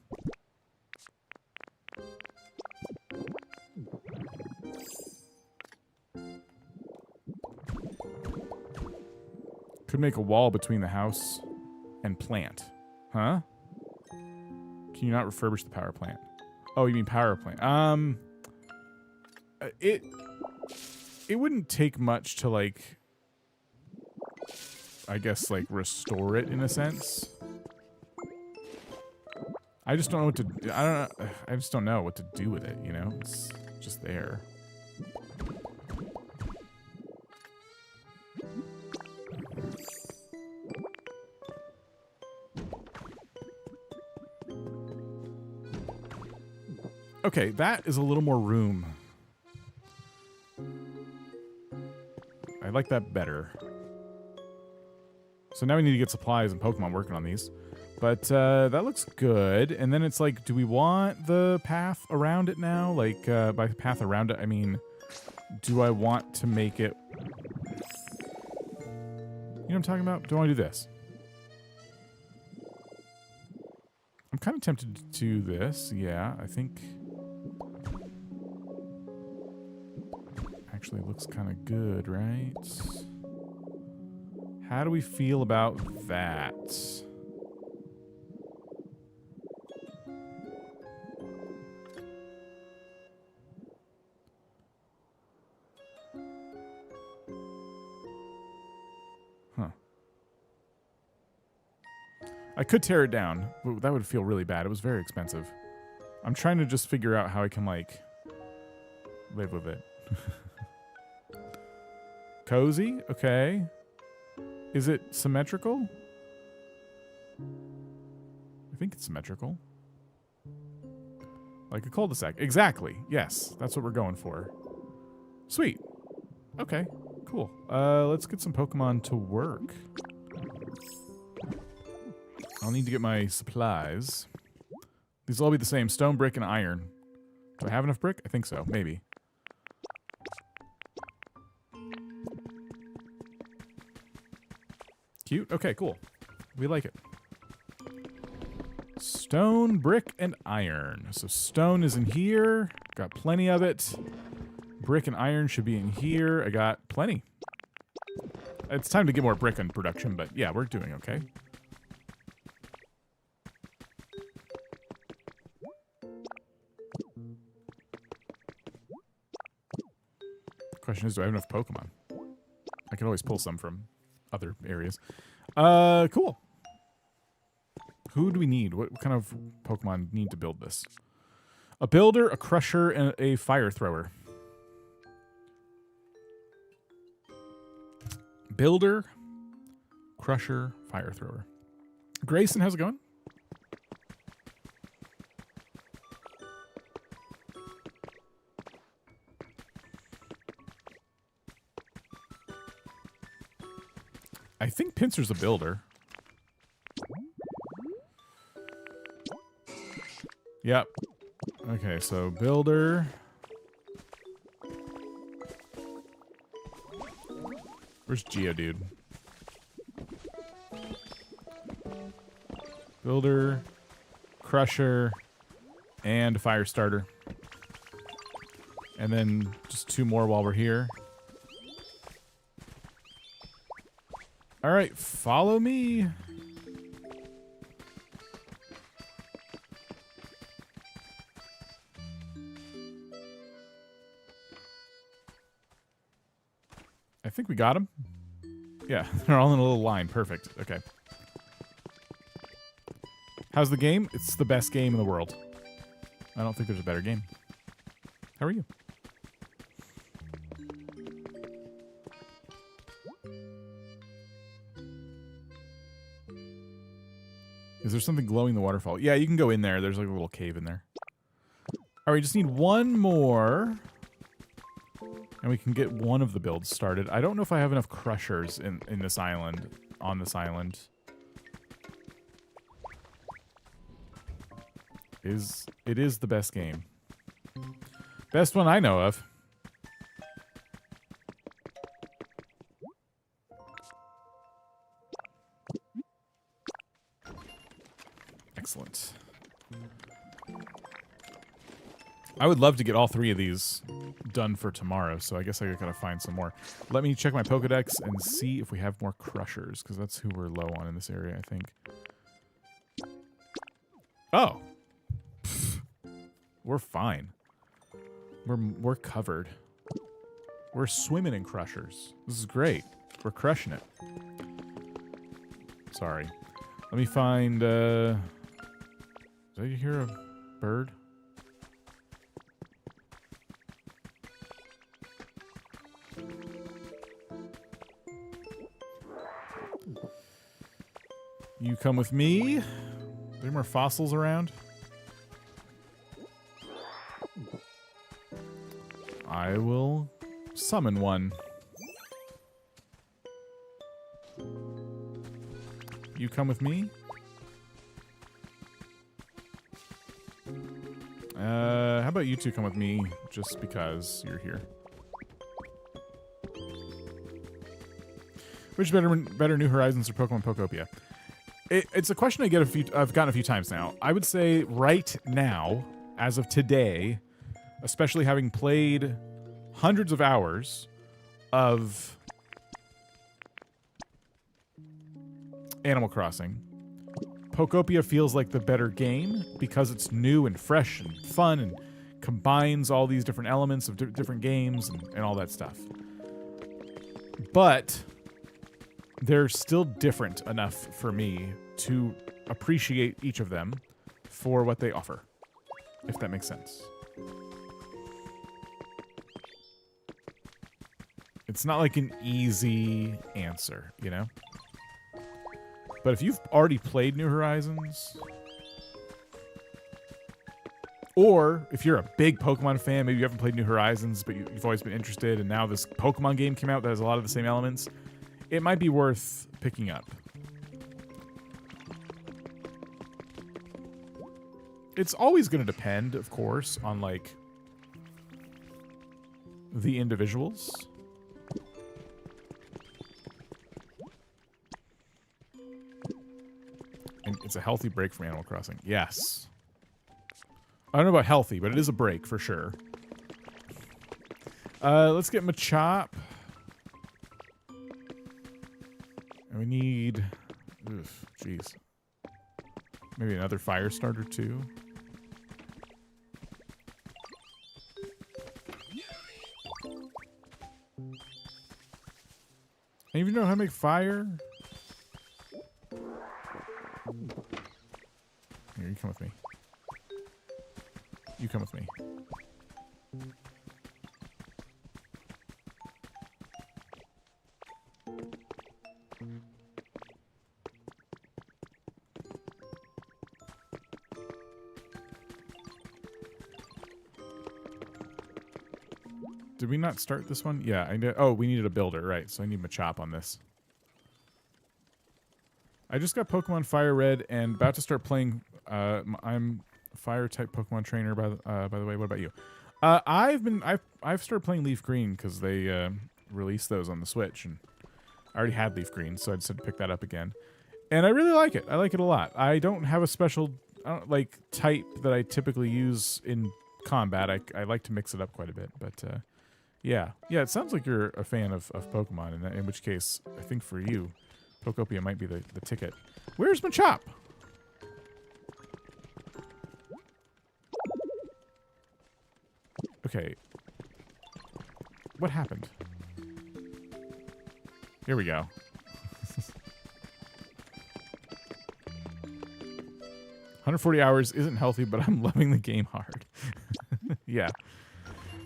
Could make a wall between the house and plant. Huh? Can you not refurbish the power plant? Oh, you mean power plant. It wouldn't take much to, like, I guess, like, restore it in a sense. I just don't know what to... I just don't know what to do with it, you know? It's just there. Okay, that is a little more room. I like that better. So now we need to get supplies and Pokemon working on these. But that looks good. And then it's like, do we want the path around it now? Like, by path around it, I mean, do I want to make it... You what I'm talking about? Do I want to do this? I'm kind of tempted to do this. Yeah, I think... Actually looks kind of good, right? How do we feel about that? Huh. I could tear it down, but that would feel really bad. It was very expensive. I'm trying to just figure out how I can, like, live with it. Cozy? Okay. Is it symmetrical? I think it's symmetrical. Like a cul-de-sac. Exactly. Yes, that's what we're going for. Sweet. Okay, cool. Let's get some Pokemon to work. I'll need to get my supplies. These will all be the same. Stone, brick, and iron. Do I have enough brick? I think so. Maybe. Cute. Okay, cool. We like it. Stone, brick, and iron. So stone is in here. Got plenty of it. Brick and iron should be in here. I got plenty. It's time to get more brick in production, but yeah, we're doing okay. Question is, do I have enough Pokemon? I can always pull some from other areas. Cool. Who do we need? What kind of Pokemon need to build this? A builder, a crusher, and a fire thrower. Builder, crusher, fire thrower. Grayson, how's it going? I think Pinsir's a builder. Yep. Okay, so builder. Where's Geodude? Builder, crusher, and fire starter. And then just 2 more while we're here. All right, follow me. I think we got him. Yeah, they're all in a little line. Perfect. Okay. How's the game? It's the best game in the world. I don't think there's a better game. How are you? Is there something glowing in the waterfall? Yeah, you can go in there. There's like a little cave in there. All right, we just need 1 more. And we can get one of the builds started. I don't know if I have enough crushers in this island, on this island. It is the best game. Best one I know of. Excellent. I would love to get all 3 of these done for tomorrow, so I guess I gotta find some more. Let me check my Pokédex and see if we have more crushers, because that's who we're low on in this area, I think. Oh. Pfft. We're fine. We're covered. We're swimming in crushers. This is great. We're crushing it. Sorry. Let me find, did I hear a bird? You come with me. Are there more fossils around? I will summon one. You come with me. How about you 2 come with me just because you're here? Which is better, New Horizons or Pokemon Pokopia? It's a question I've gotten a few times now. I would say right now, as of today, especially having played hundreds of hours of Animal Crossing, Pokopia feels like the better game because it's new and fresh and fun and combines all these different elements of different games and all that stuff. But they're still different enough for me to appreciate each of them for what they offer, if that makes sense. It's not like an easy answer, you know? But if you've already played New Horizons, or if you're a big Pokemon fan, maybe you haven't played New Horizons, but you've always been interested, and now this Pokemon game came out that has a lot of the same elements, it might be worth picking up. It's always going to depend, of course, on, like, the individuals. And it's a healthy break from Animal Crossing. Yes. I don't know about healthy, but it is a break for sure. Let's get Machop. And we need... Jeez. Maybe another fire starter too. I even know how to make fire. Here, you come with me. You come with me. Did we not start this one? Yeah, I know. Oh, we needed a builder, right? So I need Machop on this. I just got Pokemon Fire Red and about to start playing. I'm a fire type Pokemon trainer by the way. What about you? I've started playing Leaf Green because they released those on the Switch, and I already had Leaf Green, so I decided to pick that up again. And I really like it. I like it a lot. I don't have a special type that I typically use in combat. I like to mix it up quite a bit, but yeah. It sounds like you're a fan of Pokemon, in which case I think for you, Pokopia might be the ticket. Where's Machop? Okay. What happened? Here we go. 140 hours isn't healthy, but I'm loving the game hard. Yeah.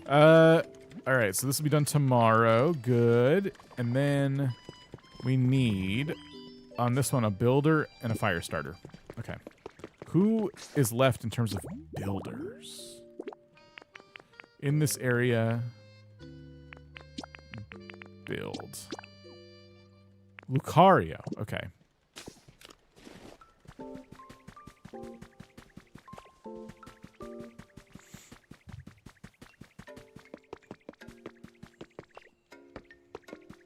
All right, so this will be done tomorrow. Good. And then we need, on this one, a builder and a fire starter. Okay. Who is left in terms of builders? In this area, build. Lucario. Okay.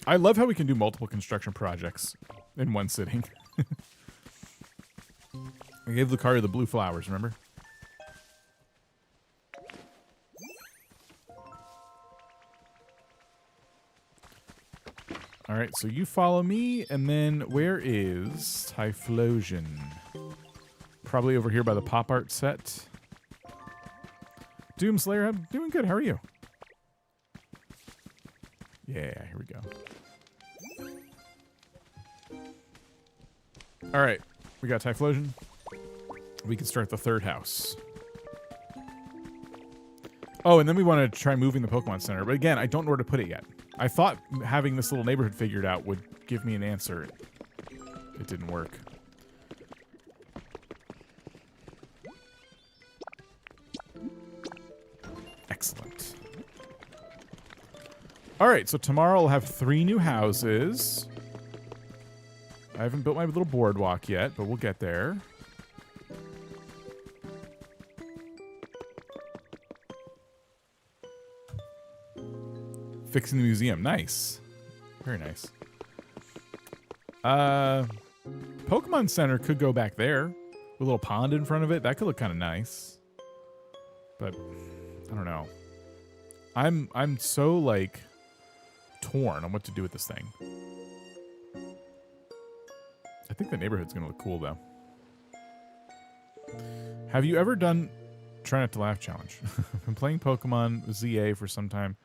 I love how we can do multiple construction projects in one sitting. I gave Lucario the blue flowers, remember? All right, so you follow me, and then where is Typhlosion? Probably over here by the pop art set. Doomslayer, I'm doing good. How are you? Yeah, here we go. All right, we got Typhlosion. We can start the third house. Oh, and then we want to try moving the Pokemon Center. But again, I don't know where to put it yet. I thought having this little neighborhood figured out would give me an answer. It didn't work. Excellent. All right, so tomorrow I'll have 3 new houses. I haven't built my little boardwalk yet, but we'll get there. Fixing the museum. Nice. Very nice. Pokemon Center could go back there with a little pond in front of it. That could look kind of nice. But I don't know. I'm so like torn on what to do with this thing. I think the neighborhood's gonna look cool though. Have you ever done Try Not to Laugh challenge? I've been playing Pokemon ZA for some time.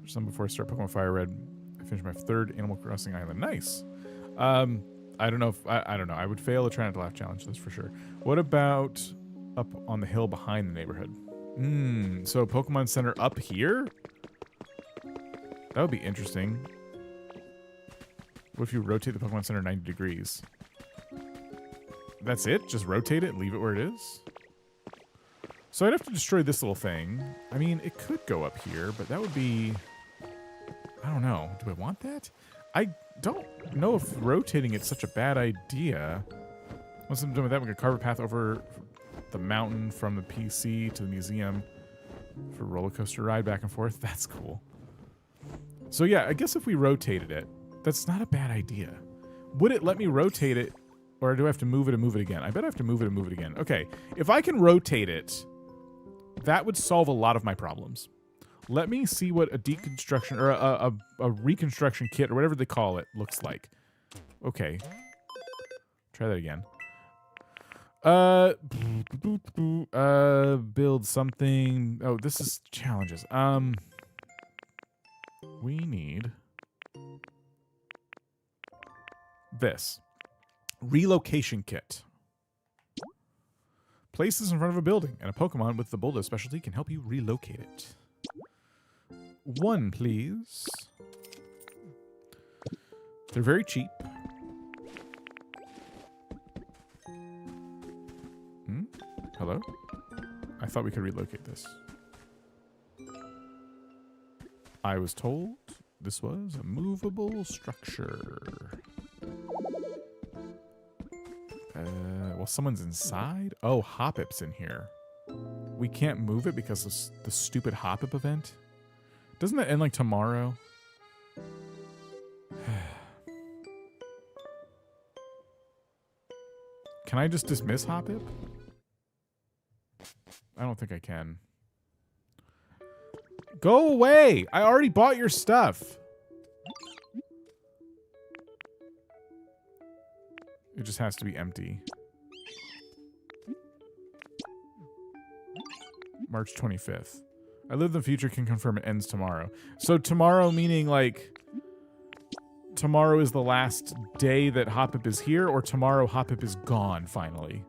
Some before I start Pokemon Fire Red. I finished my 3rd Animal Crossing Island. Nice. I don't know if I don't know. I would fail a Try Not to Laugh challenge, that's for sure. What about up on the hill behind the neighborhood? So Pokemon Center up here? That would be interesting. What if you rotate the Pokemon Center 90 degrees? That's it? Just rotate it and leave it where it is? So I'd have to destroy this little thing. I mean, it could go up here, but that would be... I don't know. Do I want that? I don't know if rotating it's such a bad idea. Once I'm done with that, we can carve a path over the mountain from the PC to the museum for a roller coaster ride back and forth. That's cool. So yeah, I guess if we rotated it, that's not a bad idea. Would it let me rotate it, or do I have to move it and move it again? I bet I have to move it and move it again. Okay, if I can rotate it, that would solve a lot of my problems. Let me see what a deconstruction or a reconstruction kit or whatever they call it looks like. Okay. Try that again. Build something. Oh, this is challenges. We need this. Relocation kit. Place this in front of a building, and a Pokemon with the Bulldoze specialty can help you relocate it. 1, please. They're very cheap. Hello? I thought we could relocate this. I was told this was a movable structure. Well, someone's inside? Oh, Hoppip's in here. We can't move it because of the stupid Hoppip event? Doesn't that end like tomorrow? Can I just dismiss Hoppip? I don't think I can. Go away! I already bought your stuff. It just has to be empty. March 25th. I live in the future, can confirm it ends tomorrow. So tomorrow meaning like... Tomorrow is the last day that Hoppip is here, or tomorrow Hoppip is gone, finally?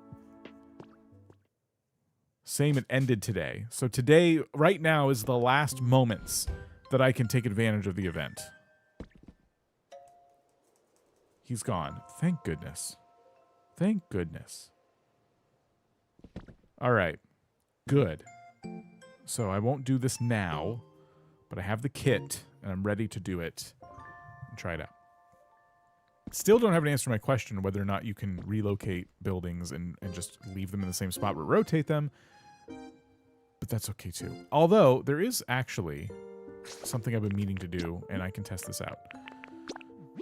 Same, it ended today. So today, right now, is the last moments that I can take advantage of the event. He's gone. Thank goodness. Thank goodness. Alright. Good. So I won't do this now, but I have the kit, and I'm ready to do it. And try it out. Still don't have an answer to my question whether or not you can relocate buildings and just leave them in the same spot but rotate them. But that's okay too. Although, there is actually something I've been meaning to do, and I can test this out.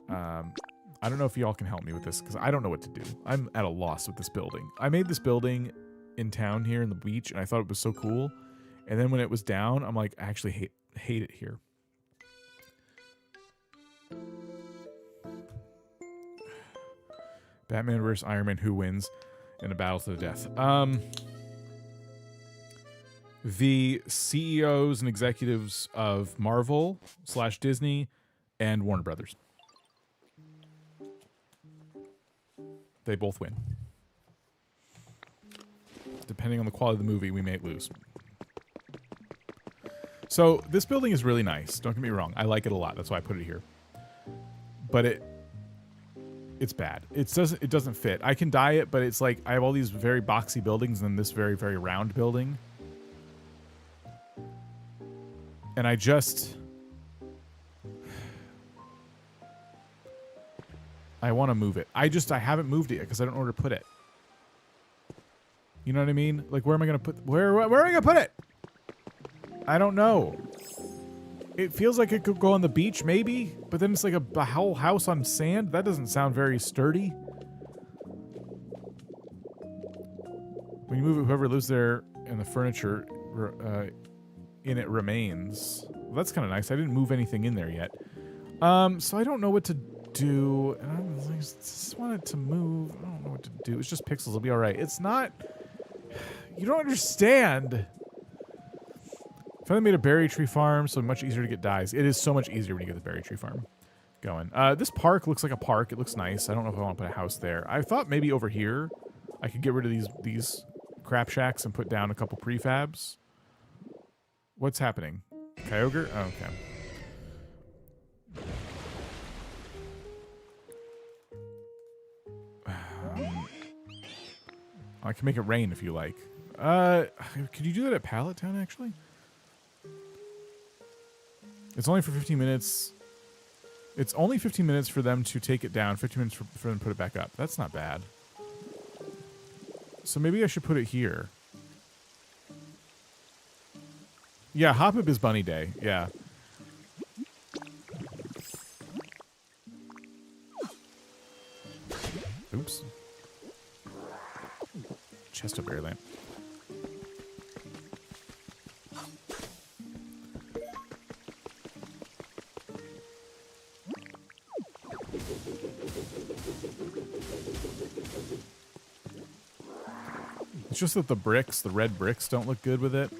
I don't know if y'all can help me with this, because I don't know what to do. I'm at a loss with this building. I made this building in town here in the beach, and I thought it was so cool. And then when it was down, I'm like, I actually hate it here. Batman versus Iron Man, who wins in a battle to the death? The CEOs and executives of Marvel / Disney and Warner Brothers. They both win. Depending on the quality of the movie, we may lose. So this building is really nice. Don't get me wrong. I like it a lot. That's why I put it here. But it's bad. It doesn't fit. I can dye it, but it's like I have all these very boxy buildings and then this very, very round building. And I want to move it. I haven't moved it yet because I don't know where to put it. You know what I mean? Like, where am I going to put... Where am I going to put it? I don't know. It feels like it could go on the beach, maybe, but then it's like a whole house on sand. That doesn't sound very sturdy. When you move it, whoever lives there and the furniture in it remains. Well, that's kind of nice. I didn't move anything in there yet. So I don't know what to do. And I just want it to move. I don't know what to do. It's just pixels. It'll be all right. It's not... You don't understand. If I made a berry tree farm, so much easier to get dyes. It is so much easier when you get the berry tree farm going. This park looks like a park. It looks nice. I don't know if I want to put a house there. I thought maybe over here I could get rid of these crap shacks and put down a couple prefabs. What's happening? Kyogre? Oh, okay. I can make it rain if you like. Could you do that at Pallet Town, actually? It's only for 15 minutes. It's only 15 minutes for them to take it down, 15 minutes for them to put it back up. That's not bad. So maybe I should put it here. Yeah, Hop-Up is Bunny Day. Yeah. Oops. Chest of berry lamp. It's just that the bricks, the red bricks, don't look good with it.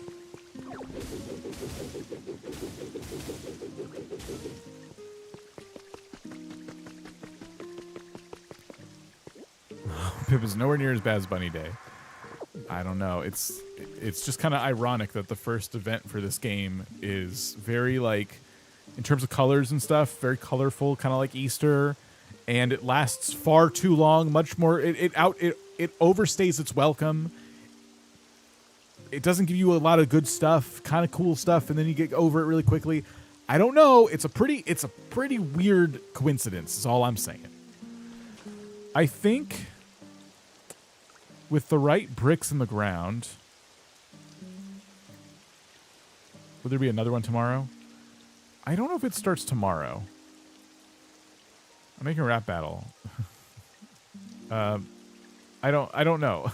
Pip is nowhere near as bad as Bunny Day. I don't know. It's just kind of ironic that the first event for this game is very, like, in terms of colors and stuff, very colorful, kind of like Easter, and it lasts far too long. Much more, it overstays its welcome. It doesn't give you a lot of good stuff, kind of cool stuff, and then you get over it really quickly. I don't know. It's a pretty weird coincidence. Is all I'm saying. I think with the right bricks in the ground, will there be another one tomorrow? I don't know if it starts tomorrow. I'm making a rap battle. I don't know.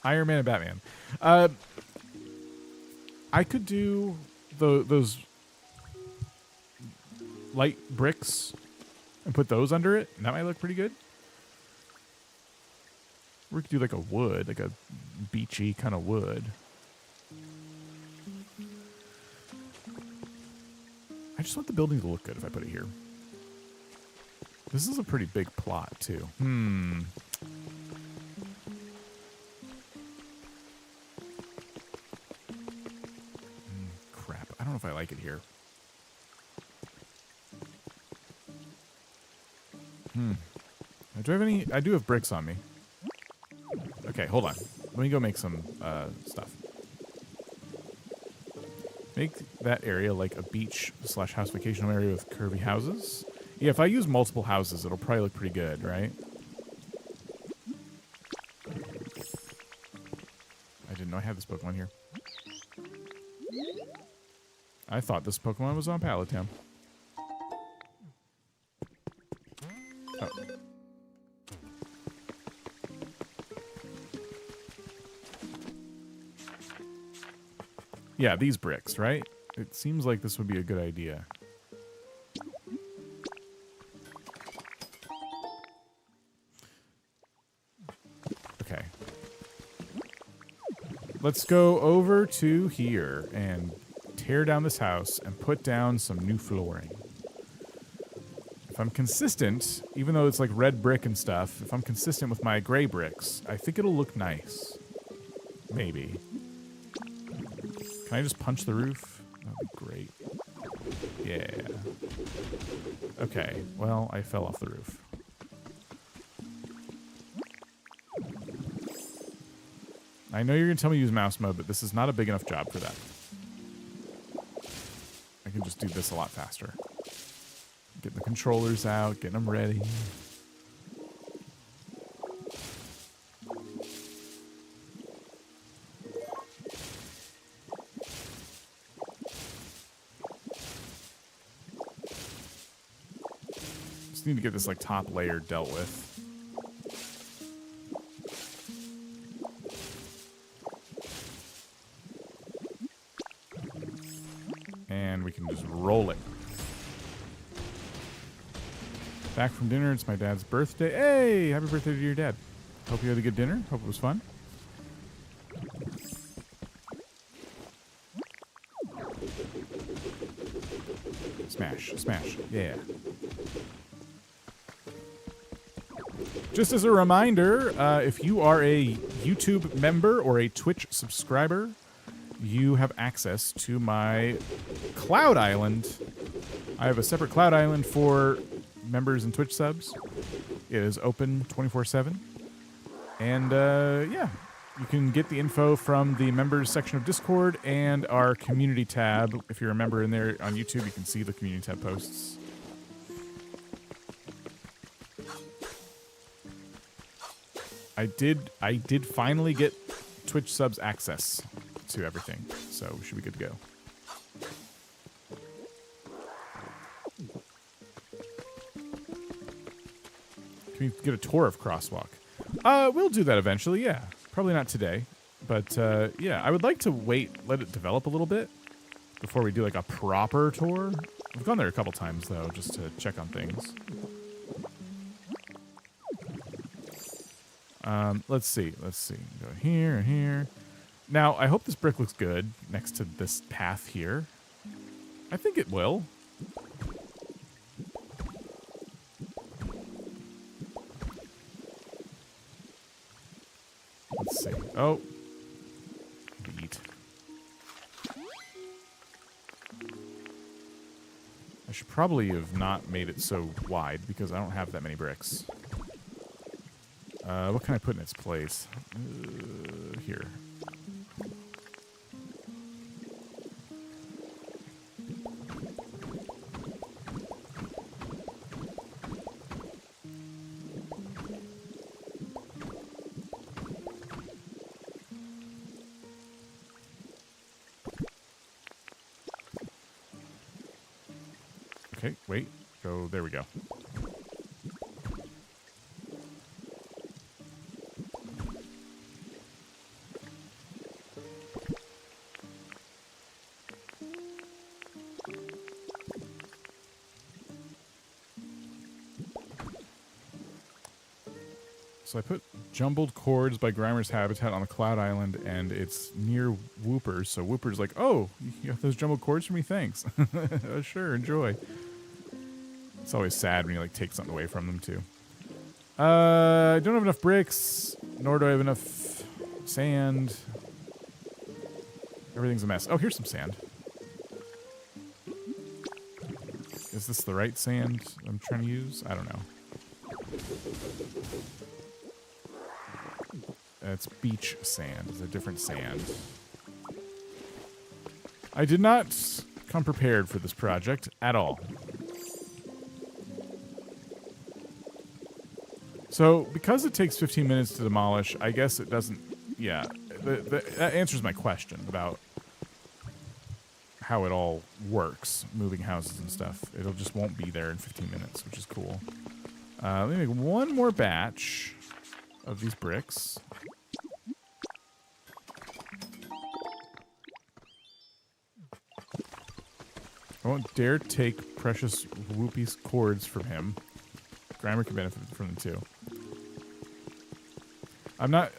Iron Man and Batman. I could do those light bricks and put those under it, and that might look pretty good. Or we could do like a wood, like a beachy kind of wood. I just want the building to look good if I put it here. This is a pretty big plot, too. Crap. I don't know if I like it here. Do I have any? I do have bricks on me. Okay, hold on. Let me go make some stuff. Make that area like a beach / house vacation area with curvy houses. Yeah, if I use multiple houses, it'll probably look pretty good, right? I didn't know I had this Pokemon here. I thought this Pokemon was on Pallet Town. Oh. Yeah, these bricks, right? It seems like this would be a good idea. Okay. Let's go over to here and tear down this house and put down some new flooring. If I'm consistent, even though it's like red brick and stuff, if I'm consistent with my gray bricks, I think it'll look nice. Maybe. Can I just punch the roof? That'd be great. Yeah. Okay, well, I fell off the roof. I know you're going to tell me to use mouse mode, but this is not a big enough job for that. I can just do this a lot faster. Getting the controllers out, getting them ready. Just need to get this like top layer dealt with. And we can just roll it. Back from dinner. It's my dad's birthday. Hey, happy birthday to your dad. Hope you had a good dinner. Hope it was fun. Smash, smash, yeah. Just as a reminder, if you are a YouTube member or a Twitch subscriber, you have access to my Cloud Island. I have a separate Cloud Island for members and Twitch subs. It is open 24/7. And yeah, you can get the info from the members section of Discord and our community tab. If you're a member in there on YouTube, you can see the community tab posts. I did finally get Twitch subs access to everything, so we should be good to go. Can we get a tour of Crosswalk? We'll do that eventually, yeah. Probably not today, but yeah, I would like to let it develop a little bit before we do like a proper tour. We've gone there a couple times though, just to check on things. Let's see. Go here and here. Now, I hope this brick looks good next to this path here. I think it will. Let's see. Oh. Beat. I should probably have not made it so wide because I don't have that many bricks. What can I put in its place? Here. Okay, wait. Go, there we go. So I put Jumbled Chords by Grimer's Habitat on the Cloud Island, and it's near Whoopers. So Whooper's like, oh, you got those jumbled chords for me? Thanks. Sure, enjoy. It's always sad when you like take something away from them too. I don't have enough bricks, nor do I have enough sand. Everything's a mess. Oh, here's some sand. Is this the right sand I'm trying to use? I don't know. It's beach sand. It's a different sand. I did not come prepared for this project at all. So, because it takes 15 minutes to demolish, I guess it doesn't... Yeah, that answers my question about how it all works, moving houses and stuff. It'll just won't be there in 15 minutes, which is cool. Let me make one more batch of these bricks. I won't dare take precious Whoopie's chords from him. Grimer can benefit from them too. I'm not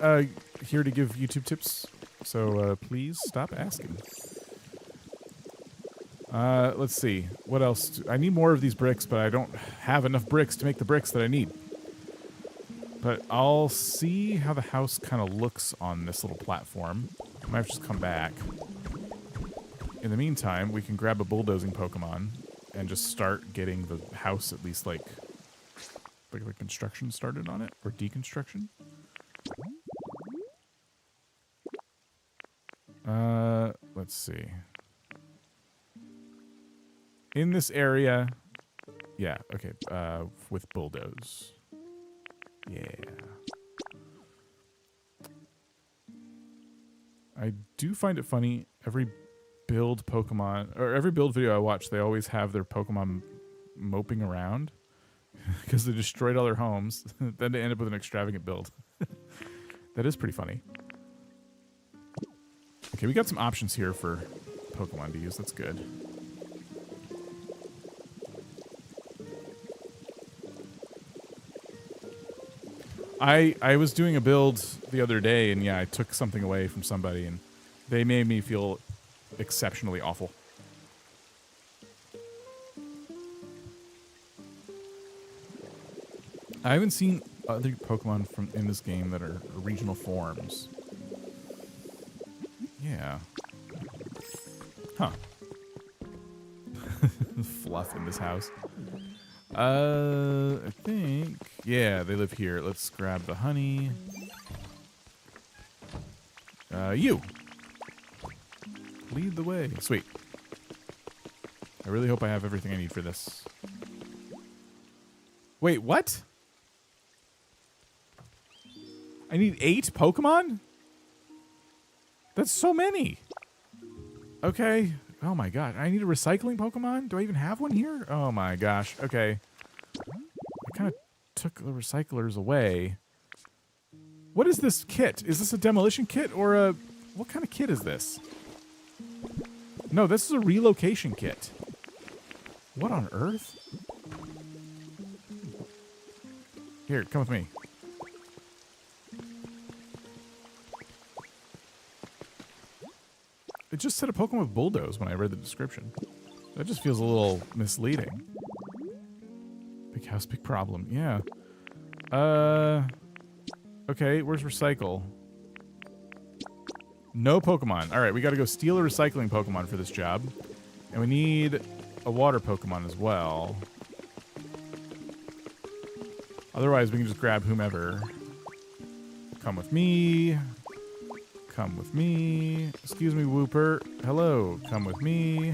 here to give YouTube tips, so please stop asking. Let's see. What else? I need more of these bricks, but I don't have enough bricks to make the bricks that I need. But I'll see how the house kind of looks on this little platform. I might have to just come back. In the meantime, we can grab a bulldozing Pokemon and just start getting the house at least like construction started on it, or deconstruction. Let's see. In this area, yeah, okay, with bulldoze. Yeah. I do find it funny, every build Pokemon, or every build video I watch, they always have their Pokemon moping around. because they destroyed all their homes. Then they end up with an extravagant build. That is pretty funny. Okay, we got some options here for Pokemon to use. That's good. I was doing a build the other day, and yeah, I took something away from somebody, and they made me feel exceptionally awful. I haven't seen other Pokemon from in this game that are regional forms. Yeah. Huh. Fluff in this house. I think... Yeah, they live here. Let's grab the honey. You! Lead the way. Sweet. I really hope I have everything I need for this. Wait, what? I need 8 Pokemon? That's so many. Okay. Oh my god. I need a recycling Pokemon? Do I even have one here? Oh my gosh. Okay. I kind of took the recyclers away. What is this kit? Is this a demolition kit or a... What kind of kit is this? No, this is a relocation kit. What on earth? Here, come with me. It just said a Pokemon with bulldoze when I read the description. That just feels a little misleading. Big house, big problem. Yeah. Okay, where's recycle? No Pokemon. Alright, we gotta go steal a recycling Pokemon for this job. And we need a water Pokemon as well. Otherwise, we can just grab whomever. Come with me. Come with me. Excuse me, Wooper. Hello. Come with me.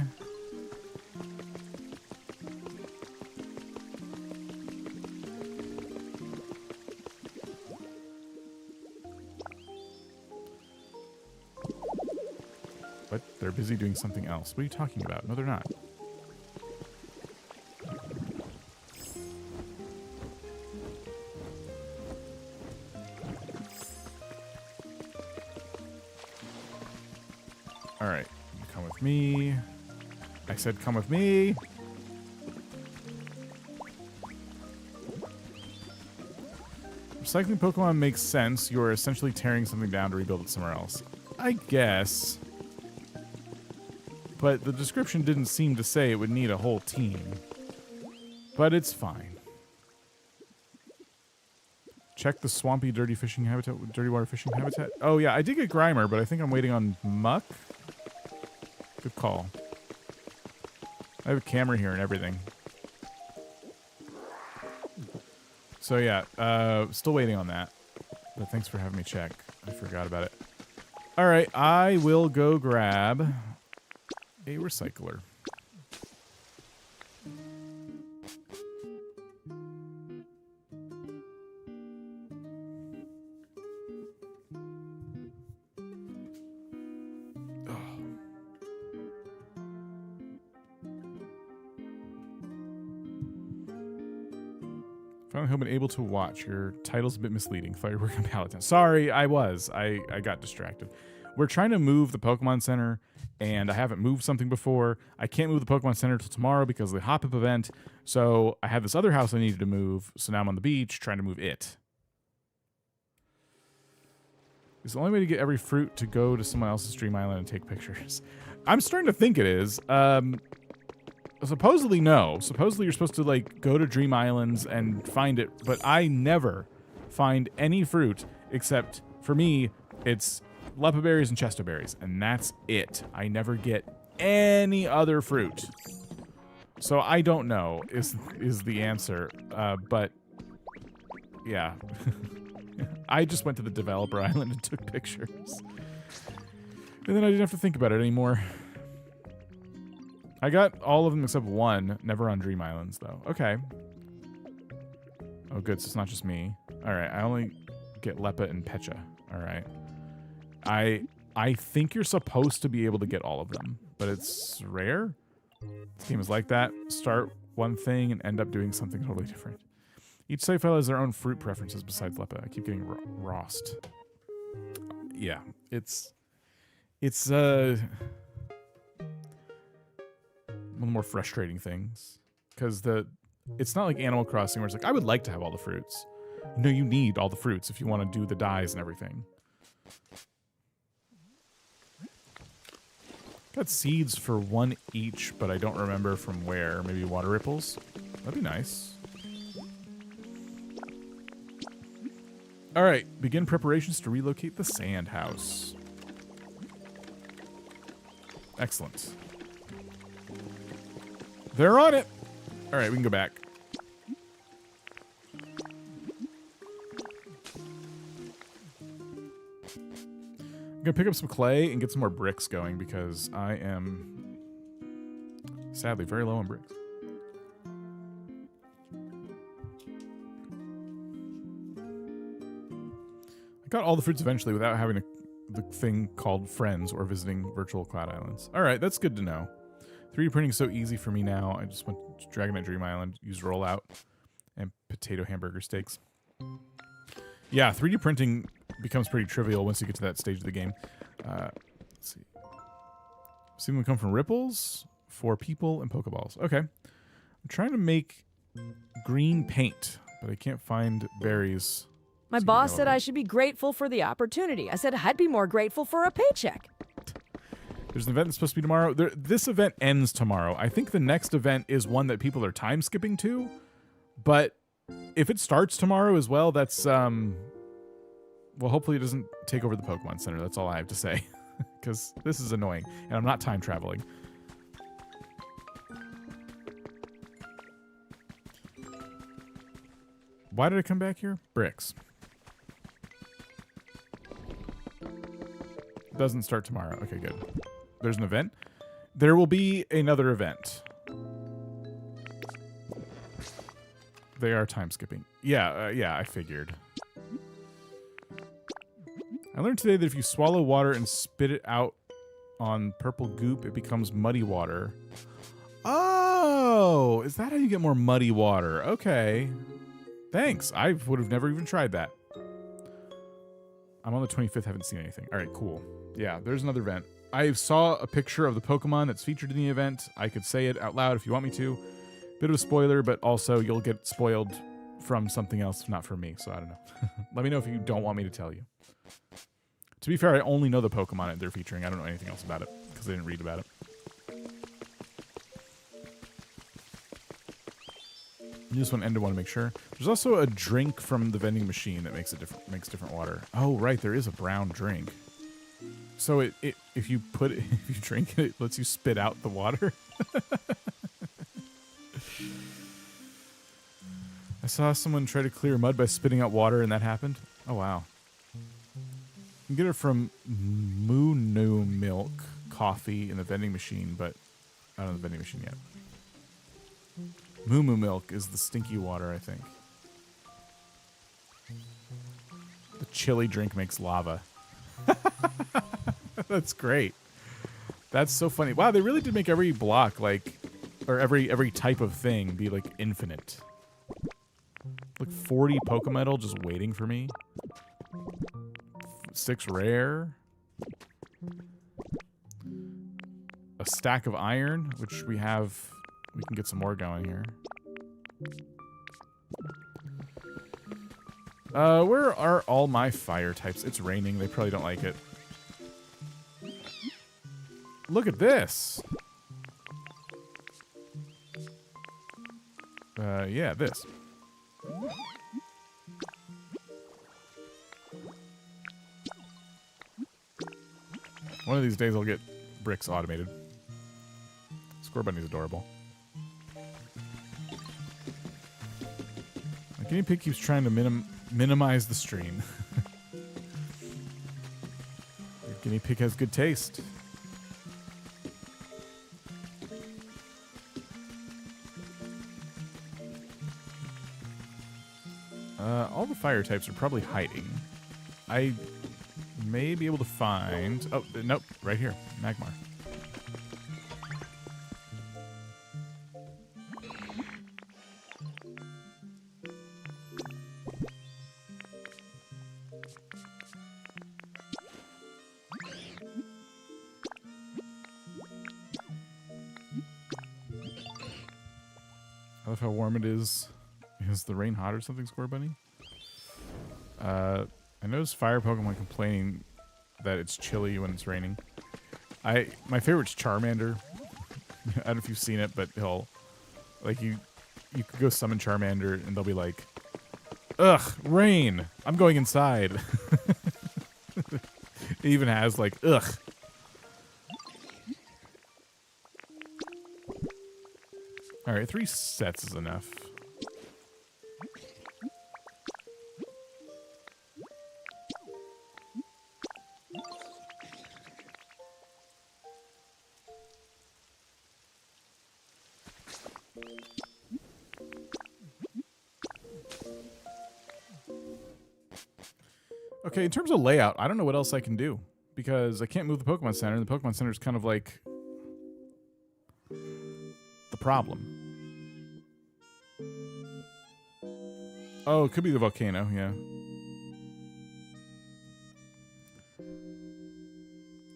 What? They're busy doing something else. What are you talking about? No, they're not. Alright, come with me. I said come with me. Recycling Pokemon makes sense. You are essentially tearing something down to rebuild it somewhere else. I guess. But the description didn't seem to say it would need a whole team. But it's fine. Check the swampy, dirty fishing habitat, dirty water fishing habitat. Oh yeah, I did get Grimer, but I think I'm waiting on Muck. Good call. I have a camera here and everything. So yeah, still waiting on that. But thanks for having me check. I forgot about it. Alright, I will go grab a recycler. Finally home and able to watch. Your title's a bit misleading. Firework and Paladin. Sorry, I got distracted. We're trying to move the Pokemon Center, and I haven't moved something before. I can't move the Pokemon Center till tomorrow because of the hop-up event. So I had this other house I needed to move, so now I'm on the beach trying to move it. It's the only way to get every fruit to go to someone else's Dream Island and take pictures. I'm starting to think it is. Supposedly, no. Supposedly, you're supposed to, like, go to Dream Islands and find it, but I never find any fruit except, for me, it's Lepa berries and Chesto berries, and that's it. I never get any other fruit. So I don't know is the answer, but yeah. I just went to the developer island and took pictures. And then I didn't have to think about it anymore. I got all of them except one, never on Dream Islands, though. Okay. Oh, good, so it's not just me. Alright, I only get Lepa and Pecha. Alright. I think you're supposed to be able to get all of them, but it's rare. This game is like that. Start one thing and end up doing something totally different. Each save file has their own fruit preferences besides Lepa. I keep getting Rost. Yeah, it's one of the more frustrating things because it's not like Animal Crossing where it's like I would like to have all the fruits. No, you need all the fruits if you want to do the dyes and everything. Got seeds for 1 each, but I don't remember from where. Maybe water ripples. That'd be nice. All right, begin preparations to relocate the sand house. Excellent. They're on it. All right, we can go back. I'm gonna pick up some clay and get some more bricks going because I am sadly very low on bricks. I got all the fruits eventually without having the thing called friends or visiting virtual cloud islands. All right, that's good to know. 3D printing is so easy for me now. I just went to Dragon Knight Dream Island, used rollout, and potato hamburger steaks. Yeah, 3D printing becomes pretty trivial once you get to that stage of the game. Let's see. See them come from ripples, 4 people, and Pokeballs. Okay. I'm trying to make green paint, but I can't find berries. My boss said I should be grateful for the opportunity. I said I'd be more grateful for a paycheck. There's an event that's supposed to be tomorrow. This event ends tomorrow. I think the next event is one that people are time skipping to, but if it starts tomorrow as well, that's well, hopefully it doesn't take over the Pokemon Center. That's all I have to say, because this is annoying, and I'm not time traveling. Why did I come back here? Bricks. Doesn't start tomorrow. Okay, good. There's an event. There will be another event. They are time skipping. Yeah, yeah, I figured. I learned today that if you swallow water and spit it out on purple goop, it becomes muddy water. Oh, is that how you get more muddy water? Okay. Thanks. I would have never even tried that. I'm on the 25th. Haven't seen anything. All right, cool. Yeah, there's another event. I saw a picture of the Pokemon that's featured in the event. I could say it out loud if you want me to. Bit of a spoiler, but also you'll get spoiled from something else, not from me, so I don't know. Let me know if you don't want me to tell you. To be fair, I only know the Pokemon that they're featuring. I don't know anything else about it because I didn't read about it. I just want to want to make sure. There's also a drink from the vending machine that makes different water. Oh, right, there is a brown drink. So if you drink it, it lets you spit out the water. I saw someone try to clear mud by spitting out water, and that happened. Oh wow. You can get it from Moo Milk coffee in the vending machine, but I don't know the vending machine yet. Moo Milk is the stinky water, I think. The chili drink makes lava. That's great. That's so funny. Wow, they really did make every block like, or every type of thing be like infinite. Like 40 Pokemetal just waiting for me. 6 rare. A stack of iron, which we have. We can get some more going here. Where are all my fire types? It's raining. They probably don't like it. Look at this. Yeah, this. One of these days I'll get bricks automated. Score Bunny's adorable. My guinea pig keeps trying to minimize the stream. Your guinea pig has good taste. All the fire types are probably hiding. I may be able to find... Oh, nope, right here. Magmar. I love how warm it is. Is the rain hot or something, Square Bunny? I noticed fire Pokemon complaining that it's chilly when it's raining. My favorite's Charmander. I don't know if you've seen it, but he'll like you could go summon Charmander and they'll be like, "Ugh, rain! I'm going inside." It even has like, "Ugh." All right, 3 sets is enough. Okay, in terms of layout, I don't know what else I can do because I can't move the Pokemon Center, and the Pokemon Center is kind of like the problem. Oh, it could be the volcano, yeah.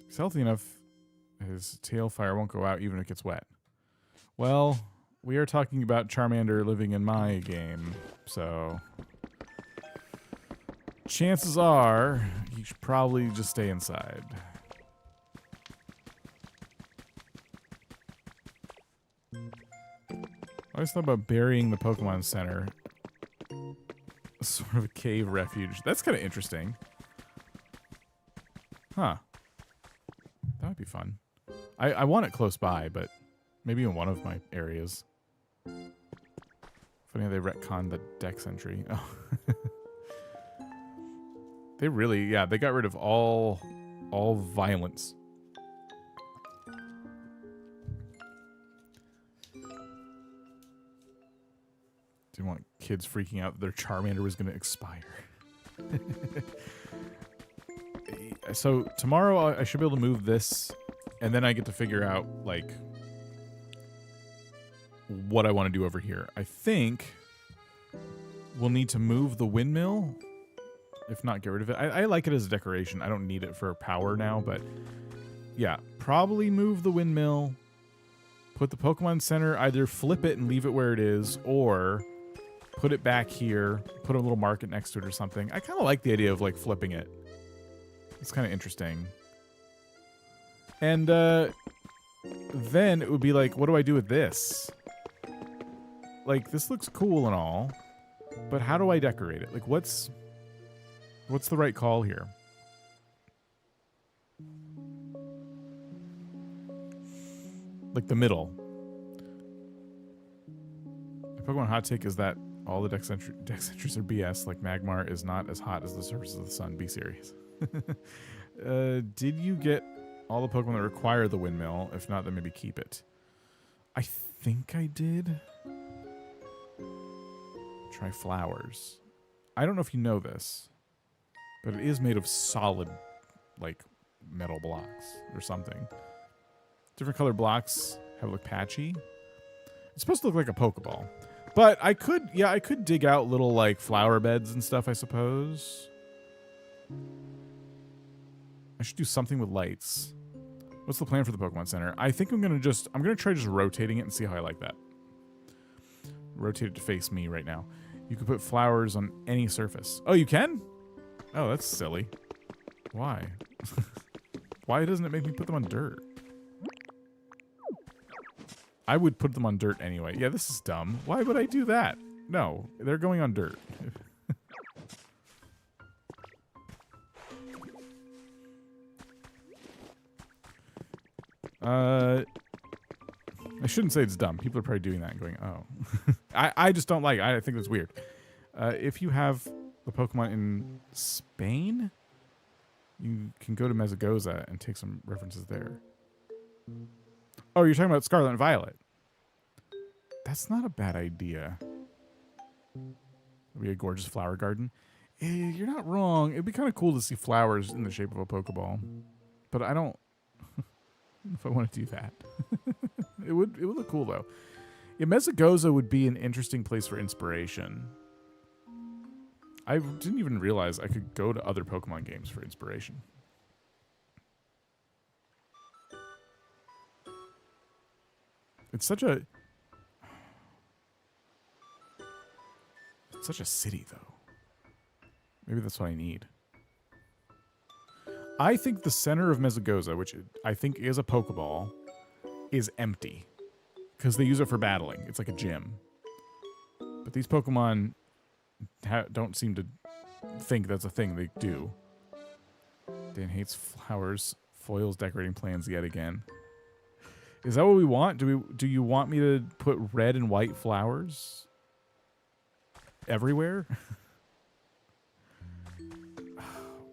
He's healthy enough. His tail fire won't go out even if it gets wet. Well, we are talking about Charmander living in my game, so chances are he should probably just stay inside. I always thought about burying the Pokemon Center. Sort of a cave refuge. That's kind of interesting. Huh. That would be fun. I want it close by, but maybe in one of my areas. Funny how they retconned the Dex entry. Oh. They really, yeah, they got rid of all violence. Didn't want kids freaking out that their Charmander was going to expire. So tomorrow I should be able to move this, and then I get to figure out, like, what I want to do over here. I think we'll need to move the windmill. If not, get rid of it. I like it as a decoration. I don't need it for power now, but yeah, probably move the windmill, put the Pokemon Center, either flip it and leave it where it is, or put it back here, put a little market next to it or something. I kind of like the idea of like flipping it. It's kind of interesting. And then it would be like, what do I do with this? Like, this looks cool and all, but how do I decorate it? Like, what's the right call here? Like the middle. The Pokemon hot take is that all the Dex entries are BS, like Magmar is not as hot as the surface of the sun. Be serious. Did you get all the Pokemon that require the windmill? If not, then maybe keep it. I think I did. Try flowers. I don't know if you know this, but it is made of solid, like, metal blocks or something. Different colored blocks have look patchy. It's supposed to look like a Pokeball. But I could dig out little, like, flower beds and stuff, I suppose. I should do something with lights. What's the plan for the Pokemon Center? I think I'm going to try just rotating it and see how I like that. Rotate it to face me right now. You can put flowers on any surface. Oh, you can? Oh, that's silly. Why? Why doesn't it make me put them on dirt? I would put them on dirt anyway. Yeah, this is dumb. Why would I do that? No, they're going on dirt. I shouldn't say it's dumb. People are probably doing that and going, oh. I just don't like it. I think it's weird. If you have the Pokemon in Spain, you can go to Mesagoza and take some references there. Oh, you're talking about Scarlet and Violet. That's not a bad idea. It'd be a gorgeous flower garden. You're not wrong. It'd be kind of cool to see flowers in the shape of a Pokeball. But I don't know if I want to do that. It would look cool, though. Yeah, Mesagoza would be an interesting place for inspiration. I didn't even realize I could go to other Pokemon games for inspiration. It's such a... It's such a city, though. Maybe that's what I need. I think the center of Mesagoza, which I think is a Pokeball, is empty. Because they use it for battling. It's like a gym. But these Pokemon don't seem to think that's a thing they do. Dan hates flowers. Foils decorating plans yet again. Is that what we want? Do you want me to put red and white flowers everywhere?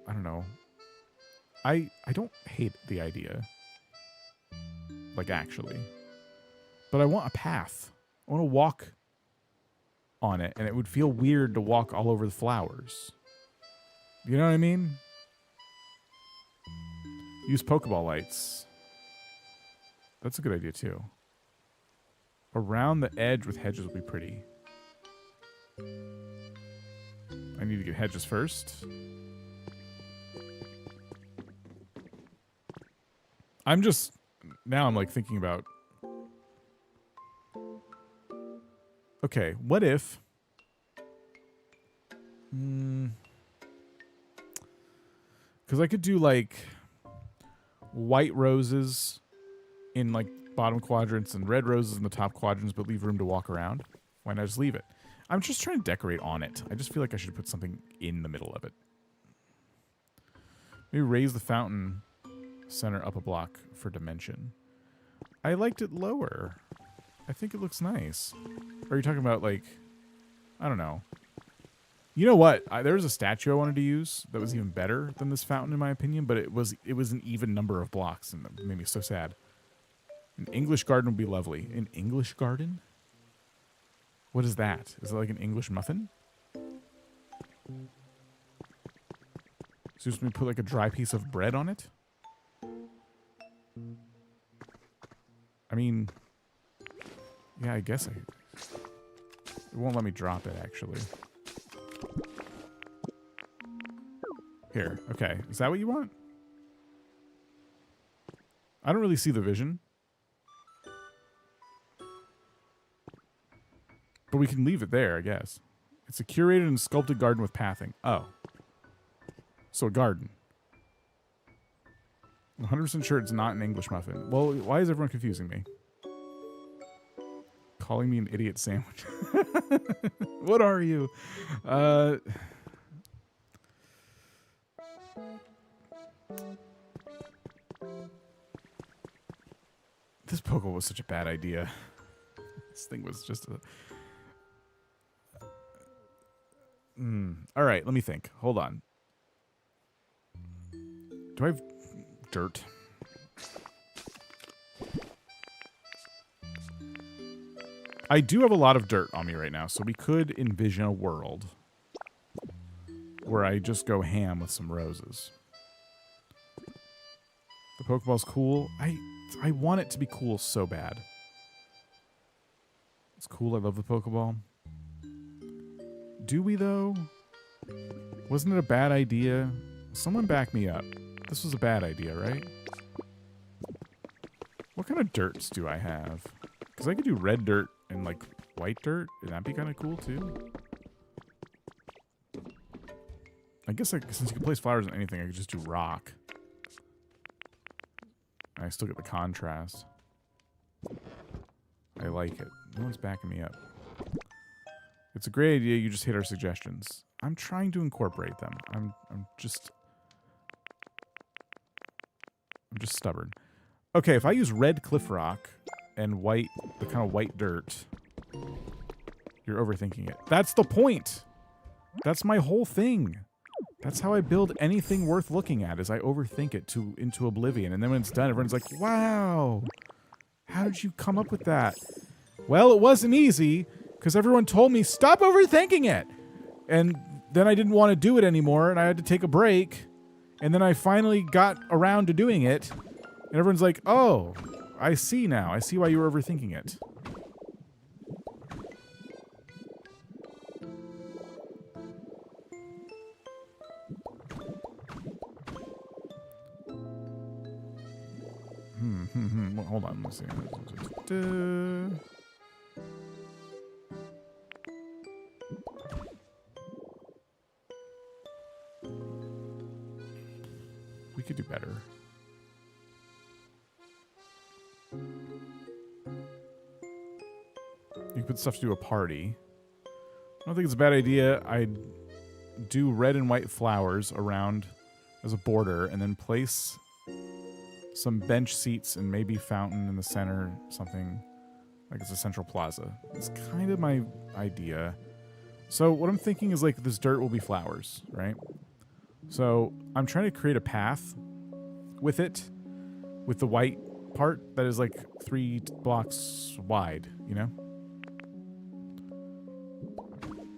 I don't know. I don't hate the idea. Like, actually. But I want a path. I want to walk on it, and it would feel weird to walk all over the flowers. You know what I mean? Use Pokeball lights. That's a good idea, too. Around the edge with hedges would be pretty. I need to get hedges first. Now I'm like thinking about, okay, what if, because I could do like white roses in like bottom quadrants and red roses in the top quadrants, but leave room to walk around. Why not just leave it? I'm just trying to decorate on it. I just feel like I should put something in the middle of it. Maybe raise the fountain center up a block for dimension. I liked it lower. I think it looks nice. Or are you talking about like, I don't know. You know what? There was a statue I wanted to use that was even better than this fountain in my opinion, but it was an even number of blocks and it made me so sad. An English garden would be lovely. An English garden? What is that? Is it like an English muffin? So just me put like a dry piece of bread on it? I mean, yeah, I guess it won't let me drop it, actually. Here, okay. Is that what you want? I don't really see the vision. But we can leave it there, I guess. It's a curated and sculpted garden with pathing. Oh. So a garden. I'm 100% sure it's not an English muffin. Well, why is everyone confusing me? Calling me an idiot sandwich. What are you? This Pokeball was such a bad idea. This thing was just a... All right, let me think. Hold on. Do I have dirt? I do have a lot of dirt on me right now, so we could envision a world where I just go ham with some roses. The Pokeball's cool. I want it to be cool so bad. It's cool. I love the Pokeball. Do we, though? Wasn't it a bad idea? Someone back me up. This was a bad idea, right? What kind of dirts do I have? Because I could do red dirt and, like, white dirt. Would that be kind of cool, too? I guess, since you can place flowers on anything, I could just do rock. I still get the contrast. I like it. No one's backing me up. It's a great idea. You just hit our suggestions. I'm trying to incorporate them. I'm just stubborn. Okay, if I use red cliff rock and white, the kind of white dirt, you're overthinking it. That's the point. That's my whole thing. That's how I build anything worth looking at, is I overthink it into oblivion. And then when it's done, everyone's like, wow, how did you come up with that? Well, it wasn't easy, because everyone told me, stop overthinking it. And then I didn't want to do it anymore, and I had to take a break. And then I finally got around to doing it. And everyone's like, oh, I see now. I see why you were overthinking it. Well, hold on, let's see. could do better. You could put stuff to do a party. I don't think it's a bad idea. I'd do red and white flowers around as a border and then place some bench seats and maybe fountain in the center, something like it's a central plaza. It's kind of my idea. So what I'm thinking is like this dirt will be flowers, right? So I'm trying to create a path with it, with the white part that is like 3 blocks wide, you know?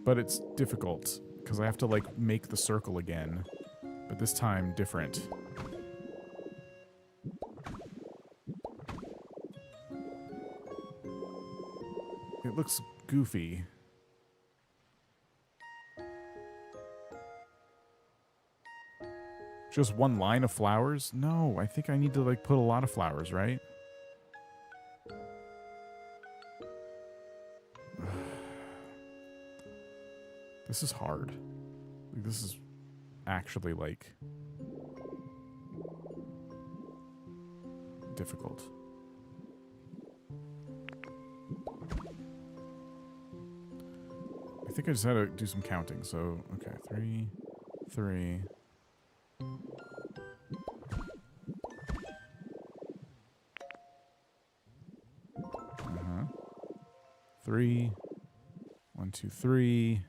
But it's difficult because I have to like make the circle again, but this time different. It looks goofy. Just one line of flowers? No, I think I need to like put a lot of flowers, right? This is hard. This is actually like difficult. I think I just had to do some counting. So, okay, 3, 3. Uh-huh. 3. 1, 2, 3.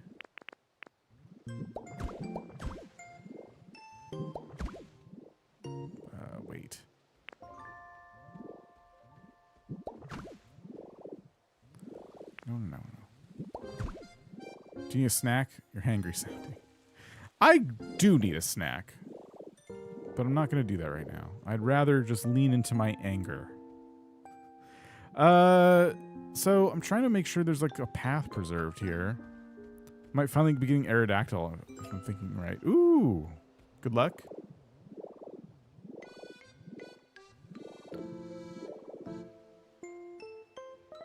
Wait. No. Do you need a snack? You're hangry sounding. I do need a snack. But I'm not going to do that right now. I'd rather just lean into my anger. So I'm trying to make sure there's like a path preserved here. Might finally be getting Aerodactyl, if I'm thinking right. Ooh! Good luck.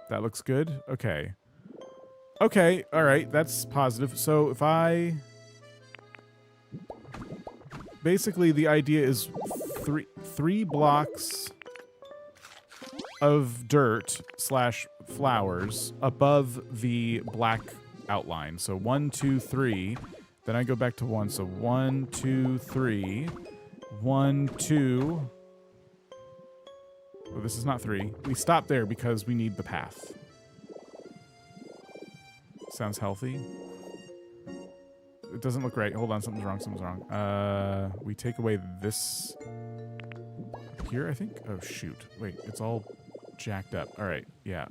That looks good. Okay. Okay, alright, that's positive. So if I... Basically, the idea is three blocks of dirt / flowers above the black outline. So 1, 2, 3. Then I go back to 1. So 1, 2, 3. 1, 2. Oh, this is not 3. We stop there because we need the path. Sounds healthy. It doesn't look right. Hold on, something's wrong. We take away this here, I think? Oh, shoot. Wait, it's all jacked up. All right, yeah.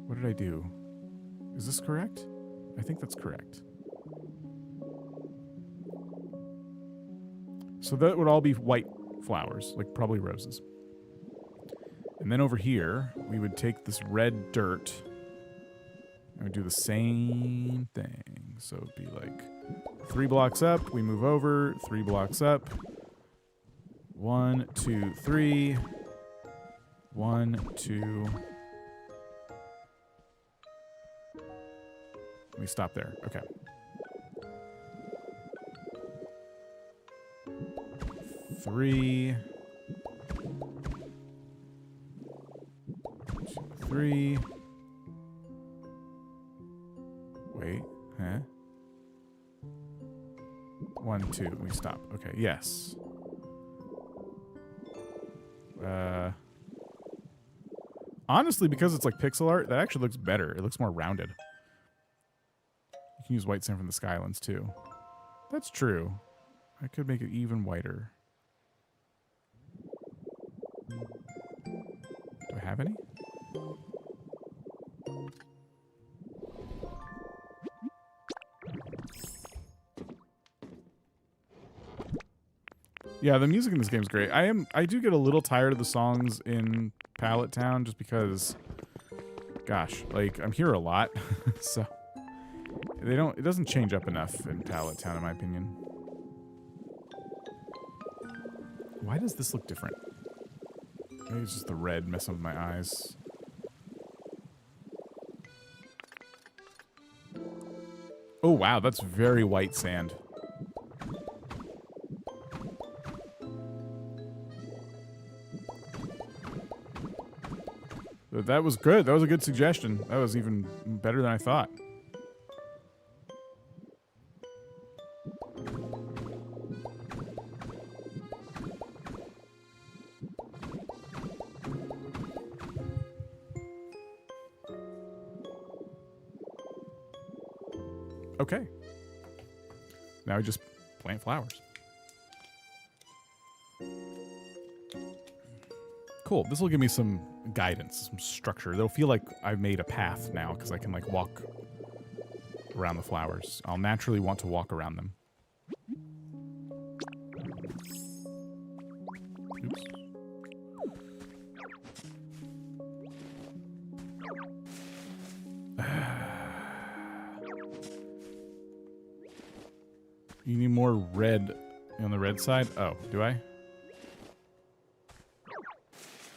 What did I do? Is this correct? I think that's correct. So that would all be white flowers, like probably roses. And then over here, we would take this red dirt and we do the same thing. So it'd be like 3 blocks up, we move over, 3 blocks up. 1, 2, 3. 1, 2. We stop there. Okay. 3. 2, 3. Wait, huh? 1, 2. We stop. Okay, yes. Honestly, because it's like pixel art, that actually looks better. It looks more rounded. You can use white sand from the Skylands too. That's true. I could make it even whiter. Do I have any? Yeah, the music in this game is great. I do get a little tired of the songs in Pallet Town just because, gosh, like I'm here a lot, so it doesn't change up enough in Pallet Town, in my opinion. Why does this look different? Maybe it's just the red messing with my eyes. Oh wow, that's very white sand. That was good. That was a good suggestion. That was even better than I thought. Okay. Now we just plant flowers. Cool. This will give me some guidance, some structure. It'll feel like I've made a path now because I can like walk around the flowers. I'll naturally want to walk around them. Oops. You need more red on the red side? Oh, do I?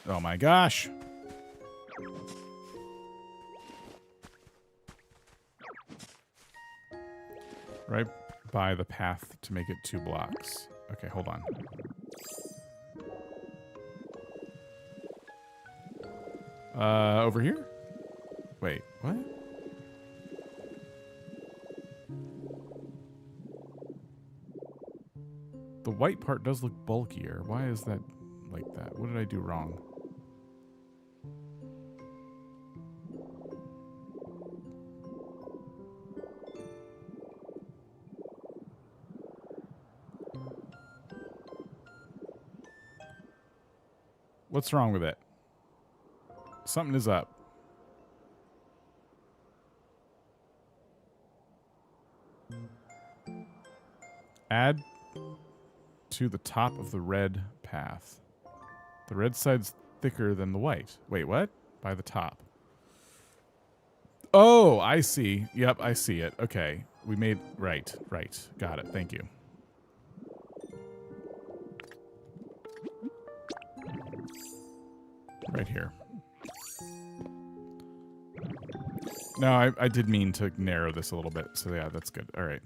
Oh my gosh. Right by the path to make it 2 blocks. Okay, hold on. Over here? Wait, what? The white part does look bulkier. Why is that like that? What did I do wrong? What's wrong with it? Something is up. Add to the top of the red path. The red side's thicker than the white. Wait, what? By the top. Oh, I see. Yep, I see it. Okay. We made... Right. Got it. Thank you. Right here. No, I did mean to narrow this a little bit. So yeah, that's good. All right.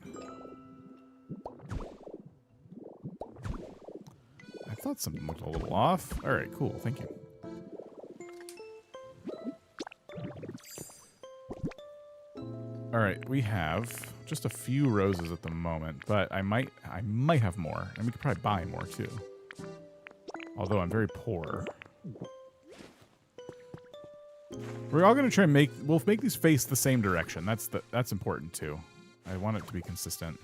I thought something looked a little off. All right, cool. Thank you. All right, we have just a few roses at the moment, but I might have more, and we could probably buy more too. Although I'm very poor. We're all gonna try and we'll make these face the same direction. That's important too. I want it to be consistent.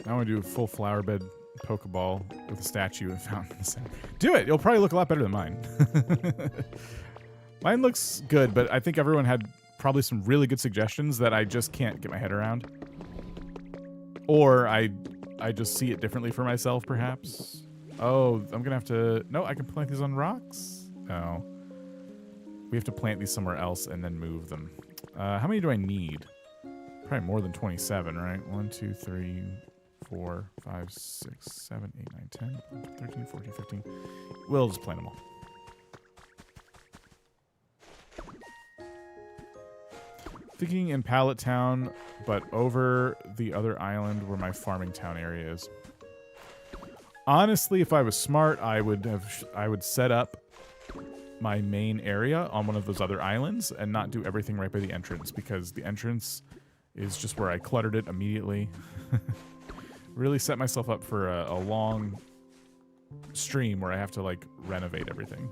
I want to do a full flower bed Pokeball with a statue and fountain in the center. Do it! It'll probably look a lot better than mine. Mine looks good, but I think everyone had probably some really good suggestions that I just can't get my head around. Or I just see it differently for myself, perhaps. Oh, I'm gonna have to... No, I can plant these on rocks? No. We have to plant these somewhere else and then move them. How many do I need? Probably more than 27, right? 1, 2, 3, 4, 5, 6, 7, 8, 9, 10, 13, 14, 15. We'll just plant them all. Thinking in Pallet Town, but over the other island where my farming town area is. Honestly, if I was smart, I would set up my main area on one of those other islands and not do everything right by the entrance, because the entrance is just where I cluttered it immediately. Really set myself up for a long stream where I have to like renovate everything.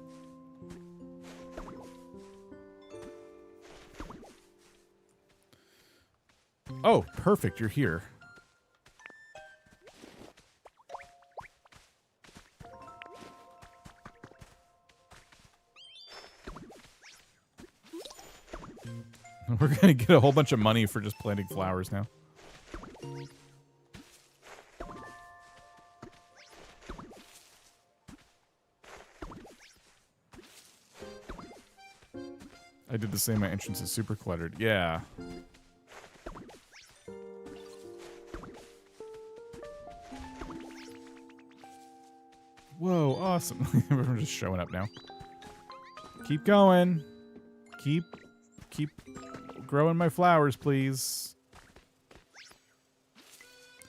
Oh, perfect, you're here. We're gonna get a whole bunch of money for just planting flowers now. I did the same, my entrance is super cluttered. Yeah. Whoa, awesome. We're just showing up now. Keep going. Keep growing my flowers, please.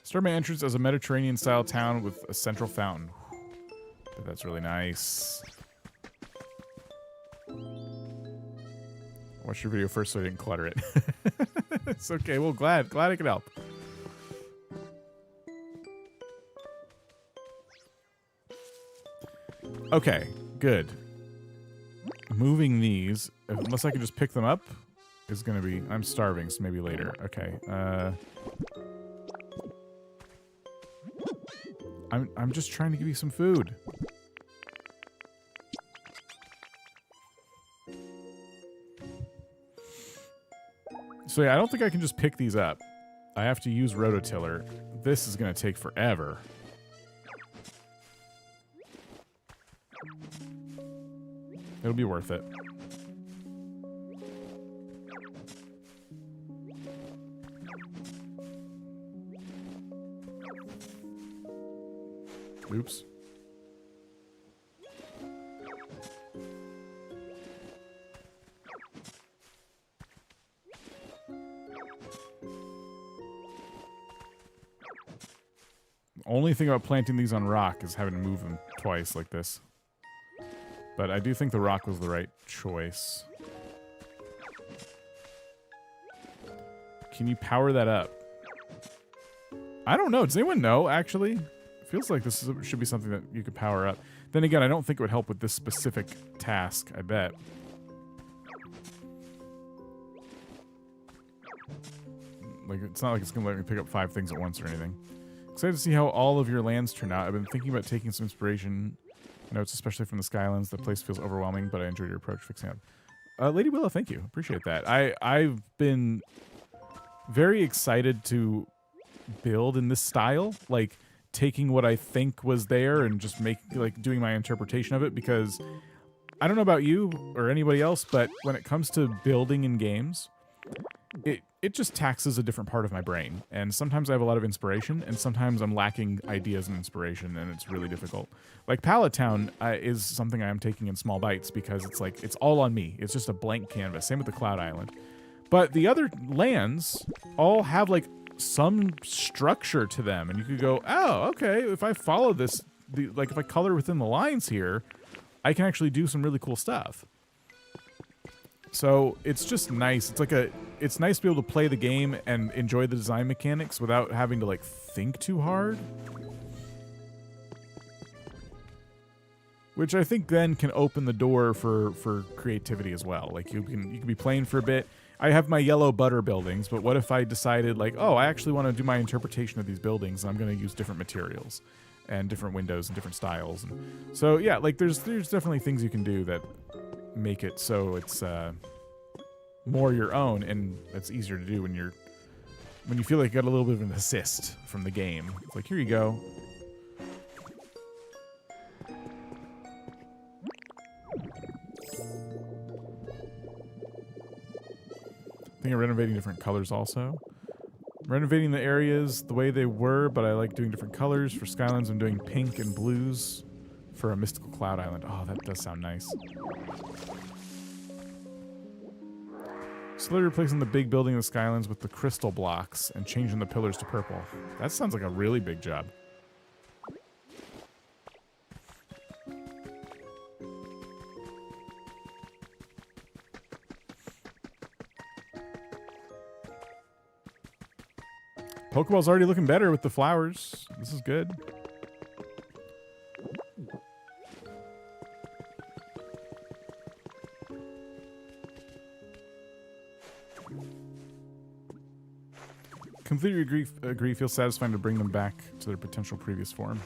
Start my entrance as a Mediterranean-style town with a central fountain. That's really nice. Watch your video first so I didn't clutter it. It's okay. Well, glad I could help. Okay, good. Moving these, unless I can just pick them up, is gonna be... I'm starving, so maybe later. Okay, I'm just trying to give you some food. So yeah, I don't think I can just pick these up. I have to use rototiller. This is gonna take forever. It'll be worth it. Oops. Only thing about planting these on rock is having to move them twice like this. But I do think the rock was the right choice. Can you power that up? I don't know. Does anyone know, actually? It feels like this should be something that you could power up. Then again, I don't think it would help with this specific task, I bet. Like, it's not like it's going to let me pick up 5 things at once or anything. Excited to see how all of your lands turn out. I've been thinking about taking some inspiration notes, especially from the Skylands. The place feels overwhelming, but I enjoyed your approach fixing up. Lady Willow, thank you. Appreciate that. I've been very excited to build in this style, like taking what I think was there and just doing my interpretation of it, because I don't know about you or anybody else, but when it comes to building in games, it just taxes a different part of my brain. And sometimes I have a lot of inspiration, and sometimes I'm lacking ideas and inspiration, and it's really difficult. Like Pallet Town is something I am taking in small bites because it's like, it's all on me. It's just a blank canvas. Same with the Cloud Island. But the other lands all have like some structure to them, and you could go, oh, okay, if I follow this, like if I color within the lines here, I can actually do some really cool stuff. So it's just nice. It's nice to be able to play the game and enjoy the design mechanics without having to like think too hard. Which I think then can open the door for creativity as well. Like you can be playing for a bit. I have my yellow butter buildings, but what if I decided like, oh, I actually want to do my interpretation of these buildings, and I'm going to use different materials and different windows and different styles. And so yeah, like there's definitely things you can do that make it so it's more your own, and it's easier to do when you feel like you got a little bit of an assist from the game. It's like, here you go. I think I'm renovating different colors also. I'm renovating the areas the way they were, but I like doing different colors. For Skylands, I'm doing pink and blues for a mystical cloud island. Oh, that does sound nice. Slowly replacing the big building in the Skylands with the crystal blocks and changing the pillars to purple. That sounds like a really big job. Pokeball's already looking better with the flowers. This is good. Completely agree. Feels satisfying to bring them back to their potential previous form.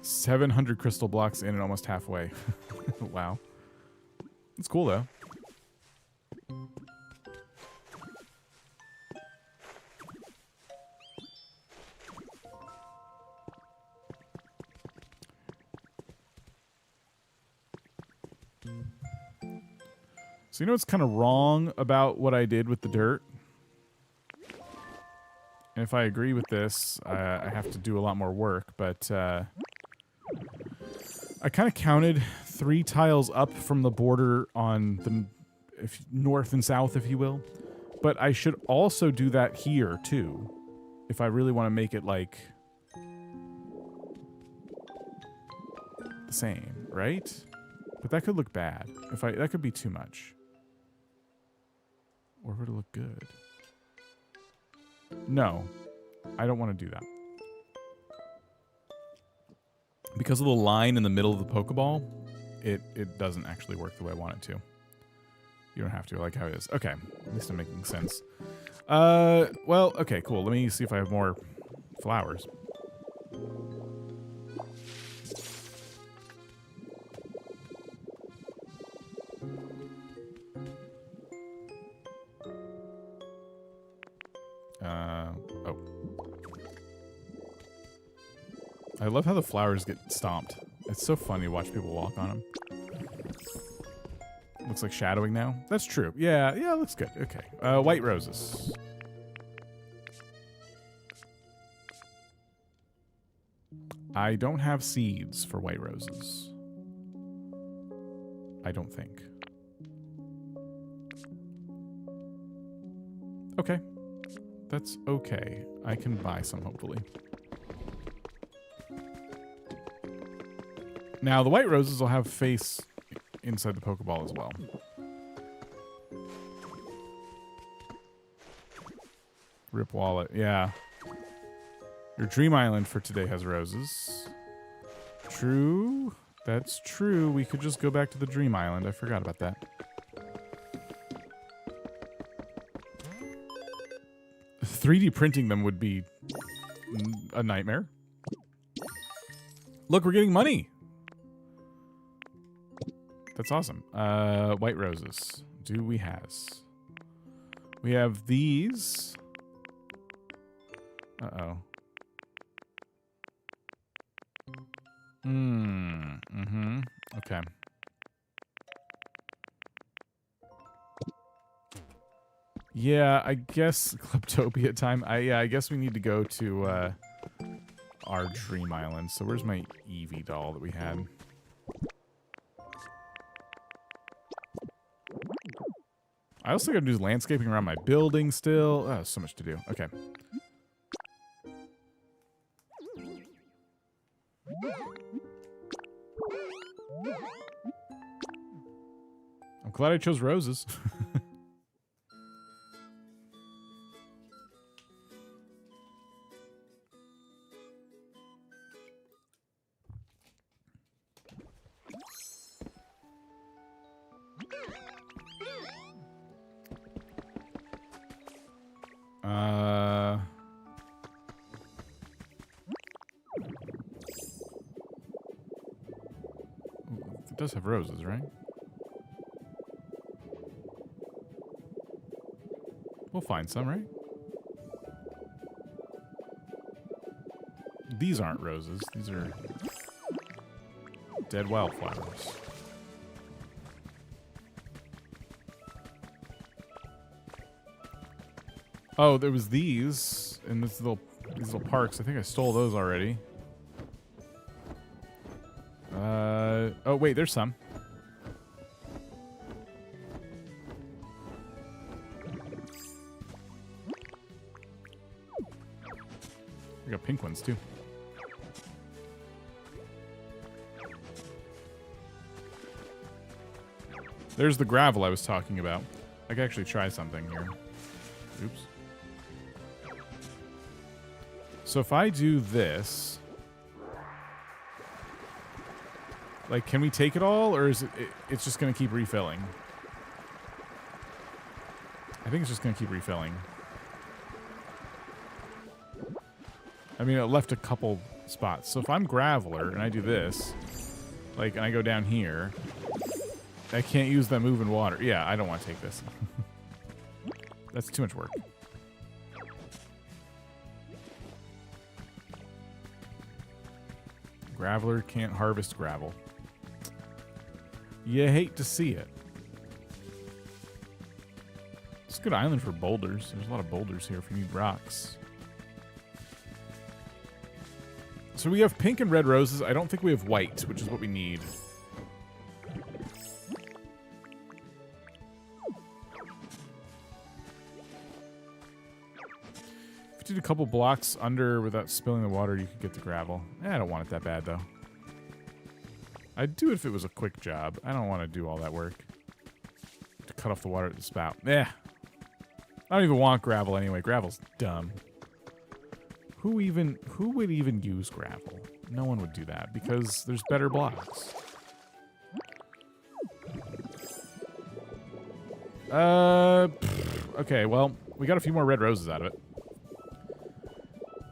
$700 crystal blocks in and almost halfway. Wow. It's cool though. So you know what's kind of wrong about what I did with the dirt? And if I agree with this, I have to do a lot more work, but I kind of counted 3 tiles up from the border on the north and south, if you will. But I should also do that here, too. If I really want to make it, like, the same, right? But that could look bad. That could be too much. Or would it look good? No. I don't want to do that. Because of the line in the middle of the Pokeball, it doesn't actually work the way I want it to. You don't have to. I like how it is. Okay. At least I'm making sense. Well, okay, cool. Let me see if I have more flowers. Oh. I love how the flowers get stomped. It's so funny to watch people walk on them. Looks like shadowing now. That's true. Yeah, it looks good. Okay. White roses. I don't have seeds for white roses. I don't think. Okay. That's okay. I can buy some, hopefully. Now, the white roses will have face inside the Pokeball as well. Rip wallet, yeah. Your Dream Island for today has roses. True. That's true. We could just go back to the Dream Island. I forgot about that. 3D printing them would be a nightmare. Look, we're getting money. That's awesome. White roses. Do we has? We have these. Uh-oh. Okay. Yeah, I guess Kleptopia time. Yeah, I guess we need to go to our Dream Island. So where's my Eevee doll that we had? I also got to do landscaping around my building still. Oh, so much to do. Okay. I'm glad I chose roses. It does have roses, right? We'll find some, right? These aren't roses. These are dead wildflowers. Oh, there was these in these little parks. I think I stole those already. Oh wait, there's some. We got pink ones too. There's the gravel I was talking about. I could actually try something here. Oops. So if I do this, like, can we take it all, or is it's just going to keep refilling? I think it's just going to keep refilling. I mean, it left a couple spots. So if I'm Graveler and I do this, like, and I go down here, I can't use that moving water. Yeah, I don't want to take this. That's too much work. Graveler can't harvest gravel. You hate to see it. It's a good island for boulders. There's a lot of boulders here if you need rocks. So we have pink and red roses. I don't think we have white, which is what we need. couple blocks under without spilling the water, you could get the gravel. I don't want it that bad, though. I'd do it if it was a quick job. I don't want to do all that work to cut off the water at the spout. I don't even want gravel anyway. Gravel's dumb. Who would even use gravel? No one would do that because there's better blocks. Okay, well, we got a few more red roses out of it.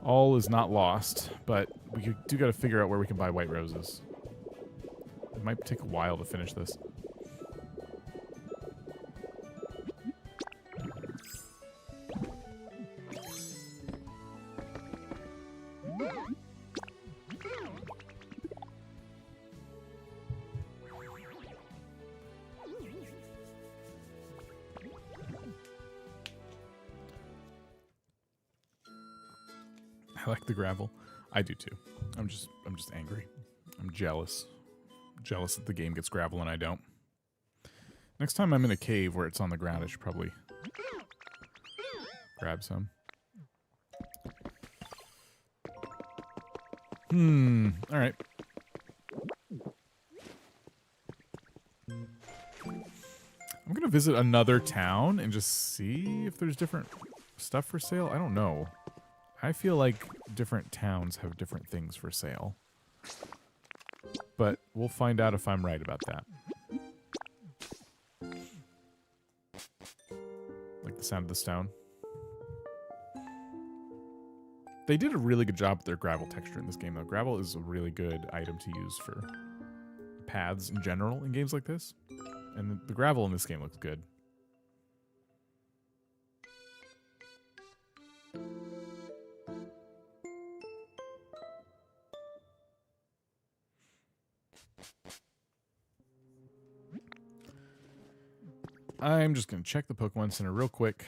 All is not lost, but we do got to figure out where we can buy white roses. It might take a while to finish this. I like the gravel. I do too. I'm just angry. I'm jealous. Jealous that the game gets gravel and I don't. Next time I'm in a cave where it's on the ground, I should probably grab some. All right. I'm gonna visit another town and just see if there's different stuff for sale. I don't know. I feel like different towns have different things for sale. But we'll find out if I'm right about that. Like the sound of the stone. They did a really good job with their gravel texture in this game, though. Gravel is a really good item to use for paths in general in games like this. And the gravel in this game looks good. I'm just going to check the Pokemon Center real quick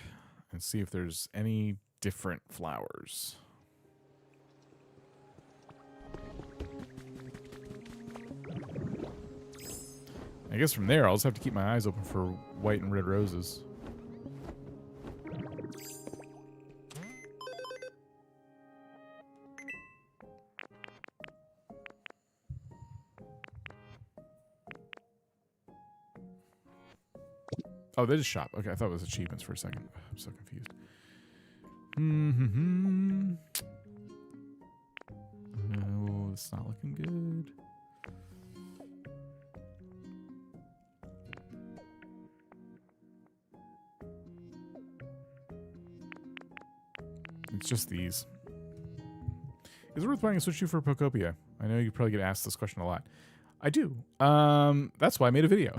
and see if there's any different flowers. I guess from there, I'll just have to keep my eyes open for white and red roses. Oh, they just shop. Okay, I thought it was achievements for a second. I'm so confused. Oh, it's not looking good. It's just these. Is it worth buying a Switch 2 for Pokopia? I know you probably get asked this question a lot. I do. That's why I made a video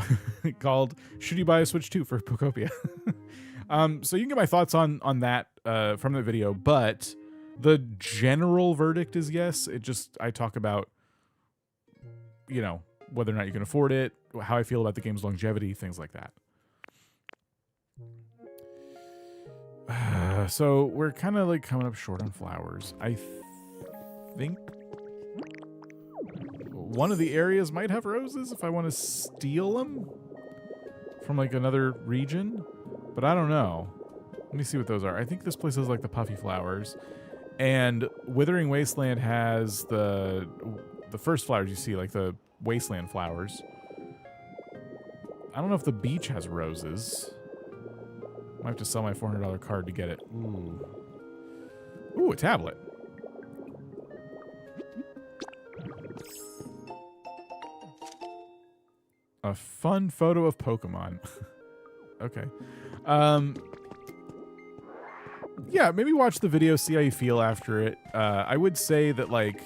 called "Should You Buy a Switch 2 for Pokopia?" So you can get my thoughts on that from the video, but the general verdict is yes. I talk about, you know, whether or not you can afford it, how I feel about the game's longevity, things like that. So we're kind of like coming up short on flowers. I think one of the areas might have roses if I want to steal them from like another region, but I don't know. Let me see what those are. I think this place has like the puffy flowers, and Withering Wasteland has the first flowers you see, like the wasteland flowers. I don't know if the beach has roses. Might have to sell my $400 card to get it. Ooh, a tablet. A fun photo of Pokemon. Okay. Yeah, maybe watch the video, see how you feel after it. I would say that, like,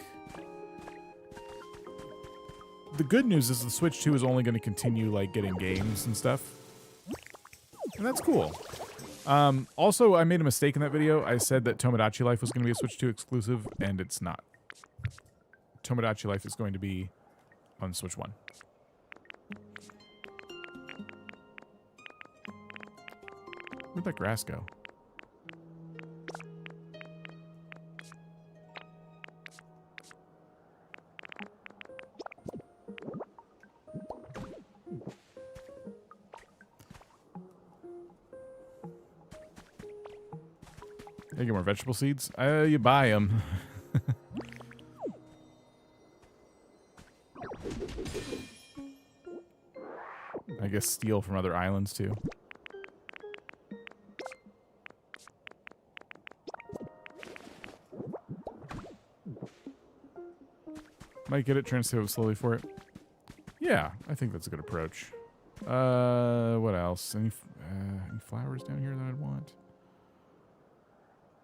the good news is the Switch 2 is only going to continue, like, getting games and stuff. And that's cool. Also, I made a mistake in that video. I said that Tomodachi Life was going to be a Switch 2 exclusive, and it's not. Tomodachi Life is going to be on Switch 1. Where'd that grass go? You get more vegetable seeds? You buy them. I guess steal from other islands too. Might get it, transfer slowly for it. Yeah, I think that's a good approach. What else? Any flowers down here that I'd want?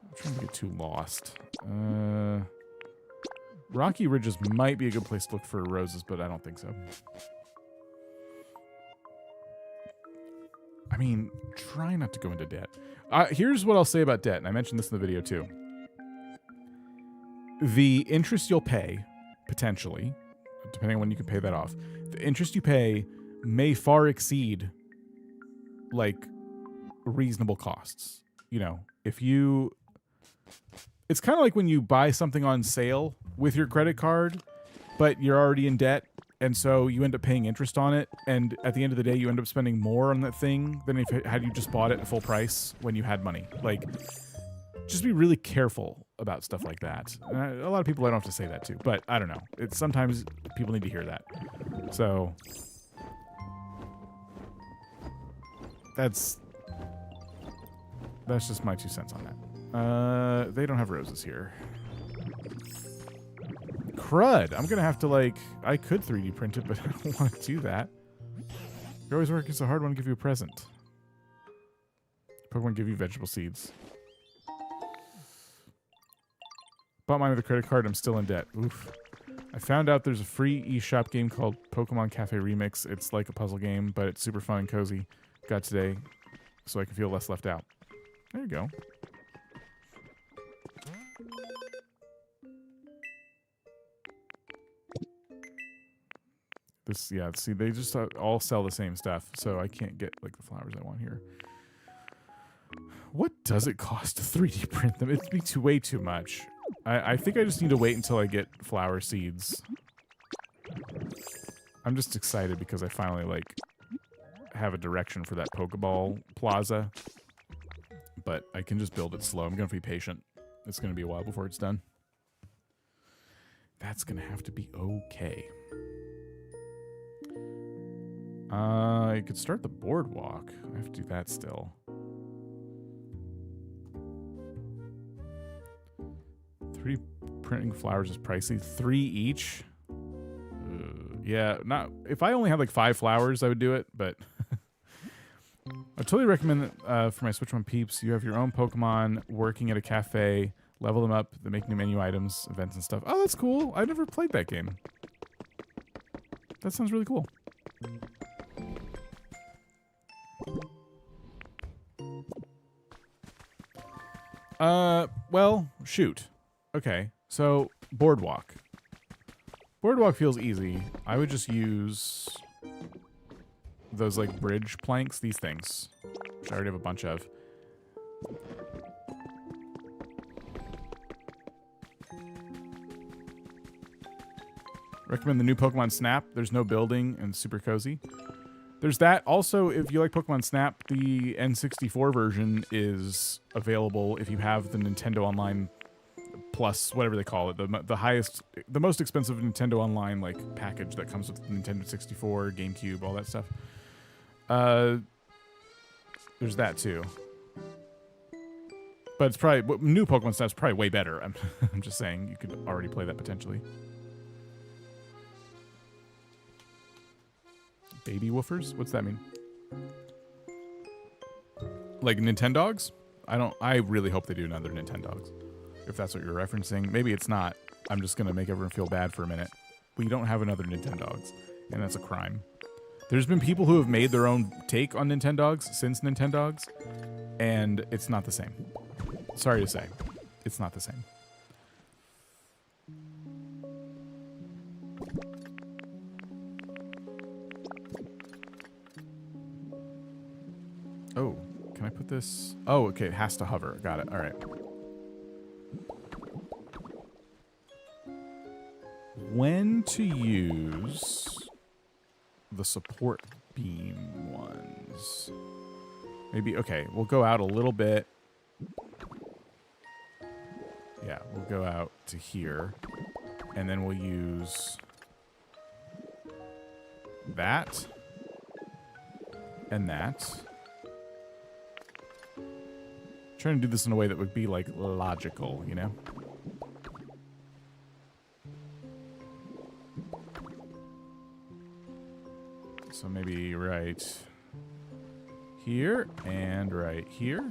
I'm trying to get too lost. Rocky Ridges might be a good place to look for roses, but I don't think so. I mean, try not to go into debt. Here's what I'll say about debt, and I mentioned this in the video too. The interest you'll pay, potentially, depending on when you can pay that off, the interest you pay may far exceed, like, reasonable costs. You know, if you... It's kind of like when you buy something on sale with your credit card, but you're already in debt, and so you end up paying interest on it, and at the end of the day, you end up spending more on that thing than if had you just bought it at full price when you had money. Like, just be really careful about stuff like that. And a lot of people I don't have to say that to, but I don't know. It's sometimes people need to hear that. So that's just my 2 cents on that. They don't have roses here. Crud. I'm gonna have to, like, I could 3D print it, but I don't want to do that. You're always working so hard, I want to give you a present. Pokemon give you vegetable seeds. Bought mine with a credit card, I'm still in debt. Oof. I found out there's a free eShop game called Pokemon Cafe Remix. It's like a puzzle game, but it's super fun and cozy. Got today, so I can feel less left out. There you go. This, yeah, see, they just all sell the same stuff, so I can't get, like, the flowers I want here. What does it cost to 3D print them? It'd be way too much. I think I just need to wait until I get flower seeds. I'm just excited because I finally, like, have a direction for that Pokeball Plaza. But I can just build it slow. I'm going to be patient. It's going to be a while before it's done. That's going to have to be okay. I could start the boardwalk. I have to do that still. 3D printing flowers is pricey. 3 each? Yeah, not if I only had like 5 flowers, I would do it, but I totally recommend that for my Switch 1 peeps. You have your own Pokemon working at a cafe, level them up, they make new menu items, events and stuff. Oh, that's cool. I've never played that game. That sounds really cool. Well, shoot. Okay, so boardwalk. Boardwalk feels easy. I would just use those, like, bridge planks, these things, which I already have a bunch of. Recommend the new Pokemon Snap. There's no building and super cozy. There's that. Also, if you like Pokemon Snap, the N64 version is available if you have the Nintendo Online Plus, whatever they call it, the most expensive Nintendo Online, like, package that comes with Nintendo 64, GameCube, all that stuff. There's that too. But it's probably new Pokemon Snap's probably way better. I'm just saying you could already play that potentially. Baby woofers? What's that mean? Like Nintendogs? I really hope they do another Nintendogs. If that's what you're referencing. Maybe it's not. I'm just gonna make everyone feel bad for a minute. We don't have another Nintendogs, and that's a crime. There's been people who have made their own take on Nintendogs since Nintendogs, and it's not the same. Sorry to say. It's not the same. Oh, can I put this? Oh, okay, it has to hover. Got it. All right. When to use the support beam ones? Maybe, okay, we'll go out a little bit. Yeah, we'll go out to here. And then we'll use that and that. Trying to do this in a way that would be like logical, you know? So maybe right here and right here.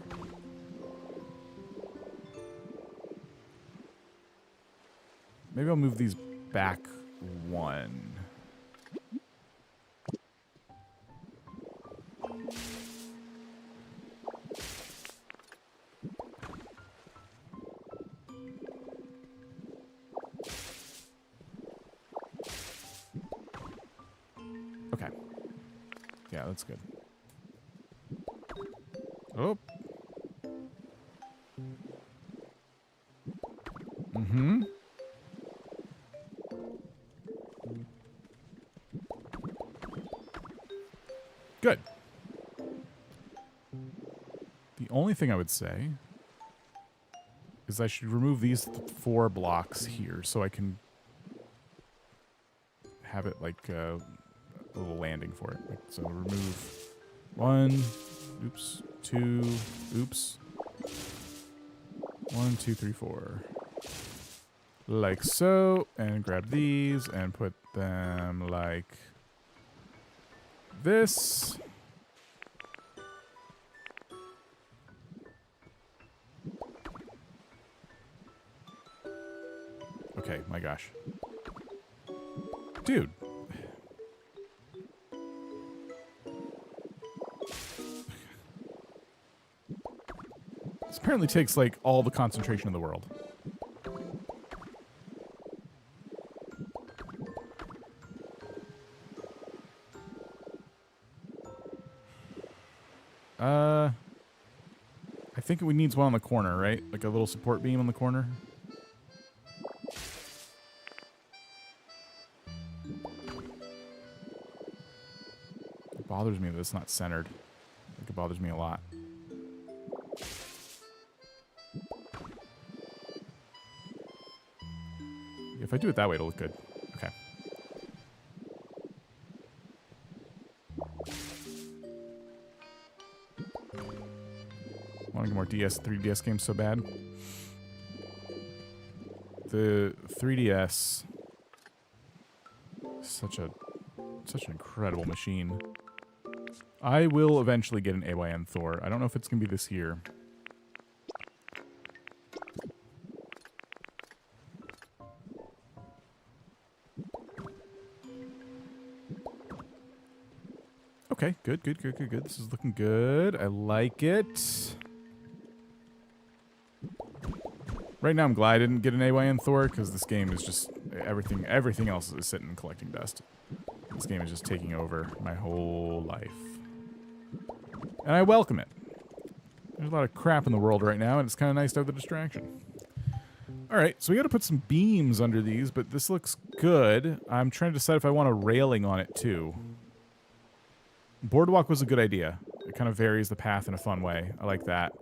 Maybe I'll move these back one. Okay. Yeah, that's good. Oh. Mm-hmm. Good. The only thing I would say is I should remove these 4 blocks here so I can have it like a little landing for it. Like, so remove 1, oops, 2, oops, 1, 2, 3, 4. Like so, and grab these and put them like this. Okay, my gosh. Dude. This apparently takes like all the concentration in the world. I think we needs one on the corner, right? Like a little support beam on the corner. It bothers me that it's not centered. I think it bothers me a lot. If I do it that way, it'll look good. Okay. Want to get more 3DS games so bad. The 3DS is such an incredible machine. I will eventually get an AYN Thor. I don't know if it's gonna be this year. Okay, good. This is looking good. I like it. Right now, I'm glad I didn't get an AYN Thor because this game is just everything else is sitting and collecting dust. This game is just taking over my whole life, and I welcome it. There's a lot of crap in the world right now, and it's kind of nice to have the distraction. All right, so we got to put some beams under these, but this looks good. I'm trying to decide if I want a railing on it too. Boardwalk was a good idea. It kind of varies the path in a fun way. I like that.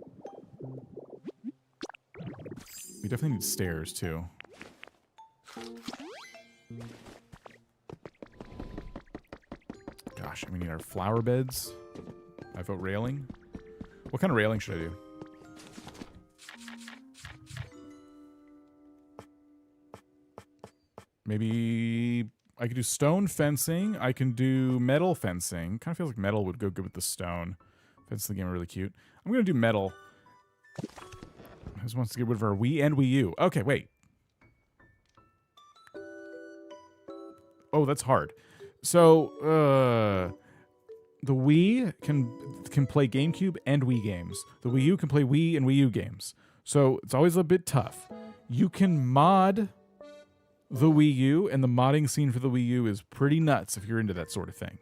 We definitely need stairs, too. Gosh, we need our flower beds. I vote railing. What kind of railing should I do? Maybe I could do stone fencing. I can do metal fencing. Kind of feels like metal would go good with the stone. Fence the game really cute. I'm going to do metal. I just wants to get rid of our Wii and Wii U. Okay, wait. Oh, that's hard. So, the Wii can play GameCube and Wii games. The Wii U can play Wii and Wii U games. So, it's always a bit tough. You can mod the Wii U, and the modding scene for the Wii U is pretty nuts if you're into that sort of thing.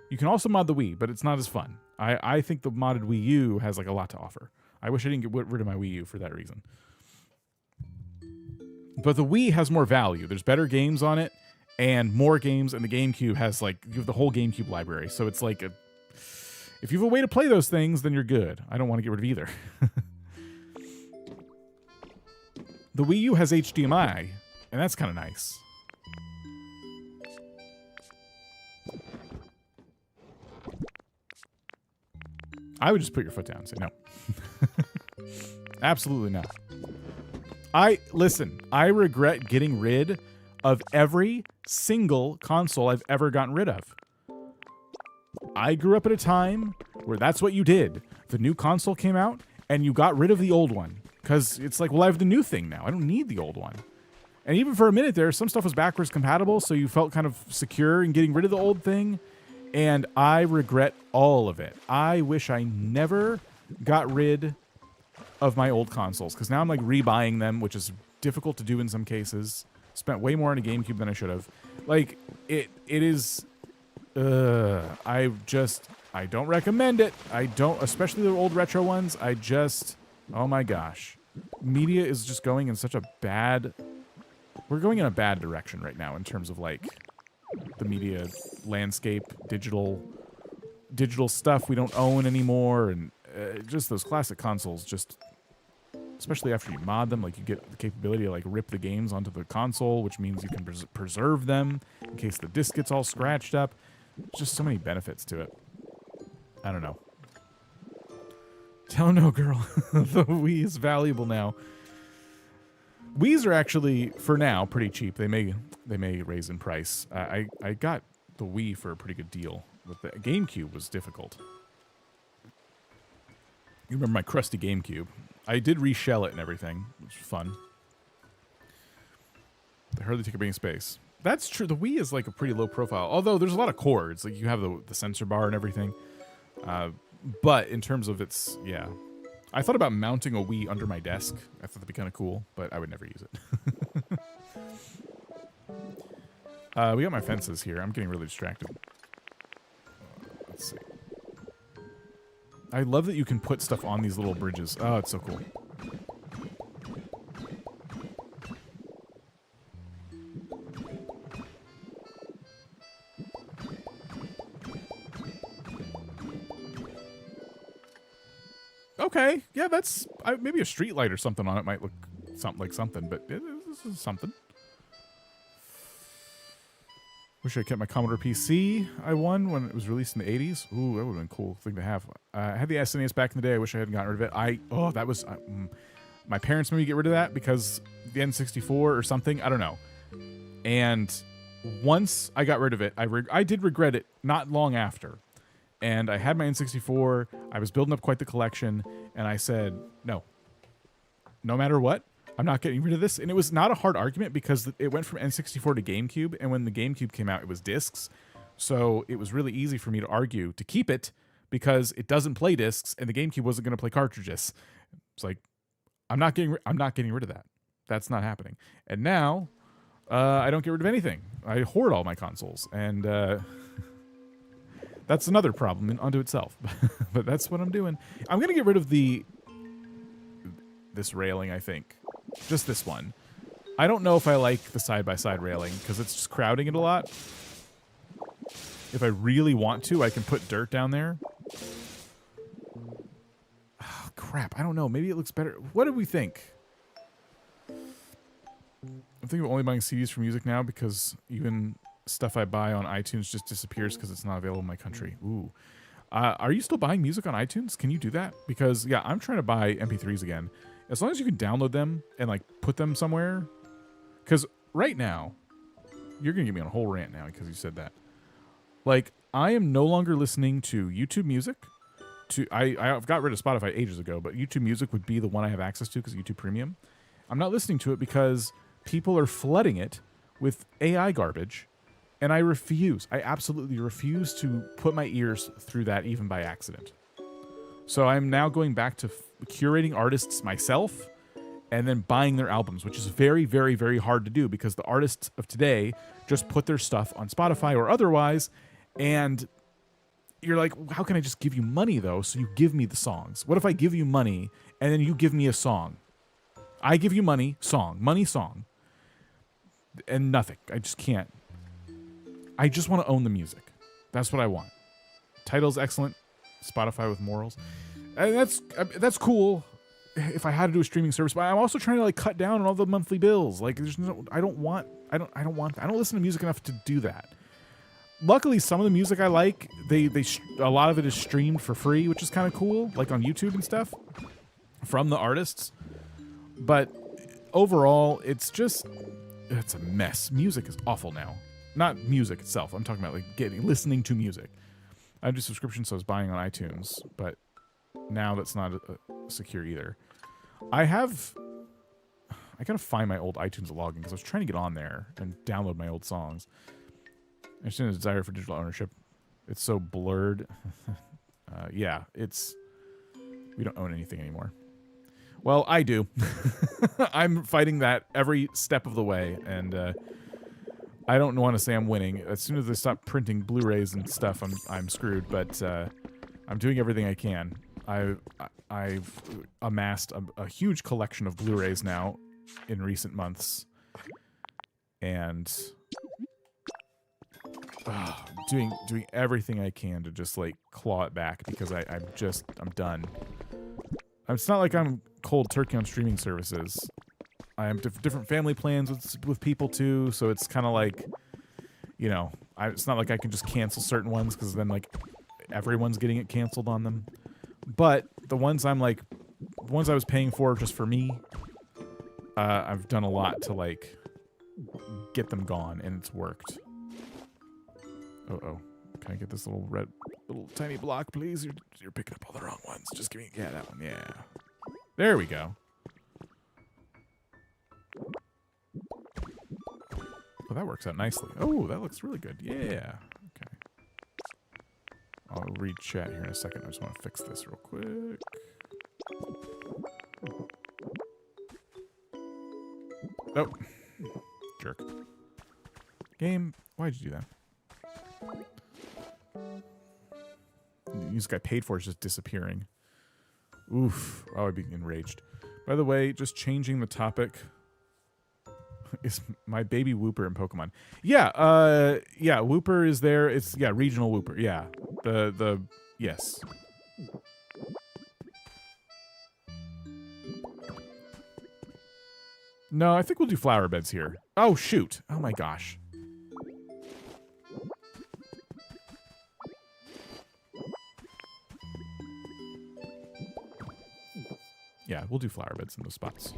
You can also mod the Wii, but it's not as fun. I think the modded Wii U has like a lot to offer. I wish I didn't get rid of my Wii U for that reason. But the Wii has more value. There's better games on it and more games, and the GameCube has like, you have the whole GameCube library. So it's like, if you have a way to play those things, then you're good. I don't want to get rid of either. The The Wii U has HDMI, and that's kind of nice. I would just put your foot down and say no. Absolutely not. Listen, I regret getting rid of every single console I've ever gotten rid of. I grew up at a time where that's what you did. The new console came out, and you got rid of the old one. Because it's like, well, I have the new thing now. I don't need the old one. And even for a minute there, some stuff was backwards compatible, so you felt kind of secure in getting rid of the old thing. And I regret all of it. I wish I never got rid of my old consoles, because now I'm like rebuying them, which is difficult to do in some cases. Spent way more on a GameCube than I should have. Like, it is... I don't recommend it. I don't, especially the old retro ones. Oh my gosh. Media is just going in such a bad... We're going in a bad direction right now in terms of, like, the media landscape, digital stuff we don't own anymore, and just those classic consoles, just... Especially after you mod them, like, you get the capability to, like, rip the games onto the console, which means you can preserve them in case the disc gets all scratched up. Just so many benefits to it. I don't know. Tell no, girl. The Wii is valuable now. Wii's are actually, for now, pretty cheap. They may raise in price. I got the Wii for a pretty good deal. But the GameCube was difficult. You remember my crusty GameCube. I did reshell it and everything, which was fun. They hardly take up any space. That's true. The Wii is like a pretty low profile. Although there's a lot of cords. Like you have the sensor bar and everything. But in terms of its, yeah. I thought about mounting a Wii under my desk. I thought that'd be kind of cool, but I would never use it. We got my fences here. I'm getting really distracted. Let's see. I love that you can put stuff on these little bridges. Oh, it's so cool. Okay, yeah, that's maybe a street light or something on it might look something like something, but this is something. Wish I kept my Commodore PC I won when it was released in the 80s. Ooh, that would have been a cool thing to have. I had the SNES back in the day. I wish I hadn't gotten rid of it. That was... my parents made me get rid of that because the N64 or something. I don't know. And once I got rid of it, I did regret it not long after. And I had my N64. I was building up quite the collection. And I said, no. No matter what, I'm not getting rid of this. And it was not a hard argument because it went from N64 to GameCube. And when the GameCube came out, it was discs. So it was really easy for me to argue to keep it because it doesn't play discs and the GameCube wasn't going to play cartridges. It's like, I'm not getting rid of that. That's not happening. And now I don't get rid of anything. I hoard all my consoles. And that's another problem unto itself. But that's what I'm doing. I'm going to get rid of this railing, I think. Just this one. I don't know if I like the side-by-side railing because it's just crowding it a lot. If I really want to, I can put dirt down there. Oh, crap. I don't know. Maybe it looks better. What do we think? I'm thinking of only buying CDs for music now because even stuff I buy on iTunes just disappears because it's not available in my country. Ooh. Are you still buying music on iTunes? Can you do that? Because, yeah, I'm trying to buy MP3s again. As long as you can download them and, like, put them somewhere. Because right now, you're going to get me on a whole rant now because you said that. Like, I am no longer listening to YouTube Music. I've got rid of Spotify ages ago, but YouTube Music would be the one I have access to because YouTube Premium. I'm not listening to it because people are flooding it with AI garbage, and I refuse. I absolutely refuse to put my ears through that even by accident. So I'm now going back to curating artists myself and then buying their albums, which is very, very, very hard to do because the artists of today just put their stuff on Spotify or otherwise, and you're like, how can I just give you money, though, so you give me the songs? What if I give you money and then you give me a song? I give you money, song, and nothing. I just can't. I just want to own the music. That's what I want. Title's excellent. Spotify with morals. And that's cool. if I had to do a streaming service, but I'm also trying to like cut down on all the monthly bills. Like there's no, I don't listen to music enough to do that. Luckily, some of the music I like, a lot of it is streamed for free, which is kind of cool, like on YouTube and stuff from the artists. But overall, it's a mess. Music is awful now. Not music itself. I'm talking about like listening to music. I do subscription, so I was buying on iTunes, but now that's not secure either. I gotta find my old iTunes login because I was trying to get on there and download my old songs. I just didn't desire for digital ownership. It's so blurred. Yeah, we don't own anything anymore. Well, I do. I'm fighting that every step of the way, and I don't want to say I'm winning. As soon as they stop printing Blu-rays and stuff, I'm screwed. But I'm doing everything I can. I've amassed a huge collection of Blu-rays now in recent months, and doing everything I can to just like claw it back because I'm done. It's not like I'm cold turkey on streaming services. I have different family plans with people too, so it's kind of like, you know, it's not like I can just cancel certain ones because then like everyone's getting it canceled on them. But the ones I was paying for just for me, I've done a lot to like get them gone, and it's worked. Can I get this little tiny block, please? You're picking up all the wrong ones. Just give me, yeah, that one, yeah. There we go. Oh, that works out nicely. Oh, that looks really good. Yeah. Okay. I'll read chat here in a second. I just want to fix this real quick. Oh. Jerk. Game, why'd you do that? The music I paid for is just disappearing. Oof. Oh, I'd be enraged. By the way, just changing the topic. Is my baby Wooper in Pokemon? Yeah, Wooper is there. It's regional Wooper. Yeah. Yes. No, I think we'll do flower beds here. Oh shoot. Oh my gosh. Yeah, we'll do flower beds in those spots.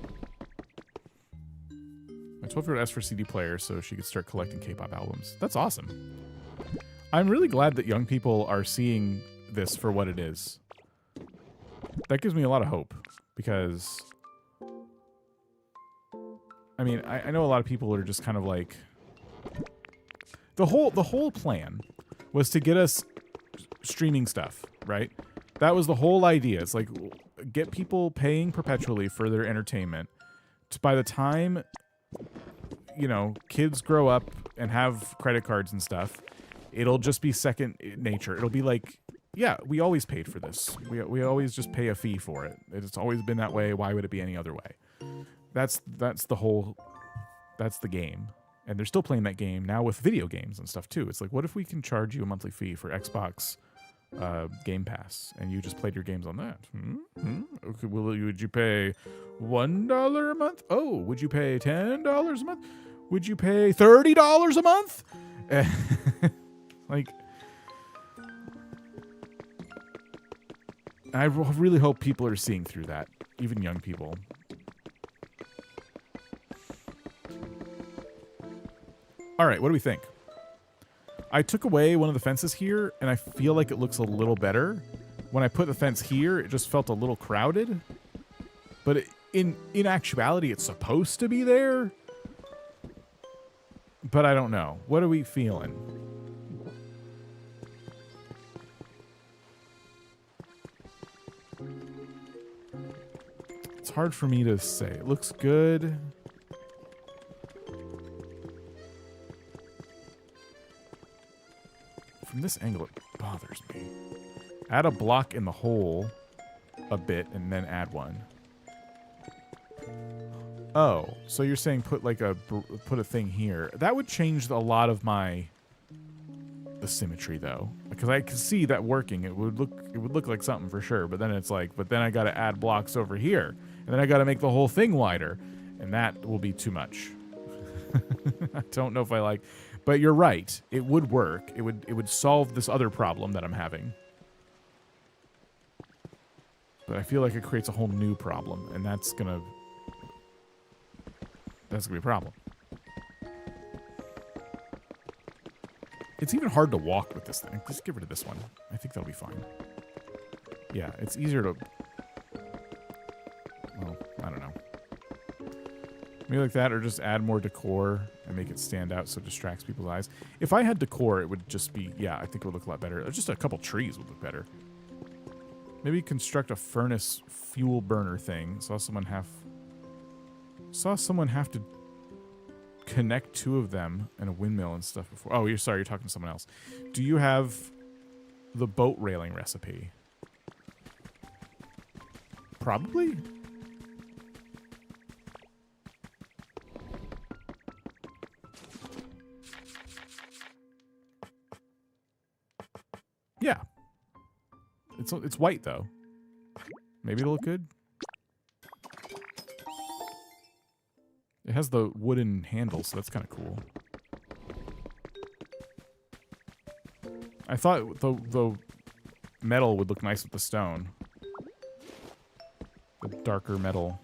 I told her to ask for CD player so she could start collecting K-pop albums. That's awesome. I'm really glad that young people are seeing this for what it is. That gives me a lot of hope because, I mean, I know a lot of people are just kind of like, the whole plan was to get us streaming stuff, right? That was the whole idea. It's like, get people paying perpetually for their entertainment. By the time, you know, kids grow up and have credit cards and stuff, it'll just be second nature. It'll be like, yeah, we always paid for this. We always just pay a fee for it. It's always been that way. Why would it be any other way? That's the game. And they're still playing that game now with video games and stuff too. It's like, what if we can charge you a monthly fee for Xbox Game Pass, and you just played your games on that? Okay, would you pay $1 a month? Oh, would you pay $10 a month? Would you pay $30 a month? Like, I really hope people are seeing through that, even young people. All right, what do we think? I took away one of the fences here, and I feel like it looks a little better. When I put the fence here, it just felt a little crowded. But in actuality, it's supposed to be there. But I don't know. What are we feeling? It's hard for me to say. It looks good. From this angle, it bothers me. Add a block in the hole a bit and then add one. Oh, so you're saying put like put a thing here. That would change a lot of my the symmetry though, because I can see that working. It would look like something for sure. But then it's like, but then I got to add blocks over here, and then I got to make the whole thing wider, and that will be too much. I don't know if I like, but you're right. It would work. It would solve this other problem that I'm having. But I feel like it creates a whole new problem, and that's gonna be a problem. It's even hard to walk with this thing. Just get rid of this one. I think that'll be fine. Yeah, it's easier to... Well, I don't know. Maybe like that, or just add more decor and make it stand out so it distracts people's eyes. If I had decor, it would just be... Yeah, I think it would look a lot better. Just a couple trees would look better. Maybe construct a furnace fuel burner thing. Saw someone have to connect two of them and a windmill and stuff before. Oh, you're talking to someone else. Do you have the boat railing recipe? Probably. Yeah. It's white though. Maybe it'll look good. It has the wooden handle, so that's kind of cool. I thought the metal would look nice with the stone. The darker metal.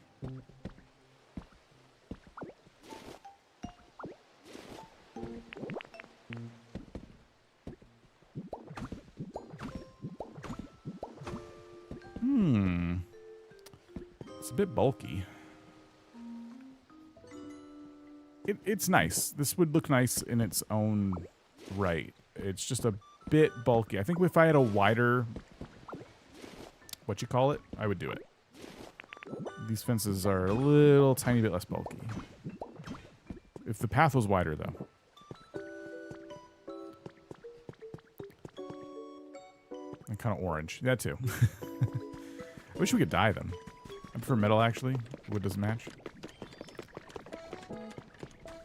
It's a bit bulky. It's nice. This would look nice in its own right. It's just a bit bulky. I think if I had a wider, I would do it. These fences are a little tiny bit less bulky. If the path was wider, though. And kind of orange. That too. I wish we could dye them. I prefer metal, actually. Wood doesn't match.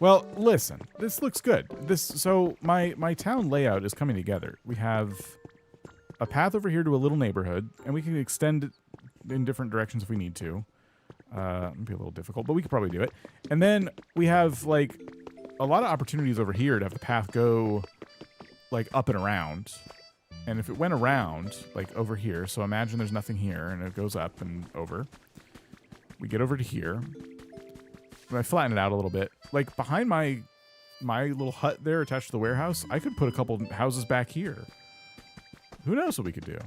Well, listen, this looks good. So my town layout is coming together. We have a path over here to a little neighborhood, and we can extend it in different directions if we need to. It'd be a little difficult, but we could probably do it. And then we have like a lot of opportunities over here to have the path go like up and around. And if it went around like over here, so imagine there's nothing here, and it goes up and over. We get over to here. I flatten it out a little bit. Like behind my little hut there attached to the warehouse, I could put a couple houses back here. Who knows what we could do?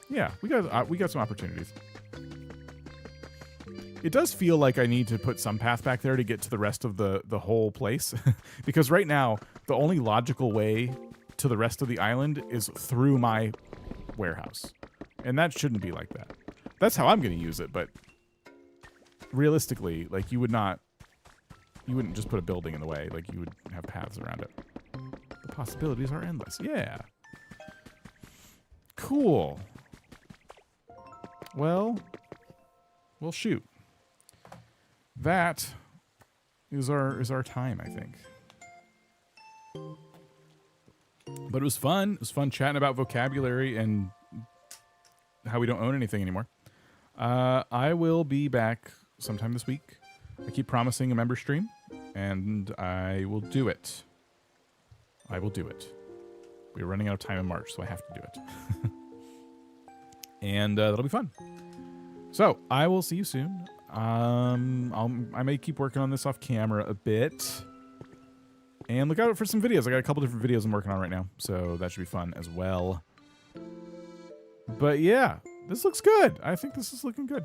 Yeah, we got some opportunities. It does feel like I need to put some path back there to get to the rest of the whole place. Because right now, the only logical way to the rest of the island is through my warehouse. And that shouldn't be like that. That's how I'm going to use it, but realistically, like you wouldn't just put a building in the way. Like you would have paths around it. The possibilities are endless. Yeah. Cool. Well, shoot. That is our time, I think. But it was fun. It was fun chatting about vocabulary and how we don't own anything anymore. I will be back sometime this week. I keep promising a member stream, and I will do it. I will do it. We're running out of time in March, so I have to do it. And that'll be fun. So, I will see you soon. I may keep working on this off camera a bit. And look out for some videos. I got a couple different videos I'm working on right now, so that should be fun as well. But yeah, this looks good. I think this is looking good.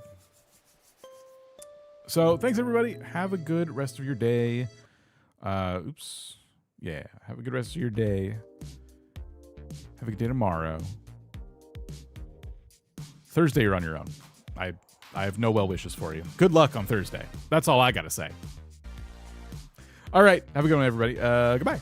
So thanks, everybody. Have a good rest of your day. Oops. Yeah, have a good rest of your day. Have a good day tomorrow. Thursday, you're on your own. I have no well wishes for you. Good luck on Thursday. That's all I got to say. All right. Have a good one, everybody. Goodbye.